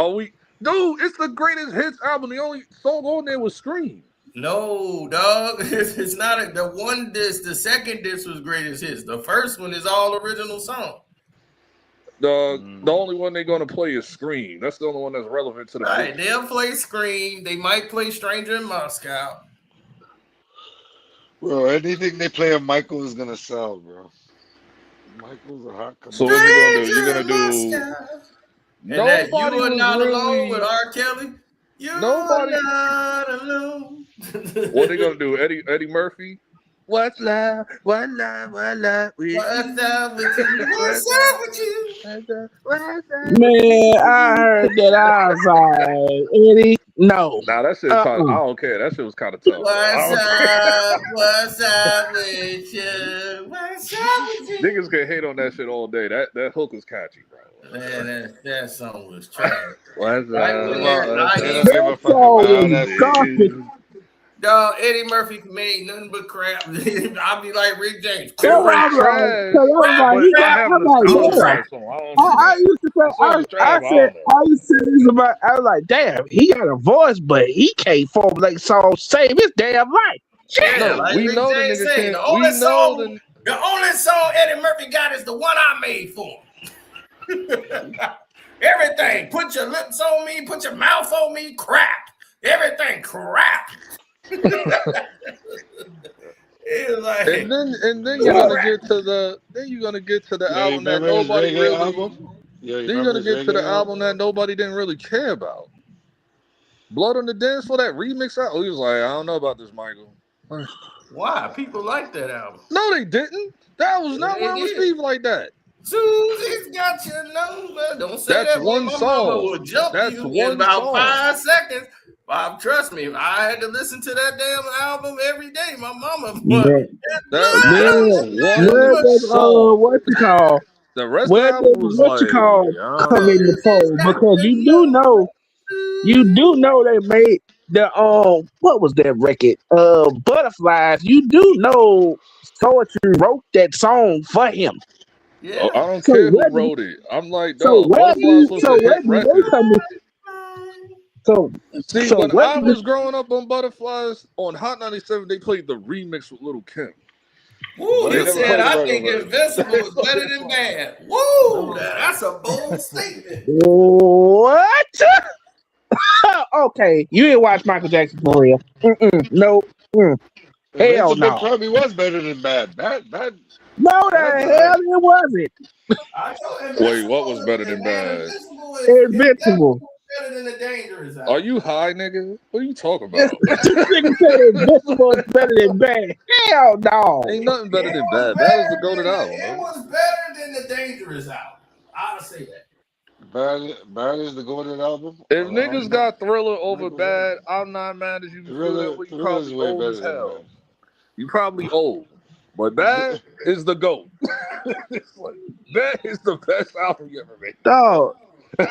Dude, it's the greatest hits album. The only song on there was Scream. No, dog. It's not the one disc. The second disc was greatest hits. The first one is all original song. The only one they're gonna play is Scream. That's the only one that's relevant to the Right, movie. they'll play Scream. They might play Stranger in Moscow. Bro, anything they play of Michael is gonna sell, bro. Michael's a hot So commodity. what you gonna do? You're Stranger gonna in do. Moscow. And that Nobody You Are was Not Alone with really. R. Kelly. You're Nobody. not alone. What they gonna do? Eddie Murphy. What's love? What love? What love? What's up with you? What's up with you? Man, I heard that. I was like, Eddie, no. Nah, that shit. I don't care. That shit was kind of tough. What's up? What's up with you? What's up with you? Niggas can hate on that shit all day. That hook was catchy, bro. Man, that song was trash. What's Right up? when they're They dying. don't give a fuck about that. Garbage. Dog, Eddie Murphy made nothing but crap. I'll be like Rick James. That's what I'm Trash. like, he got, I'm like, Soundtrack damn. song. I used to say, I used to say this about, I was like, damn, he got a voice, but he can't form like song save his damn life. Yeah, No, like we Rick know the James nigga said, can't. the only We know song, the only song Eddie Murphy got is the one I made for him. Everything. Put your lips on me, put your mouth on me, crap. Everything crap. Like, and then you're gonna get to the album that nobody really. Then you're gonna get to the album that nobody didn't really care about. Blood on the Dance for that remix album. He was like, I don't know about this, Michael. why? People like that album. No, they didn't. That was not They well did. received like that. Susie's got your number. Don't say That's that. one My song. mama will jump That's you in one about song. 5 seconds. Bob, trust me, I had to listen to that damn album every day. My mama. That's one song. What you call? The rest Where of the album was what you like, call come in the fold? Because you do know they made the what was that record? Butterflies. You do know Poetry wrote that song for him. Yeah. I don't care who wrote it. I'm like, dog, where Butterflies was a hit record. See, when I was growing up on Butterflies, on Hot 97, they played the remix with Lil' Kim. Woo, They he never said, played the I regular think version. Invincible is better than bad. Woo, that's a bold statement. What? Okay, you didn't watch Michael Jackson for real. Nope. Hell no. Probably was better than bad. Bad. No, the hell it wasn't. Wait, what was better than bad? Invincible. Better than the Dangerous. Are you high, nigga? What are you talking about? This nigga said Invincible is better than bad. Hell no. Ain't nothing better than bad. Bad is the goated album. It was better than the Dangerous album. I'll say that. Bad is the golden album. If niggas got Thriller over Bad, I'm not mad at you. Thriller You is probably way old better as than hell. Bad. You probably old. But Bad is the GOAT. It's like, Bad is the best album you ever made. Dog.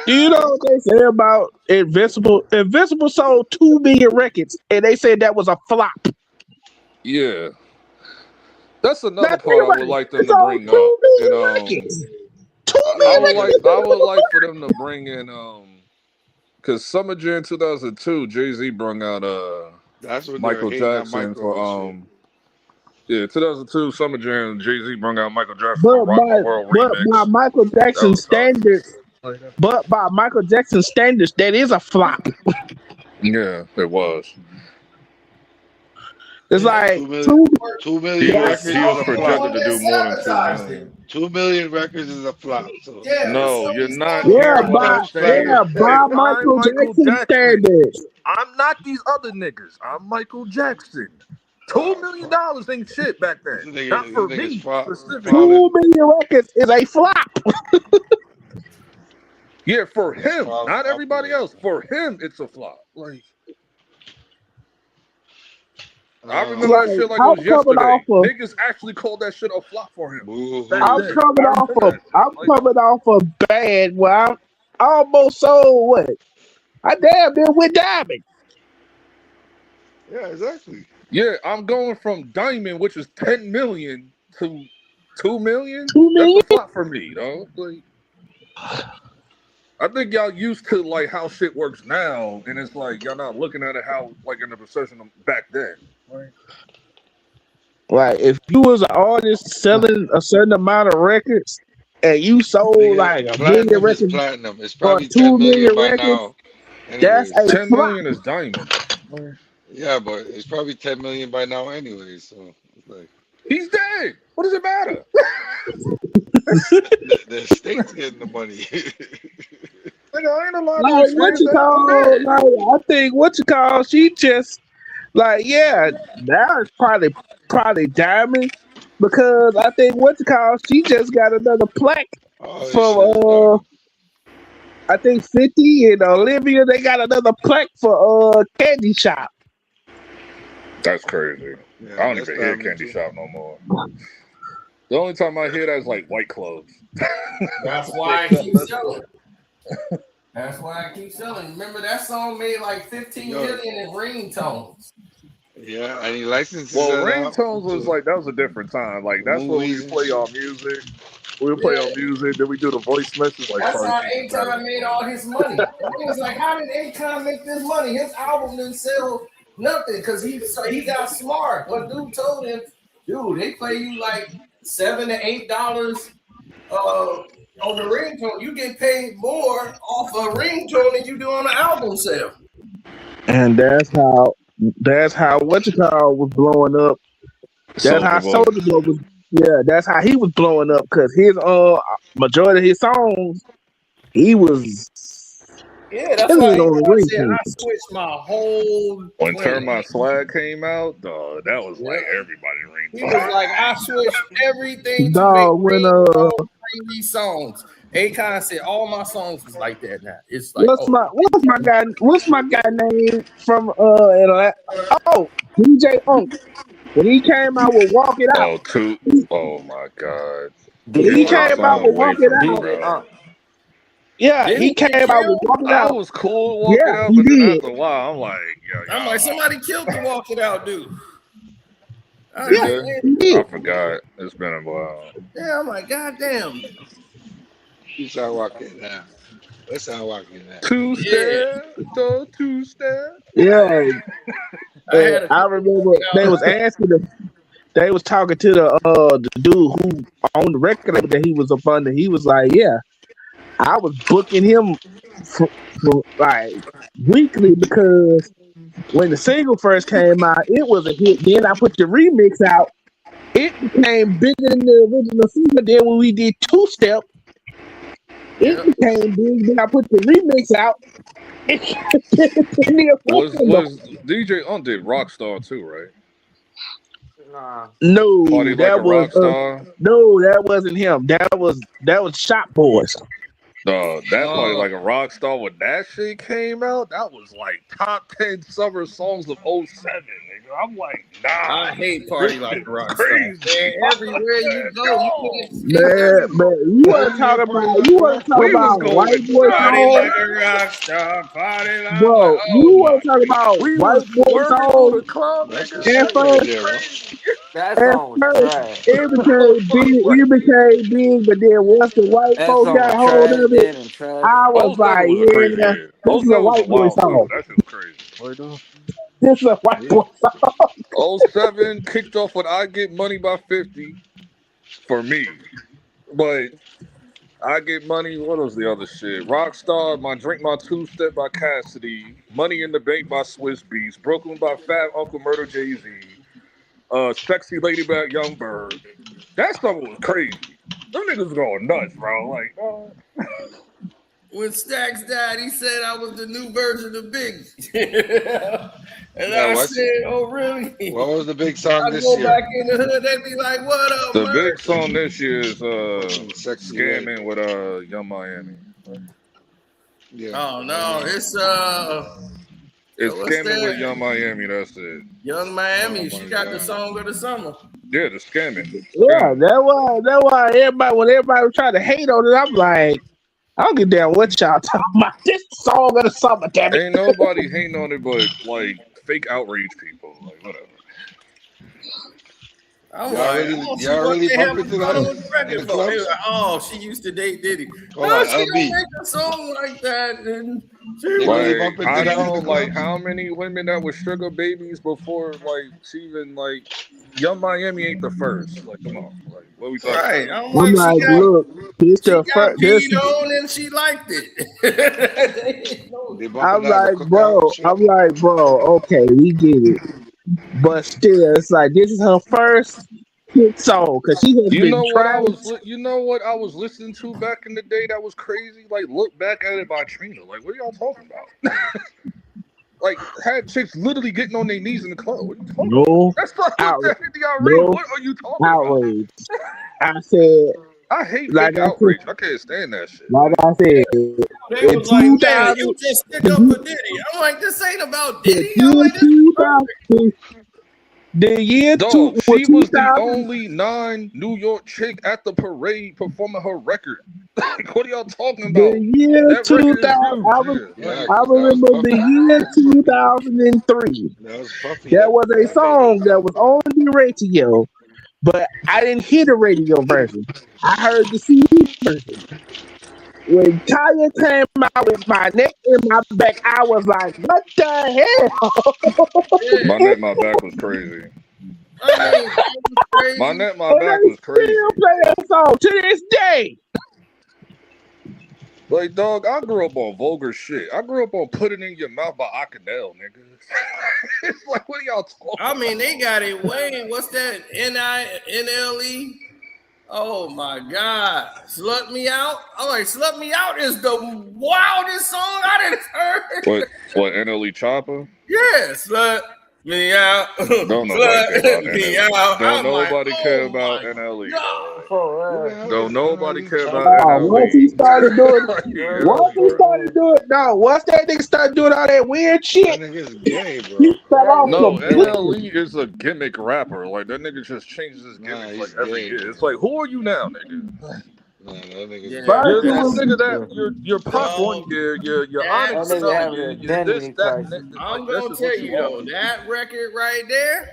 Do you know what they say about Invincible? Invincible sold 2 million records, and they said that was a flop. Yeah. That's another part I would like them to bring up. I would like for them to bring in because Summer Jam 2002, Jay-Z brung out that's what Michael Jackson for 2002 Summer Jam, Jay-Z brung out Michael Jackson for Rock the World remix. By Michael Jackson standards, that is a flop. Yeah, it was. It's like 2 million records. He was projected to do more than 2 million. 2 million records is a flop. So. No, you're not. By Michael Jackson standards. I'm not these other niggas. I'm Michael Jackson. $2 million ain't shit back then. Not for me specifically. 2 million records is a flop. Yeah, for him, not everybody else. For him, it's a flop. Like, I remember that shit like it was yesterday. Niggas actually called that shit a flop for him. I'm coming off of Bad. Well, I almost sold what? I damn near went diamond. Yeah, exactly. Yeah, I'm going from Diamond, which is 10 million, to 2 million. 2 million? That's a flop for me, though. Like, I think y'all used to like how shit works now, and it's like y'all not looking at it how like in the perception of back then. Right. If you was an artist selling a certain amount of records, and you sold Nigga, like a million platinum is records platinum. It's or probably 10 2 million million by records, now. that's Anyways, a 10 flop. million is diamond. yeah, but it's probably 10 million by now, anyways. So it's like He's dead. What does it matter? the state's getting the money. Nigga, ain't allowed to Like what experience you that. I'm call, dead. like I think what you call, she just like yeah, now it's probably diamond because I think what you call, she just got another plaque All this from shit is diamond. I think 50 and Olivia, they got another plaque for Candy Shop. That's crazy. Yeah, I don't that's even hear diamond Candy too. Shop no more. The only time I hear that is like White Clothes. That's why I keep selling. That's why I keep selling. Remember that song made like 15 million in ringtones. Yeah, and he licenses Well, it out ringtones was to like that was a different time. Like that's where we movies would and play shit. our music. We would play our music, then we do the voice message like That's Cardi how B was better. Akon made all his money. And he was like, how did Akon make this money? His album didn't sell nothing because he got smart. But dude told him, dude, they play you like $7 to $8 on the ringtone. You get paid more off a ringtone than you do on an album sale. And that's how what you call was blowing up. That's how Soulja Boy. Soulja Boy was. Yeah, that's how he was blowing up because his majority of his songs he was Yeah, that's killing why it on the Akon said ringtone. I switched my whole When plan. Turn My Swag came out, dog, that was like everybody He was ringtone. like, I switched everything to make Dog, when ringtone friendly songs. Akon said all my songs is like that now. It's like, what's my guy name from Atlanta? Oh, DJ Unk. When he came out with Walk It Out, Oh my God. when Get he DJ your Unk, came out son with man. away Walk It from me, Out, DJ bro. Unk. yeah, did he he get came out with killed? Walk It I Out. was cool walking Yeah, out, he but then did. after a while, I'm like, yo, I'm like, somebody killed the Walk It Out dude. Yeah, he I did. forgot. It's been a while. Yeah, I'm like, God damn. He's out walking now. Let's out walking now. Two-step, two-step. Yeah, I had a I couple remember Walk It they Out. was asking him. They was talking to the dude who owned the record label that he was up under. He was like, "Yeah, I was booking him for like weekly because when the single first came out, it was a hit. Then I put the remix out. It became bigger than the original single. Then when we did Two Step, it became big. Then I put the remix out. Was DJ Unk did Rockstar too, right? Nah. No, Party Like a that was Rockstar. no, that wasn't him. That was Shop Boys. That Party Like a Rockstar, when that shit came out, that was like top 10 summer songs of '07. Nigga. I'm like, nah. I hate Party Like a Rockstar. Crazy. Man, everywhere you go, you can get Man, you want to talk We was about white going boy Party songs, like a rock star, party like bro? oh You my. want to talk about we white was boy swerving through the songs? club, That's the nigga. And shit That right shit first, there, bro. crazy. That and song was first, trash. it became big. It became big, but then once the white That folk song got was hold trash of it, then and trash. I was '07 like, was a crazy yeah, year. this is a '07 was a white boy wild too. song. That shit was crazy. What you doing? This is a white boy song. '07 kicked off with I Get Money by 50 for me. But I Get Money, what was the other shit? Rockstar, My Drink My Two Step by Cassidy, Money in the Bank by Swiss Beats, Brooklyn by Fat Uncle Murder Jay-Z, Sexy Lady by Young Bird. That stuff was crazy. Them niggas going nuts, bro. Like, When Stax died, he said I was the new version of Biggie. And Yeah, I said, oh, really? What was the big song I this go year? back in the hood, they be like, what up, the man? big song this year is Sexy Scamming with Young Miami. Yeah. Oh, no, it's, It's what's Scamming with that? Young Miami, that's it. Young Miami, Oh, she my got the God. song of the summer. Yeah, the Scamming. Yeah, that why everybody when everybody was trying to hate on it, I'm like, I don't give a damn what y'all talking about. This song of the summer, damn it. Ain't nobody hating on it but like fake outrage people. Like whatever. I'm Y'all like, really- oh, she y'all what really they have bumping a to song that with the record in the for? They clubs? like, oh, she used to date Diddy. Hold No, on, she don't LB. make a song like that. And she They was really Like bumping I Diddy in know, the like clubs? how many women that was sugar babies before, like she even like Young Miami ain't the first. Like, come on, like what are we talking right. about? I'm I'm like, like, look, this she the got first. This peed on and she liked it. They bumping I'm that at like, the cookout and shit? okay, we get it. But still, it's like this is her first hit song because she has You been know what I trying. was, you know what I was listening to back in the day that was crazy. Like, look back at it by Trina. Like, what are y'all talking about? Like, had chicks literally getting on their knees in the club. What are you talking about? No That's not what outrage. that y'all read. No What are you talking about? outrage. I said, I hate like fake I said, outrage. I can't stand that shit. like I said, They in was like, man, 2000, you just stick up for Diddy. I'm like, this ain't about the Diddy. I'm year like, this is perfect. 2000, the year Dog, she was the 2000. only non-New York chick at the parade performing her record. Like, what are y'all talking about? The year That 2000, record is huge. Yeah, I 'cause that was remember the Puffy. year 2003. That was Puffy. There That was a made song it. that was on the radio, but I didn't hear the radio version. I heard the CD version. When Kanye came out with My Neck in My Back, I was like, what the hell? My neck, my back was crazy. I mean, it was crazy. My neck, my And back they was crazy. still play that song to this day. Like, dog, I grew up on vulgar shit. I grew up on Put It In Your Mouth by Akadel, nigga. It's like, what are y'all talking I mean, about? they got it way. What's that? NINLE? Oh my God. Slut Me Out? I'm like, Slut Me Out is the wildest song I done heard. What, NLE Chopper? Yeah, Slut Me Out. Don't nobody care about Slut Me NLE. Out. Don't I'm like, nobody care oh about my NLE, God. dog. For Who the real. hell Don't is nobody NLE care Chopper? about Once he NLE. started doing, Like, Girl, once he started doing, no, once that nigga started doing all that weird That shit, nigga's gay, bro. he fell off No, completely. NLE is a gimmick rapper. Like, that nigga just changes his Nah, gimmicks he's like every gay, year. bro. It's like, who are you now, nigga? Nah, that nigga's Yeah, gay. First You're it this that's was nigga that you're Pac dog. one year, you're That Onyx That nigga another having year, an you're this, identity that, and crisis. that. I'm Like, that's gonna just tell what you you are. though, that record right there,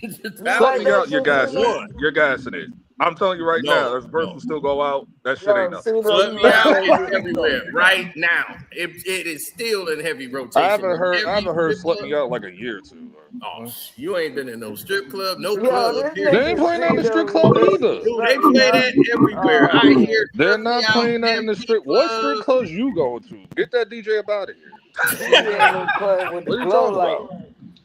that Slap was me out, you're number gassing it. one. You're gassing it. I'm telling you right now, No, as verse no. will still go out, that shit ain't Yo, nothing. see though, Slut you Me right Out though. is You, everywhere right now. It is still in heavy I rotation. haven't In heard every strip Slut club. Me Out in like a year or two. Oh, you ain't been in no strip club, no yo, club, this They ain't period. nigga playing that in see the strip though club be listening neither. to Dude, they Slut Me play Out. that everywhere. I Oh hear man. They're Slut Me not Out playing that in the every strip. What strip club. clubs you going to? Get that DJ up out of here. He be in them club with the What are you glow talking light. about?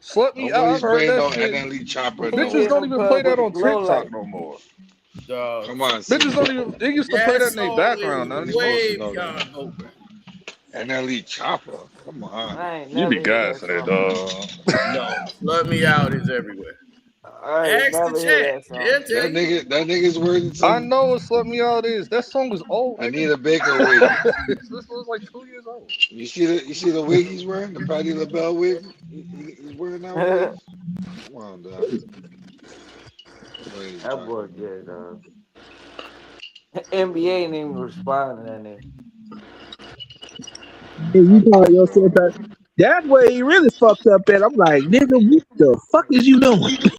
Slut Me Out, I've Nobody's heard playing that no shit. NLE Chopper, He be Bitches no. in don't them even play club with that the on glow TikTok light. no more. Dog, Come on, Bitches Cindy. don't even, they used to play that that in their song background, is not You're supposed anymore. to way know that. beyond open. NLE Chopper. Come on. I ain't You be never hear that gassing it, song. dog. No, Slut Me Out is everywhere. I ain't Ask the never hear chat. that song. They'll tell you. That nigga's wearing I some know what Slut Me Out is. That song is old, nigga. Anita Baker wig. This was like 2 years old. You see the wig he's wearing? The Patti LaBelle wig he's wearing nowadays? Come on, dog. Ladies That boy talking, good, dog. NBA ain't even responding to that nigga. And you call yourself that. That's where he really fucked up at. I'm like, nigga, what the fuck is you doing?